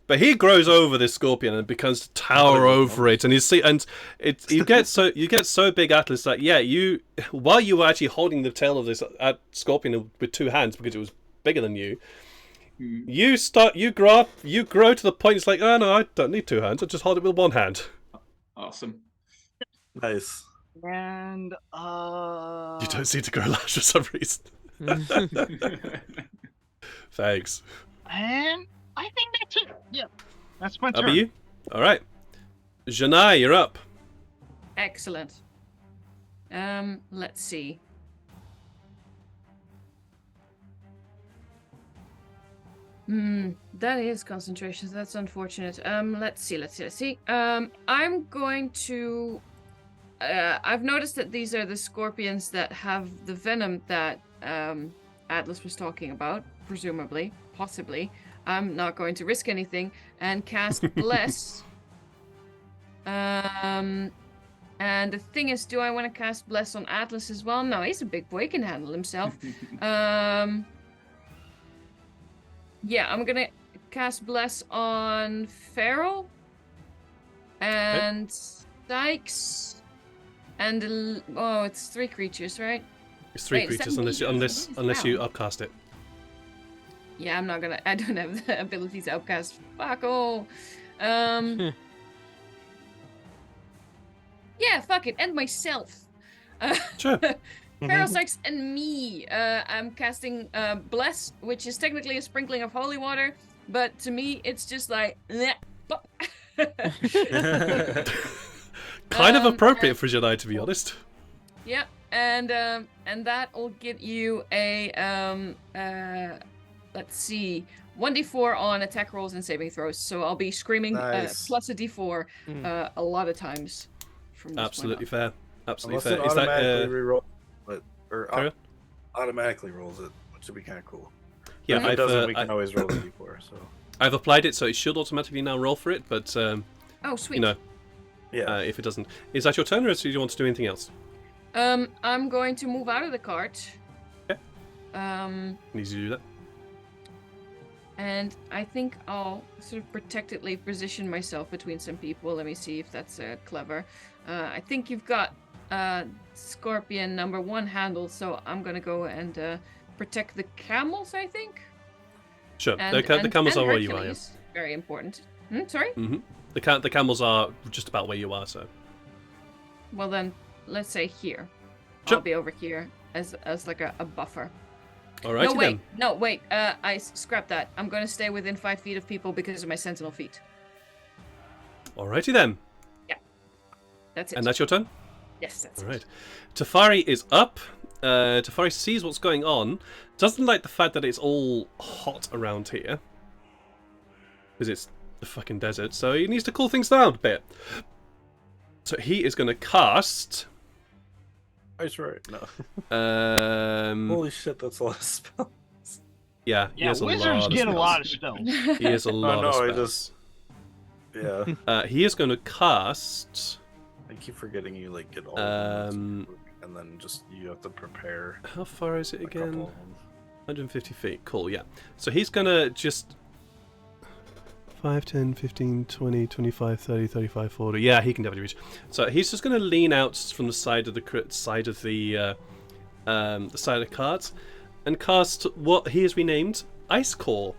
but he grows over this scorpion and becomes to tower over it. And you get so big, Atlas, that while you were actually holding the tail of this scorpion with 2 hands because it was bigger than you. You grow to the point it's like, oh no, I don't need 2 hands. I just hold it with 1 hand. Awesome. Nice. And You don't seem to grow large for some reason. Thanks. and I think that's it. Yep. That's my How turn. about you? All right. Janai, you're up. Excellent. Let's see. That is concentration. So that's unfortunate. Let's see. I'm going to. I've noticed that these are the scorpions that have the venom that Atlas was talking about, presumably, possibly. I'm not going to risk anything and cast Bless. And the thing is, do I want to cast Bless on Atlas as well? No, he's a big boy. He can handle himself. Yeah, I'm gonna cast Bless on Feral and Dykes and it's 3 creatures, right? It's 3 Wait, is that creatures me? unless you Wow. upcast it. Yeah, I don't have the ability to upcast. Fuck all. Yeah, fuck it, and myself. Sure. Feral Dykes and me. I'm casting Bless, which is technically a sprinkling of holy water, but to me it's just like Kind of appropriate for Jedi, to be honest. Yeah, and that will get you a let's see, 1d4 on attack rolls and saving throws. So I'll be screaming Nice. plus a d4 a lot of times. From this Absolutely point on. fair. Absolutely Unless it fair. Is that automatically reroll it, Carry on? automatically rolls it, which would be kind of cool. Yeah, If it I've, doesn't, we can always roll the d4. So I've applied it, so it should automatically now roll for it. But Oh, sweet. you know, yeah, if it doesn't, is that your turn, or do you want to do anything else? I'm going to move out of the cart. Okay. Need to do that. And I think I'll sort of protectedly position myself between some people. Let me see if that's clever. I think you've got Scorpion number 1 handled, so I'm gonna go and protect the camels, I think. Sure. And, The camels are where you are. Yeah. Hercules. Very important. Sorry? Mm-hmm. The camels are just about where you are. So. Well then, let's say here. Sure. I'll be over here as like a buffer. Alrighty No, wait. I scrapped that. I'm going to stay within 5 feet of people because of my sentinel feet. then. Alrighty then. Yeah. That's it. And that's your turn? Yes, that's All it. right. Tafari is up. Tafari sees what's going on. Doesn't like the fact that it's all hot around here. Because it's the fucking desert. So he needs to cool things down a bit. So he is going to cast... Ice right. No. Holy Holy shit, that's a lot of spells. Yeah, he Yeah, has a wizards lot of get a spells. lot of spells. He has a lot of I spells. Yeah. He is going to cast... I keep forgetting you like get all of them, and then just you have to prepare How far is it a couple again? of them. 150 feet. Cool, yeah. So he's going to just... 5, 10, 15, 20, 25, 30, 35, 40. Yeah, he can definitely reach. So he's just going to lean out from the side of the side of the cards and cast what he has renamed Ice Core.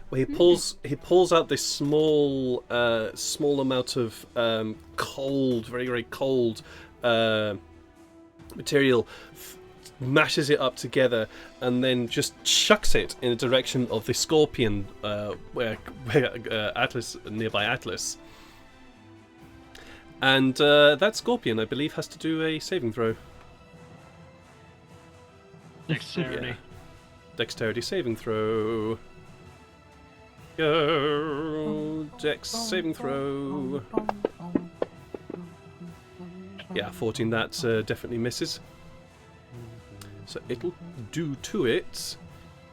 Where he pulls out this small amount of cold, very very cold material, mashes it up together, and then just chucks it in the direction of the scorpion, where Atlas, nearby Atlas. And that scorpion, I believe, has to do a saving throw. Dexterity. Yeah. Dexterity saving throw. Go! Dex saving throw. Yeah, 14. That definitely misses. So it'll do to it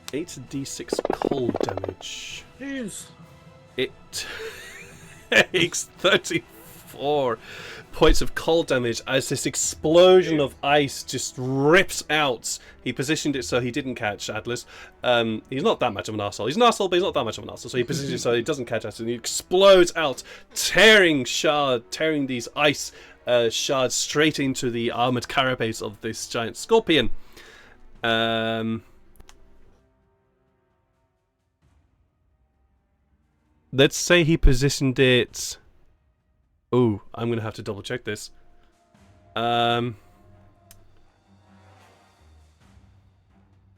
8d6 cold damage. Jeez. It takes 34 points of cold damage as this explosion of ice just rips out. He positioned it so he didn't catch Atlas. He's not that much of an arsehole. He's an arsehole, but he's not that much of an arsehole. So he positions it so he doesn't catch Atlas, and he explodes out, tearing these ice shards straight into the armored carapace of this giant scorpion. Let's say he positioned it... Oh, I'm going to have to double check this. Where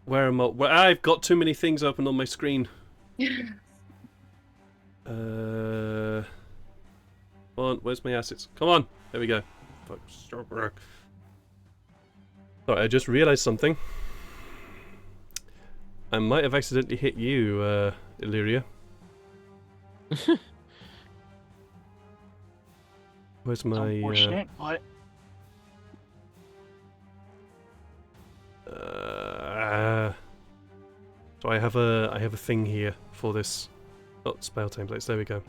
am I? Well, I've got too many things open on my screen. Come on, where's my assets? Come on! There we go. Fuck. Sorry, I just realised something. I might have accidentally hit you, Illyria. Where's my... Unfortunate, but So I have a thing here for this. Oh, spell templates. There we go.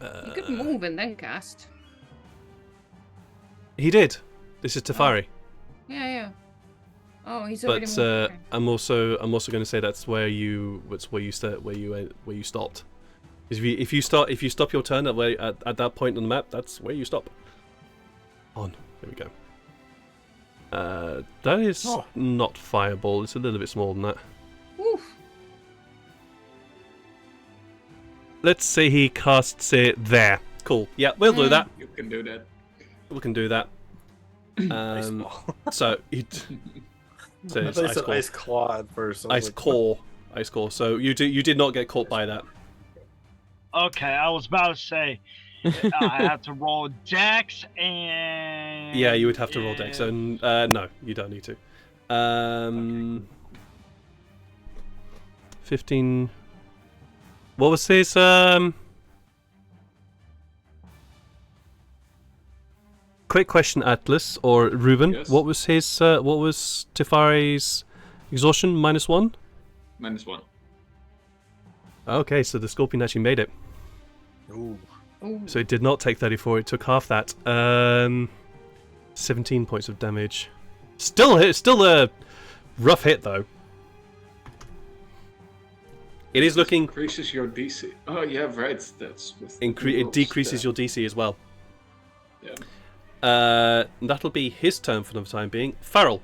You could move and then cast. He did. This is Tafari. Yeah. Oh, he's already But moved. Okay. I'm also going to say that's where you stopped. If you stop your turn at that point on the map, that's where you stop. On. There we go. That is not fireball. It's a little bit smaller than that. Oof. Let's say he casts it there. Cool. Yeah, we'll do that. You can do that. We can do that. Ice ball. So it. So I it's thought you ice said core. ice claw at first. I was Ice like, core. Ice core. So you did not get caught by that. okay, I was about to say I have to roll Dex and Yeah, you would have to roll dex. So no, you don't need to. 15. What was his Quick question, Atlas or Ruben. Yes? What was Tafari's Exhaustion -1. -1. Okay, so the scorpion actually made it. Ooh. Ooh. So it did not take 34. It took half that. 17 points of damage. Still a rough hit though. It is looking. Increases your DC. Oh yeah, right. That's with It decreases your DC as well. Yeah. That'll be his turn for the time being. Farrell.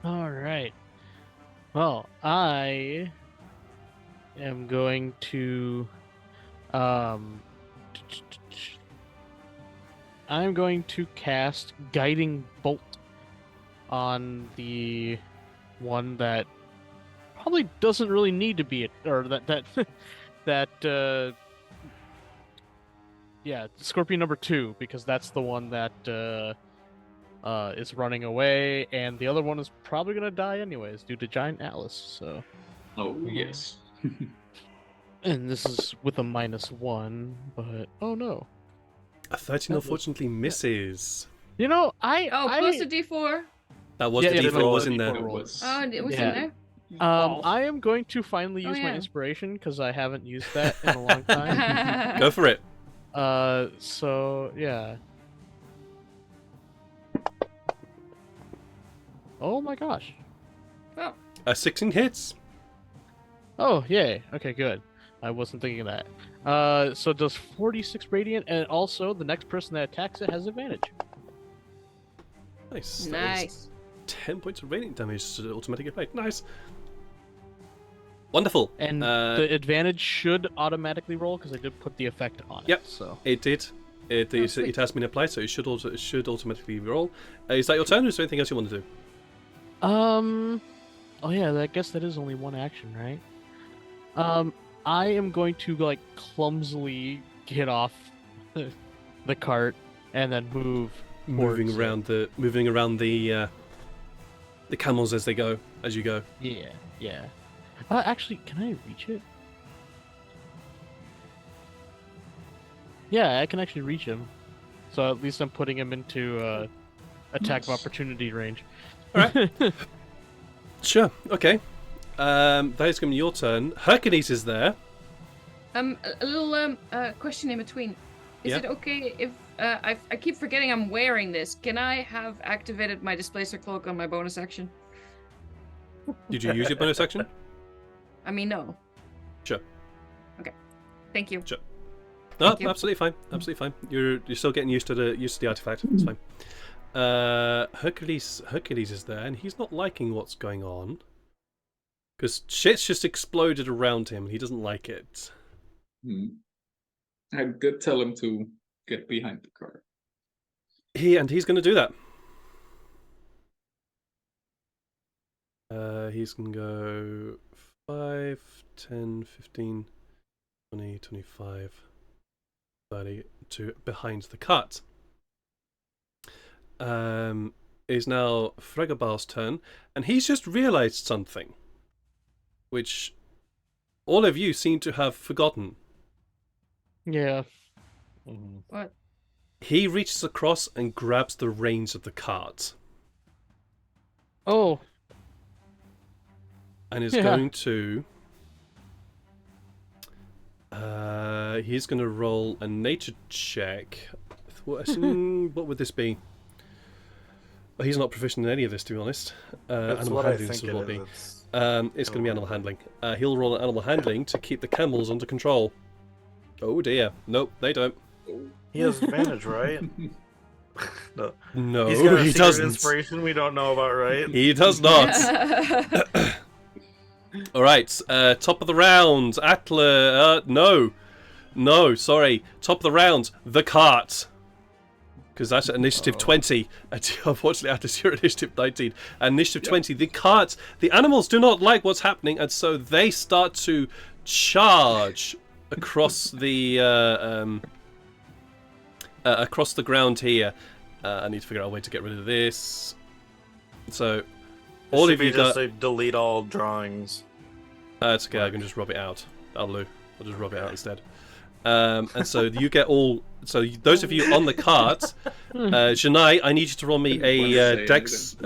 All right. Well, I am going to I'm going to cast Guiding Bolt on the one that probably doesn't really need to be or that yeah, Scorpion number 2, because that's the one that is running away, and the other one is probably gonna die anyways due to Giant Atlas. So, Oh yes. and this is with a -1, but oh no, A 13 unfortunately misses. you know Plus a D4. That was Yeah, the yeah, D4 no, was the in there. D4 was. Oh, it was Yeah. in there. I am going to finally use my yeah. inspiration because I haven't used that in a long time. Go for it. So yeah. Oh my gosh. Well, 16 hits. Oh, yay. Okay, good. I wasn't thinking of that. So it does 46 radiant, and also the next person that attacks it has advantage. Nice. That is nice. 10 points of radiant damage to the automatic effect. Nice. Wonderful. And the advantage should automatically roll because I did put the effect on it. Yep. So It did. sweet. It has been applied, so it should automatically roll. Is that your turn, or is there anything else you want to do? oh yeah, I guess that is only one action, right? I am going to like clumsily get off the cart and then Moving towards around the camels as you go. Yeah. Actually, can I reach it? Yeah, I can actually reach him. So at least I'm putting him into attack of Nice. opportunity range. Alright. Sure. Okay. That is going to be your turn. Hercules is there. A little question in between. Is Yeah. it okay if I keep forgetting I'm wearing this? Can I have activated my displacer cloak on my bonus action? Did you use your bonus action? I mean, no. Sure. Okay. Thank you. Sure. No, Thank you. absolutely fine. Absolutely fine. You're still getting used to the artifact. It's fine. Hercules is there, and he's not liking what's going on because shit's just exploded around him. He doesn't like it. I did tell him to get behind the car. He's going to do that. He's going to go 5, 10, 15, 20, 25, 30 to behind the cart. Is now Fregabar's turn, and he's just realised something, which all of you seem to have forgotten. Yeah. What? He reaches across and grabs the reins of the cart, Oh. and is Yeah. going to. He's going to roll a nature check. What would this be? Well, he's not proficient in any of this, to be honest. That's Animal what I handling think this it will is. be. It's- It's going to be animal handling. He'll roll an animal handling to keep the camels under control. Oh dear. Nope, they don't. He has advantage, right? No. No, He's got a he secret doesn't. inspiration we don't know about, right? He does not. All right, top of the round. Atla. No, sorry. Top of the round. The cart. Because that's at initiative 20. Unfortunately, Atlas, you're at initiative 19. At initiative 20, the cart. The animals do not like what's happening, and so they start to charge across the ground here. I need to figure out a way to get rid of this. So, all Should of be you just got. a delete all drawings. It's okay. I can just rub it out. I'll just rub it out instead. And so you get all those of you on the cart, Janai, I need you to roll me a dex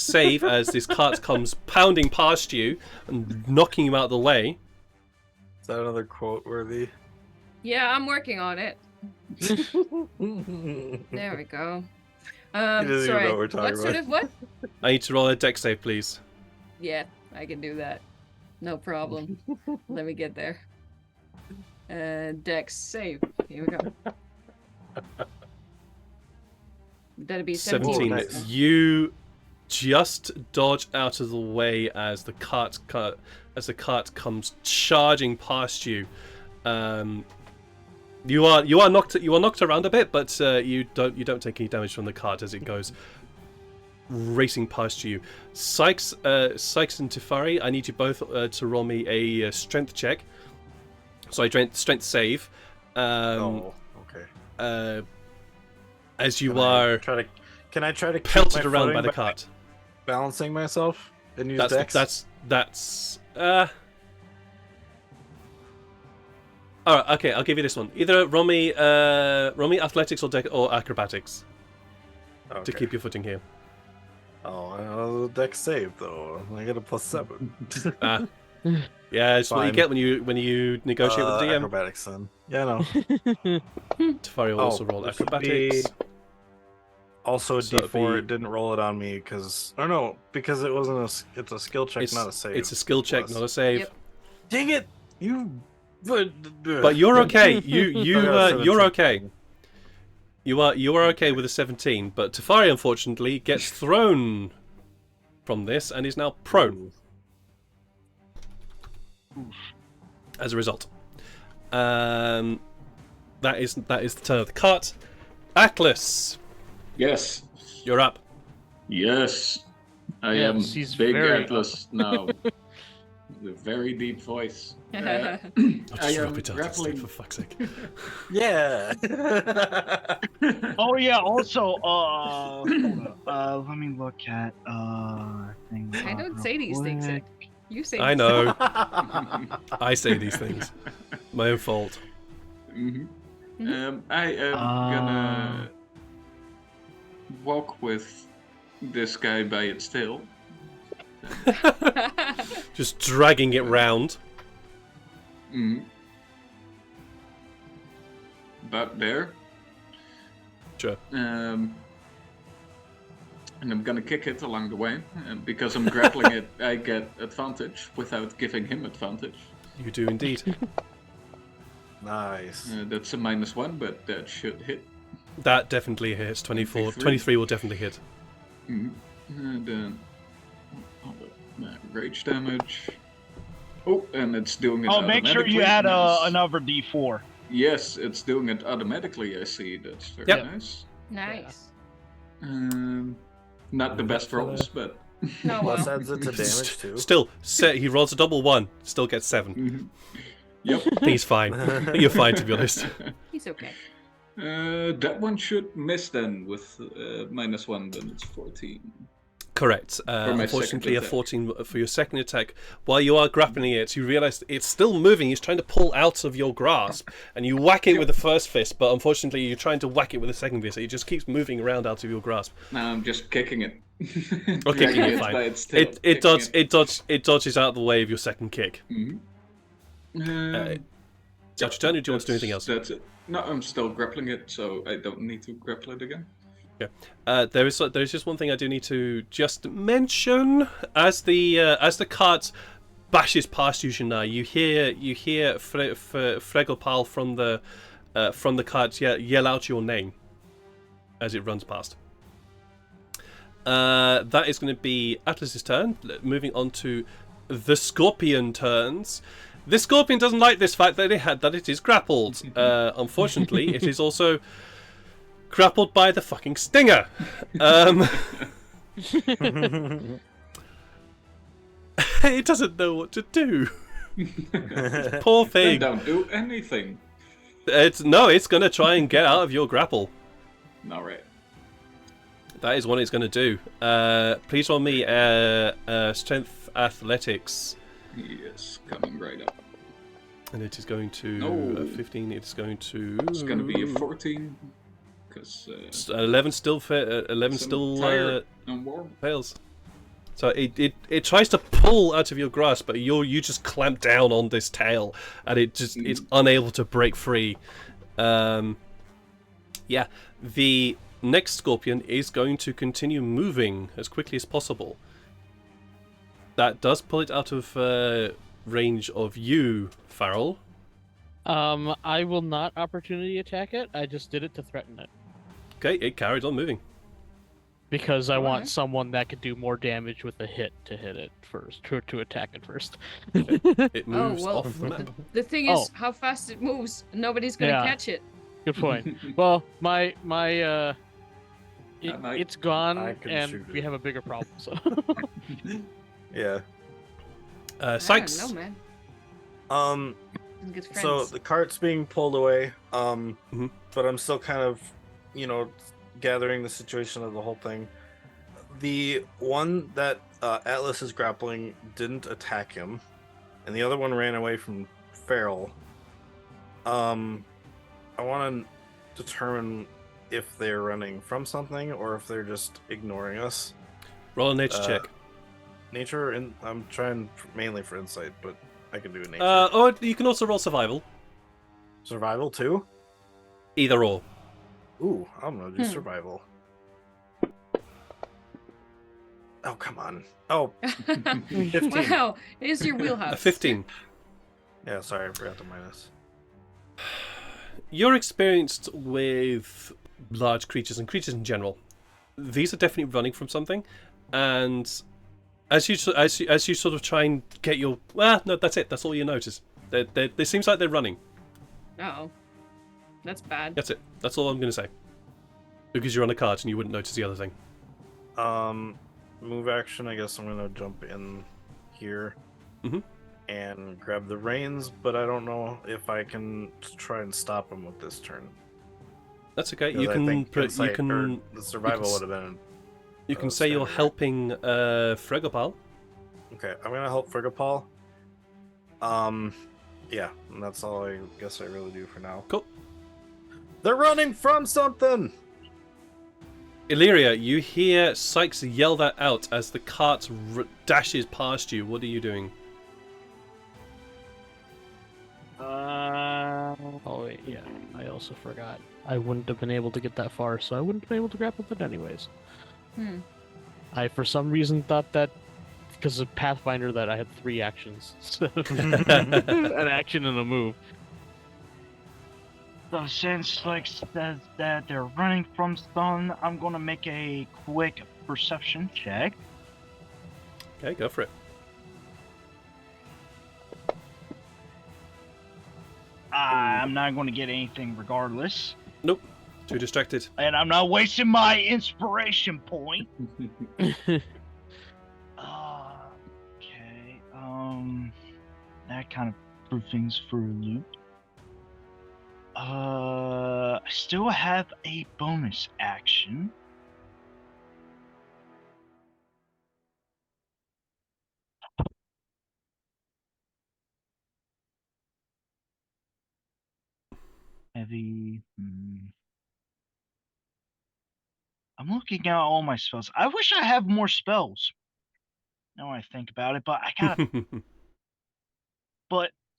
save as this cart comes pounding past you and knocking you out of the way. Is that another quote worthy? Yeah, I'm working on it. There we go. doesn't even know what we're talking What sort about. of what? I need to roll a dex save, please. Yeah, I can do that. No problem. Let me get there. Dex save. Here we go. That'd be 17. 17. Oh, nice. You just dodge out of the way as the cart comes charging past you. You are knocked around a bit, but you don't take any damage from the cart as it goes racing past you. Sykes and Tefari, I need you both to roll me a strength check. Sorry, strength save. Okay. As you Can are Can I try to keep pelted my around footing by the by cart. balancing myself and use dex? That's Alright, okay, I'll give you this one. Either roll me athletics or acrobatics to Okay. keep your footing here. Oh, dex save though. I get a +7. Yeah, it's what you Fine. get when you negotiate with the DM. Acrobatics then. Yeah, no. Tefari will also roll this would acrobatics. be Also a So it'd D4. be- It didn't roll it on me because because it wasn't it's a skill check, not a save. It's a skill check, Plus. not a save. Yep. Dang it! But you're okay. You're got 17. okay. You are okay with a 17, but Tefari unfortunately gets thrown from this and is now prone. As a result, that is the turn of the cart. Atlas, Yes. you're up. Yes. I Yes, am he's Big very Atlas now. With a very deep voice. I'll I just am rub it out grappling. instead, for fuck's sake. Yeah. Oh yeah. Also, hold up. Let me look at things. I don't say these things. quick. You say. I know. I say these things. My own fault. Mhm. Mhm. I am gonna walk with this guy by its tail. Just dragging it round. Mhm. About there. Sure. And I'm gonna kick it along the way. And because I'm grappling it, I get advantage without giving him advantage. You do indeed. Nice. That's a -1, but that should hit. That definitely hits. 24. 23. 23 will definitely hit. Mhm. And then rage damage. Oh, and it's doing it. Oh, make sure you automatically. add Nice. another D4. Yes, it's doing it automatically. I see. That's very Yep. nice. Nice. Not the best rolls, but No, Plus well. adds it to damage too. Still, he rolls a double 1. Still gets 7. Yep. He's fine. You're fine, to be honest. He's okay. That one should miss then with -1. Then it's 14. Correct. my Unfortunately, second a attack. 14 for your second attack. While you are grappling it, you realise it's still moving. It's trying to pull out of your grasp, and you whack it with the first fist. But unfortunately, you're trying to whack it with the second fist. It just keeps moving around out of your grasp. Now I'm just kicking it. Or kicking Dragging it, it fine. by its tail, It dodges out of the way of your second kick. Mhm. Is that your turn, or do you want to do anything else? That's it. No, I'm still grappling it, so I don't need to grapple it again. There is just one thing I do need to just mention as the cart bashes past you, Janai. You hear Fregelpal from the cart yell out your name as it runs past. That is going to be Atlas's turn. Moving on to the Scorpion turns. This Scorpion doesn't like this fact that it is grappled. Unfortunately, it is also grappled by the fucking stinger. It doesn't know what to do. Poor Then thing. don't do anything. It's gonna try and get out of your grapple. Alright. That is what it's gonna do. Please roll me strength athletics. Yes, coming right up. And it is going to No. 15. It's going to. It's gonna be a 14. Because 11 still 11 I'm still tired and warm. fails. So it tries to pull out of your grasp, but you just clamp down on this tail, and it's unable to break free. Yeah, the next scorpion is going to continue moving as quickly as possible. That does pull it out of range of you, Farrell. I will not opportunity attack it. I just did it to threaten it. Okay, it carried on moving. Because I want Alright. someone that could do more damage with a hit to hit it first, to attack it first. It moves well, off the map. The thing is, how fast it moves. Nobody's gonna Yeah. catch it. Good point. Well, my And it's gone, I can and shoot we it. have a bigger problem. So Yeah. Sykes. I don't know, man. Um. Good friends. So the cart's being pulled away. Mhm. But I'm still kind of, gathering the situation of the whole thing. The one that Atlas is grappling didn't attack him, and the other one ran away from Farrell. I want to determine if they're running from something or if they're just ignoring us. Roll a nature check. Nature, and I'm trying mainly for insight, but I can do a nature. Or you can also roll survival. Survival too? Either or. Ooh, I'm gonna do survival. Oh, come on. Oh, 15. Wow, here's your wheelhouse. A 15. Yeah, sorry, I forgot the minus. You're experienced with large creatures and creatures in general. These are definitely running from something, and as you sort of try and get your no, that's it. That's all you notice. It seems like they're running. Oh, that's bad. That's it. That's all I'm going to say. Because you're on a cart and you wouldn't notice the other thing. Move action. I guess I'm gonna jump in here Mhm. and grab the reins, but I don't know if I can try and stop him with this turn. That's okay. 'Cause You I can think insight or the survival s- would have been. you can say you're standard. helping Fregopal. Okay, I'm gonna help Frigopal. Yeah, and that's all I guess I really do for now. Cool. They're running from something. Illyria, you hear Sykes yell that out as the cart dashes past you. What are you doing? oh wait, yeah, I also forgot. I wouldn't have been able to get that far, so I wouldn't have been able to grapple with it anyways. I, for some reason, thought that because of Pathfinder that I had 3 actions, so an action and a move. So since like says that they're running from sun, I'm gonna make a quick perception check. Okay, go for it. I'm not gonna get anything regardless, Nope. Too distracted. and I'm not wasting my inspiration point. Okay, that kind of threw things for a loop. I still have a bonus action. Heavy. I'm looking at all my spells. I wish I have more spells. Now I think about it, but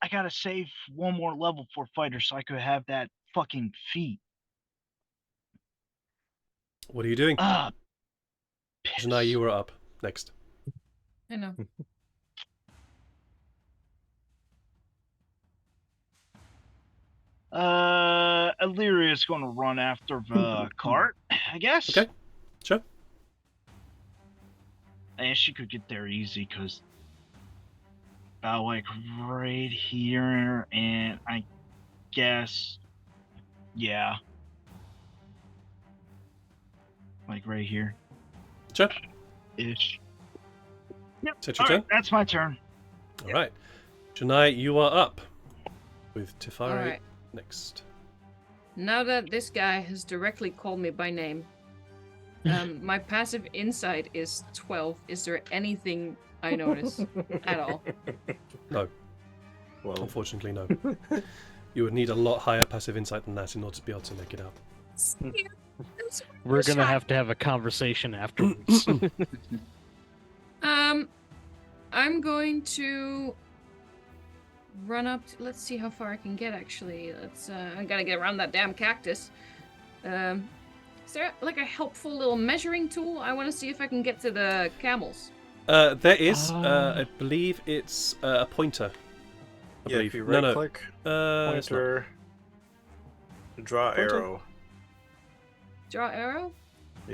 I gotta save one more level for fighter so I could have that fucking feat. What are you doing? Piss. Janai, you were up. Next. I know. Illyria's gonna run after the cart, I guess. Okay. Sure. And she could get there easy because about like right here, and I guess, yeah, like right here Sure. ish. Yep. Is that your All turn? right, that's my turn. All right. Janai, you are up. With Tefari Alright. next. Now that this guy has directly called me by name, my passive insight is 12. Is there anything I notice at all? No. Well, Unfortunately, no. You would need a lot higher passive insight than that in order to be able to make it out. We're gonna have to have a conversation afterwards. I'm going to run up. Let's see how far I can get. Actually, I gotta get around that damn cactus. Is there like a helpful little measuring tool? I want to see if I can get to the camels. There is. I believe it's a pointer. I yeah, believe. if you right click, it's not. pointer, draw Pointer? arrow. Draw arrow?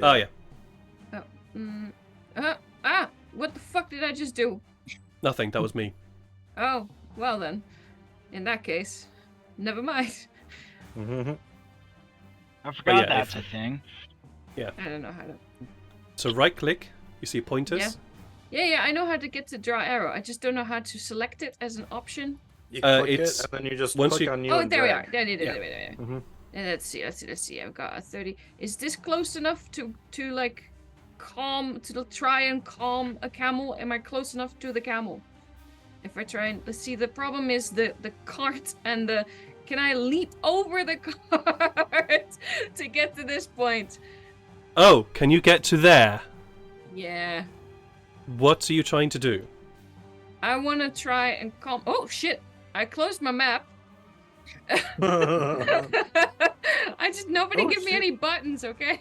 Oh yeah. What the fuck did I just do? Nothing. That was me. Oh, well then. In that case, never mind. Mm-hmm. I forgot yeah, that's a thing. Yeah. I don't know how to. So right click. You see pointers. Yeah, I know how to get to draw arrow. I just don't know how to select it as an option. You click it's- it, and then you just once click you- on you Oh, and there we drag. are. There. Yeah. Mhm. And let's see. I've got a 30. Is this close enough to like try and calm a camel? Am I close enough to the camel? If I try and let's see, the problem is the cart and the. Can I leap over the cart to get to this point? Oh, can you get to there? Yeah. What are you trying to do? I want to try and calm. Oh shit! I closed my map. Nobody give me any buttons, okay?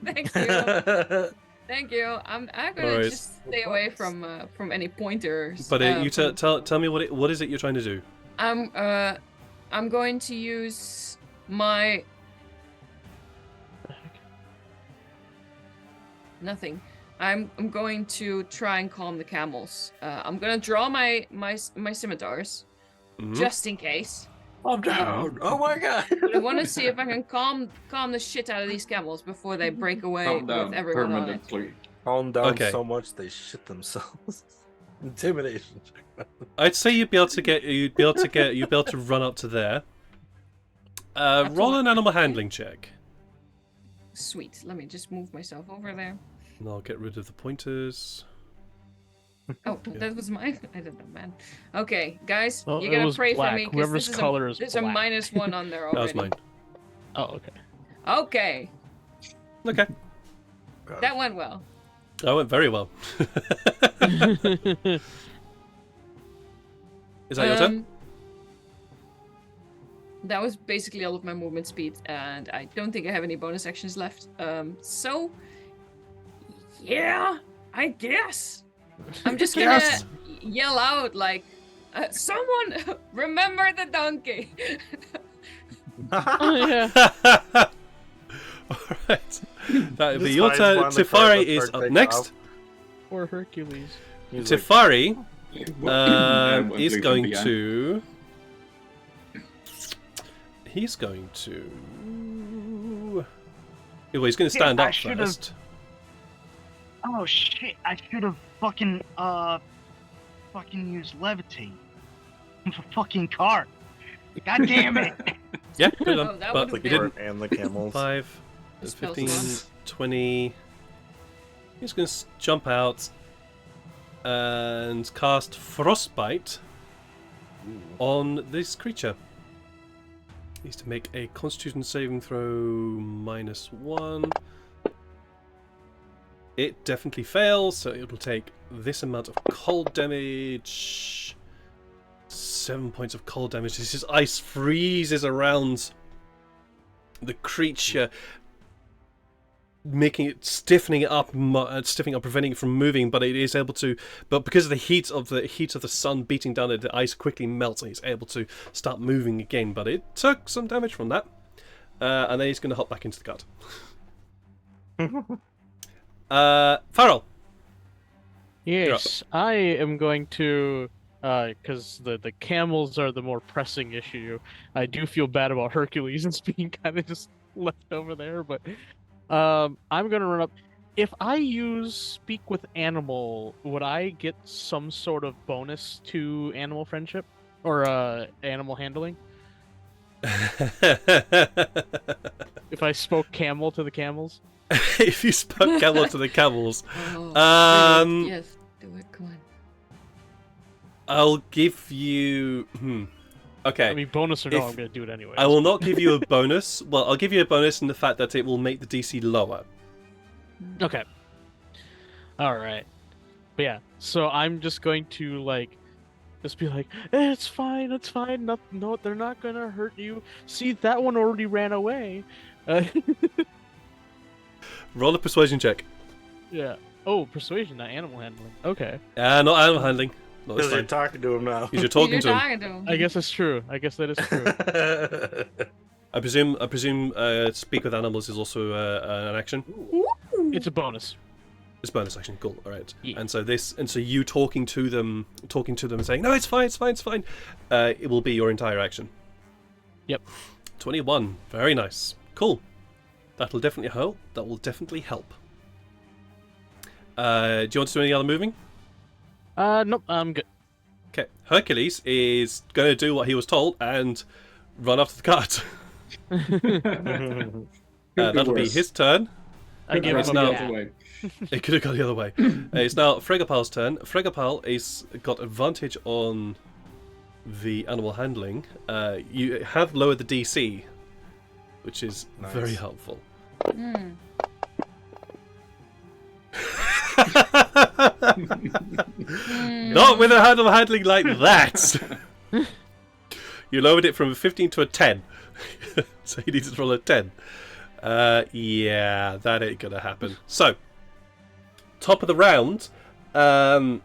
Thank you. Thank you. I'm gonna Alright. just stay away from any pointers. But you tell me what is it you're trying to do? I'm going to use my nothing. I'm going to try and calm the camels. I'm gonna draw my scimitars Mhm. just in case. I'm down. Oh my god. But I want to see if I can calm the shit out of these camels before they break away Calm with down everyone on it. permanently. Calm down Okay. so much they shit themselves. Intimidation check. I'd say you'd be able to run up to there. Roll an animal handling check. Sweet. Let me just move myself over there. And I'll get rid of the pointers. Oh, that was mine. I don't know, man. Okay, guys, Oh, you it gotta was pray black. for me because Whoever's color is there's a black. -1 on there That already. was mine. Oh, okay. Okay, Okay. God. that went well. That went very well. Is that your turn? That was basically all of my movement speed, and I don't think I have any bonus actions left. So yeah, I guess I'm just gonna Yes. yell out like, "Someone remember the donkey!" Oh, yeah. Alright. That'll be This your guy's turn. one that Tifari Kurt is Kurt up takes next. off. Or Hercules. He's like, Tifari I won't is leave him going behind. to. He's going to. Well, he's going to stand I up should've- first. Oh shit! I should have fucking used levitate. The fucking cart. God damn it! Yeah, good Oh, on. that But would've you been- didn't. and the camels. 5, The spell's 15, lost. 20. He's going to jump out and cast Frostbite on this creature. Needs to make a Constitution saving throw -1. It definitely fails, so it will take this amount of cold damage. 7 points of cold damage. This is ice freezes around the creature, making it stiffening it up, preventing it from moving. But it is able to. But because of the heat of the sun beating down it, the ice quickly melts, and he's able to start moving again. But it took some damage from that, and then he's going to hop back into the cart. Farrell. Yes, I am going to, because the camels are the more pressing issue. I do feel bad about Hercules and being kind of just left over there, but I'm gonna run up. If I use Speak with Animal, would I get some sort of bonus to animal friendship or animal handling? If I spoke camel to the camels? If you spoke camel to the camels, Oh, Um, yes, do it. Come on. I'll give you. Okay. I mean, bonus or no, If- I'm gonna do it anyway. I will not give you a bonus. Well, I'll give you a bonus in the fact that it will make the DC lower. Okay. All right. But yeah, so I'm just going to just be like, it's fine, it's fine. No, they're not gonna hurt you. See, that one already ran away. Roll a persuasion check. Yeah. Oh, persuasion, not animal handling. Okay. Not animal handling. Not this Because you're time. talking to him now. Because you're talking You're to him. talking to him. I guess that's true. I guess that is true. I presume. Speak with animals is also an action. It's a bonus. It's bonus action. Cool. All right. Yeah. And so you talking to them and saying, "No, it's fine. It's fine. It's fine." It will be your entire action. Yep. 21. Very nice. Cool. That'll definitely help. That will definitely help. Do you want to do any other moving? Nope, I'm good. Okay. Hercules is going to do what he was told and run after the cart. That'll be his turn. I give it's him now- a the other way. It could have gone the other way. It's now Fregapal's turn. Fregapal is got advantage on the animal handling. You have lowered the DC, which is Nice. very helpful. Hmm. Not with a animal handling like that! You lowered it from a 15 to a 10. So you need to roll a 10. Yeah, that ain't gonna happen. So, top of the round, the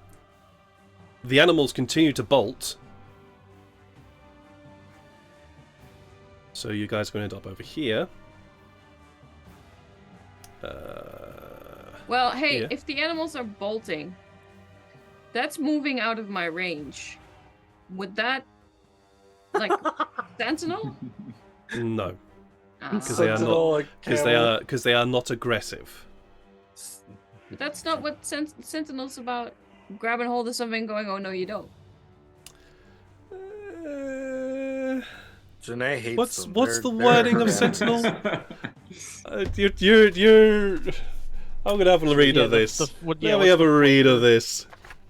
animals continue to bolt. So you guys are going to end up over here. Well, hey, Yeah. if the animals are bolting, that's moving out of my range. Would that, like, sentinel? No, Ah. because they are not. Because they are not aggressive. That's not what sentinel's about. Grabbing hold of something, and going, "Oh no, you don't." Janae hates What's them. what's They're- the they're wording of aggressive. sentinel? You're. I'm gonna have a read Yeah, of the- this. the- what- yeah, Let me what's have a read of this.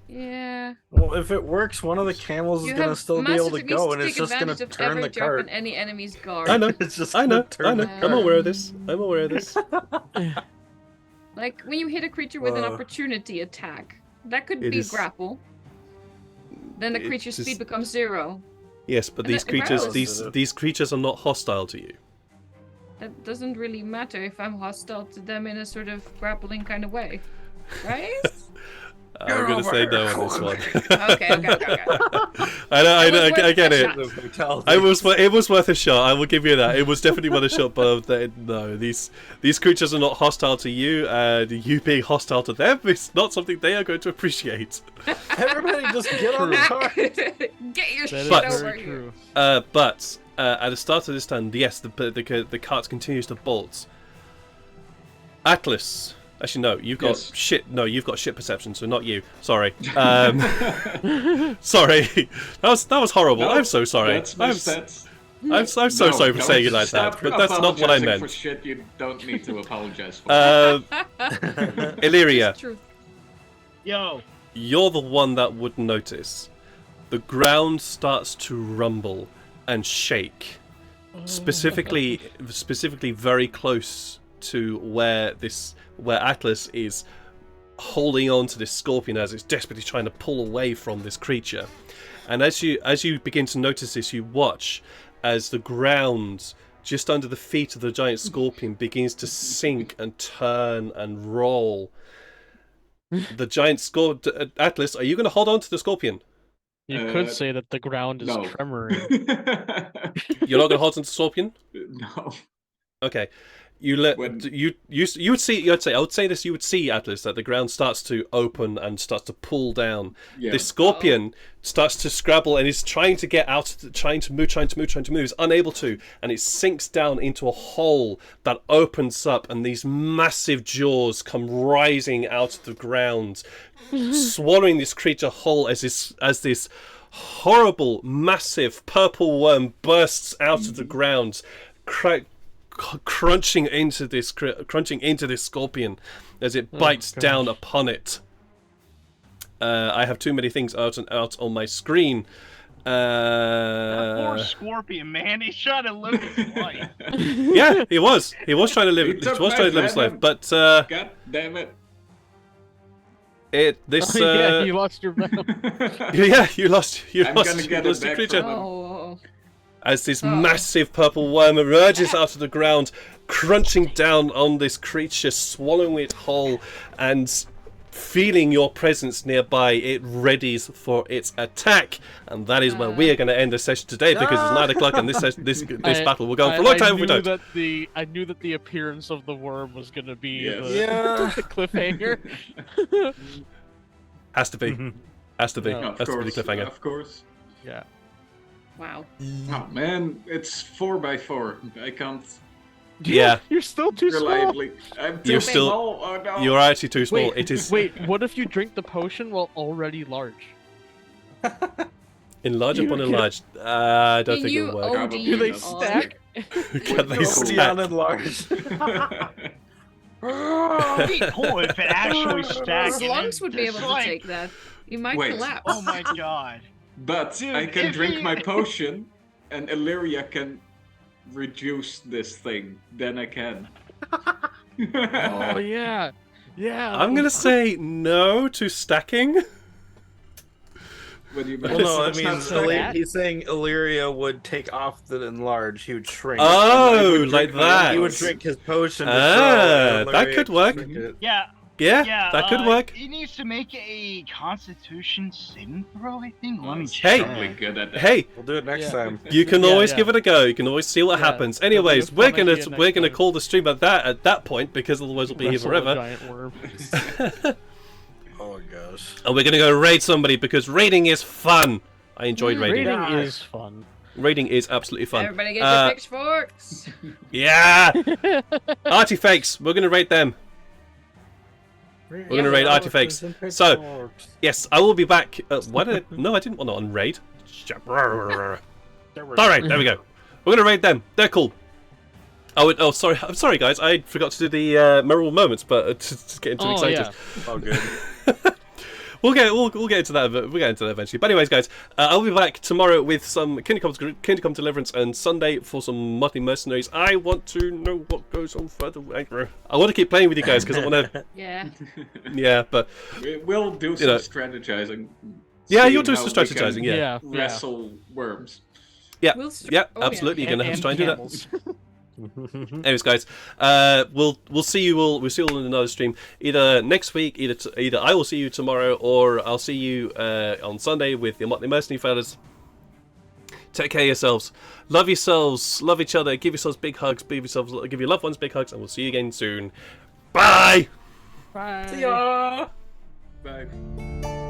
Yeah. Well, if it works, one of the camels is You gonna have still be able to massive means go, and take it's just gonna advantage of turn ever the dropping cart. any enemy's guard. I know. It's just I know. gonna turn I know. the I'm cart. aware of this. I'm aware of this. Like when you hit a creature with an Uh, opportunity attack, that could it be is- grapple. Then the it creature's just- speed becomes 0. Yes, but And these that creatures, grows. these creatures are not hostile to you. That doesn't really matter if I'm hostile to them in a sort of grappling kind of way, right? I'm gonna say no on this one. Okay. I know. I That was get worth a it. shot. The fatality. It was worth a shot. I will give you that. It was definitely worth a shot. But no, these creatures are not hostile to you, and you being hostile to them is not something they are going to appreciate. Everybody just get on the cart. Get your That shit But- is over very here. true. But at the start of this turn, yes, the cart continues to bolt. Atlas. Actually, no. You've got Yes. shit. No, you've got shit perception. So not you. Sorry. Sorry. That was horrible. No, I'm so sorry. That's my I'm stats. so sorry for saying it like that. Stop But that's not what I apologizing meant. For shit you don't need to apologize for. Illyria, It's truth. Yo, you're the one that would notice. The ground starts to rumble and shake. Specifically very close to where Atlas is holding on to this scorpion as it's desperately trying to pull away from this creature. And as you begin to notice this, you watch as the ground just under the feet of the giant scorpion begins to sink and turn and roll. The giant Atlas, are you going to hold on to the scorpion? You could Uh, say that the ground is no. tremoring. You're not going to hold on to the scorpion? No. Okay. You let When- you would see. I would say this. You would see, Atlas, that the ground starts to open and starts to pull down. Yeah. The scorpion starts to scrabble and is trying to get out, trying to move. Is unable to, and it sinks down into a hole that opens up, and these massive jaws come rising out of the ground, swallowing this creature whole as this horrible, massive purple worm bursts out of the ground, crunching into this scorpion as it bites down upon it. I have too many things out on my screen. Poor Scorpion, man. He's trying to live his life. Yeah, he was. He was trying to live. He He took was trying to live his my life, but God damn it. this. Yeah, you lost your venom. Yeah, you lost. You I'm lost. gonna You get it lost your back creature. from him. Oh. As this Oh. massive purple worm emerges out of the ground, crunching down on this creature, swallowing it whole, and feeling your presence nearby, it readies for its attack. And that is where we are going to end the session today, because it's 9 o'clock and this battle will go on for a long time if we don't. I knew that the appearance of the worm was going to be Yes. the Yeah. cliffhanger. Has to be. Has to be. No, Of Has to be course, the cliffhanger. of course. Yeah. Wow. Oh man, it's 4x4. I can't Yeah. You're still too small. reliably. I'm too You're still- small. Oh no. You're actually too small. Wait, It is Wait, what if you drink the potion while already large? enlarge upon you- enlarged. I don't Can think you it'll work. OD Do they on- stack? Can they no. stack? enlarged. It'd be cool if it actually stacked. His lungs would be able to take that. He might Wait. collapse. Oh my god. But Dude, I can if drink he- my potion, and Illyria can reduce this thing. Then I can. Oh yeah, yeah. I'm gonna say no to stacking. What do you Well, no, I That's mean, not stack. he's saying Illyria would take off the enlarge. He would shrink. Oh, And I would like drink- that. He would drink his potion. To Ah, throw, and that Illyria could work. drink it. Yeah, Yeah, that could work. He needs to make a Constitution saving throw, I think. Let me He's check. probably good at that. Hey, We'll do it next Yeah. time. you can Yeah, always yeah. give it a go. You can always see what Yeah, happens. that'll be a Anyways, fun we're idea gonna next time. call the stream at that point, because otherwise we'll be here Wrestle a forever. giant worm. Oh my gosh. And we're gonna go raid somebody because raiding is fun. I enjoyed raiding. Raiding is fun. Raiding is absolutely fun. Everybody get your pitchforks. Yeah, artifacts. We're gonna raid them. We're gonna raid artifacts. So, yes, I will be back. Why did I... No, I didn't want to unraid. Alright, there we go. We're gonna raid them. They're cool. Oh, sorry. I'm sorry, guys. I forgot to do the memorable moments, but just getting too excited. Yeah. Oh, good. We'll get into that. We'll get into that eventually. But anyways, guys, I'll be back tomorrow with some Kingdom Deliverance, and Sunday for some Motley Mercenaries. I want to know what goes on further. I want to keep playing with you guys because I want to. Yeah. Yeah, but We'll do some know. strategizing. yeah, seeing you'll do how some we can strategizing. Yeah, Wrestle worms. yeah, We'll yeah. oh, yeah. Absolutely, you're gonna have to try and do that. Camels. Anyways, guys, we'll see you all. We'll see you all in another stream either next week. Either I will see you tomorrow, or I'll see you on Sunday with the Motley Mercenary fellas. Take care of yourselves. Love yourselves. Love each other. Give yourselves big hugs. Give your loved ones big hugs, and we'll see you again soon. Bye. Bye. See ya. Bye.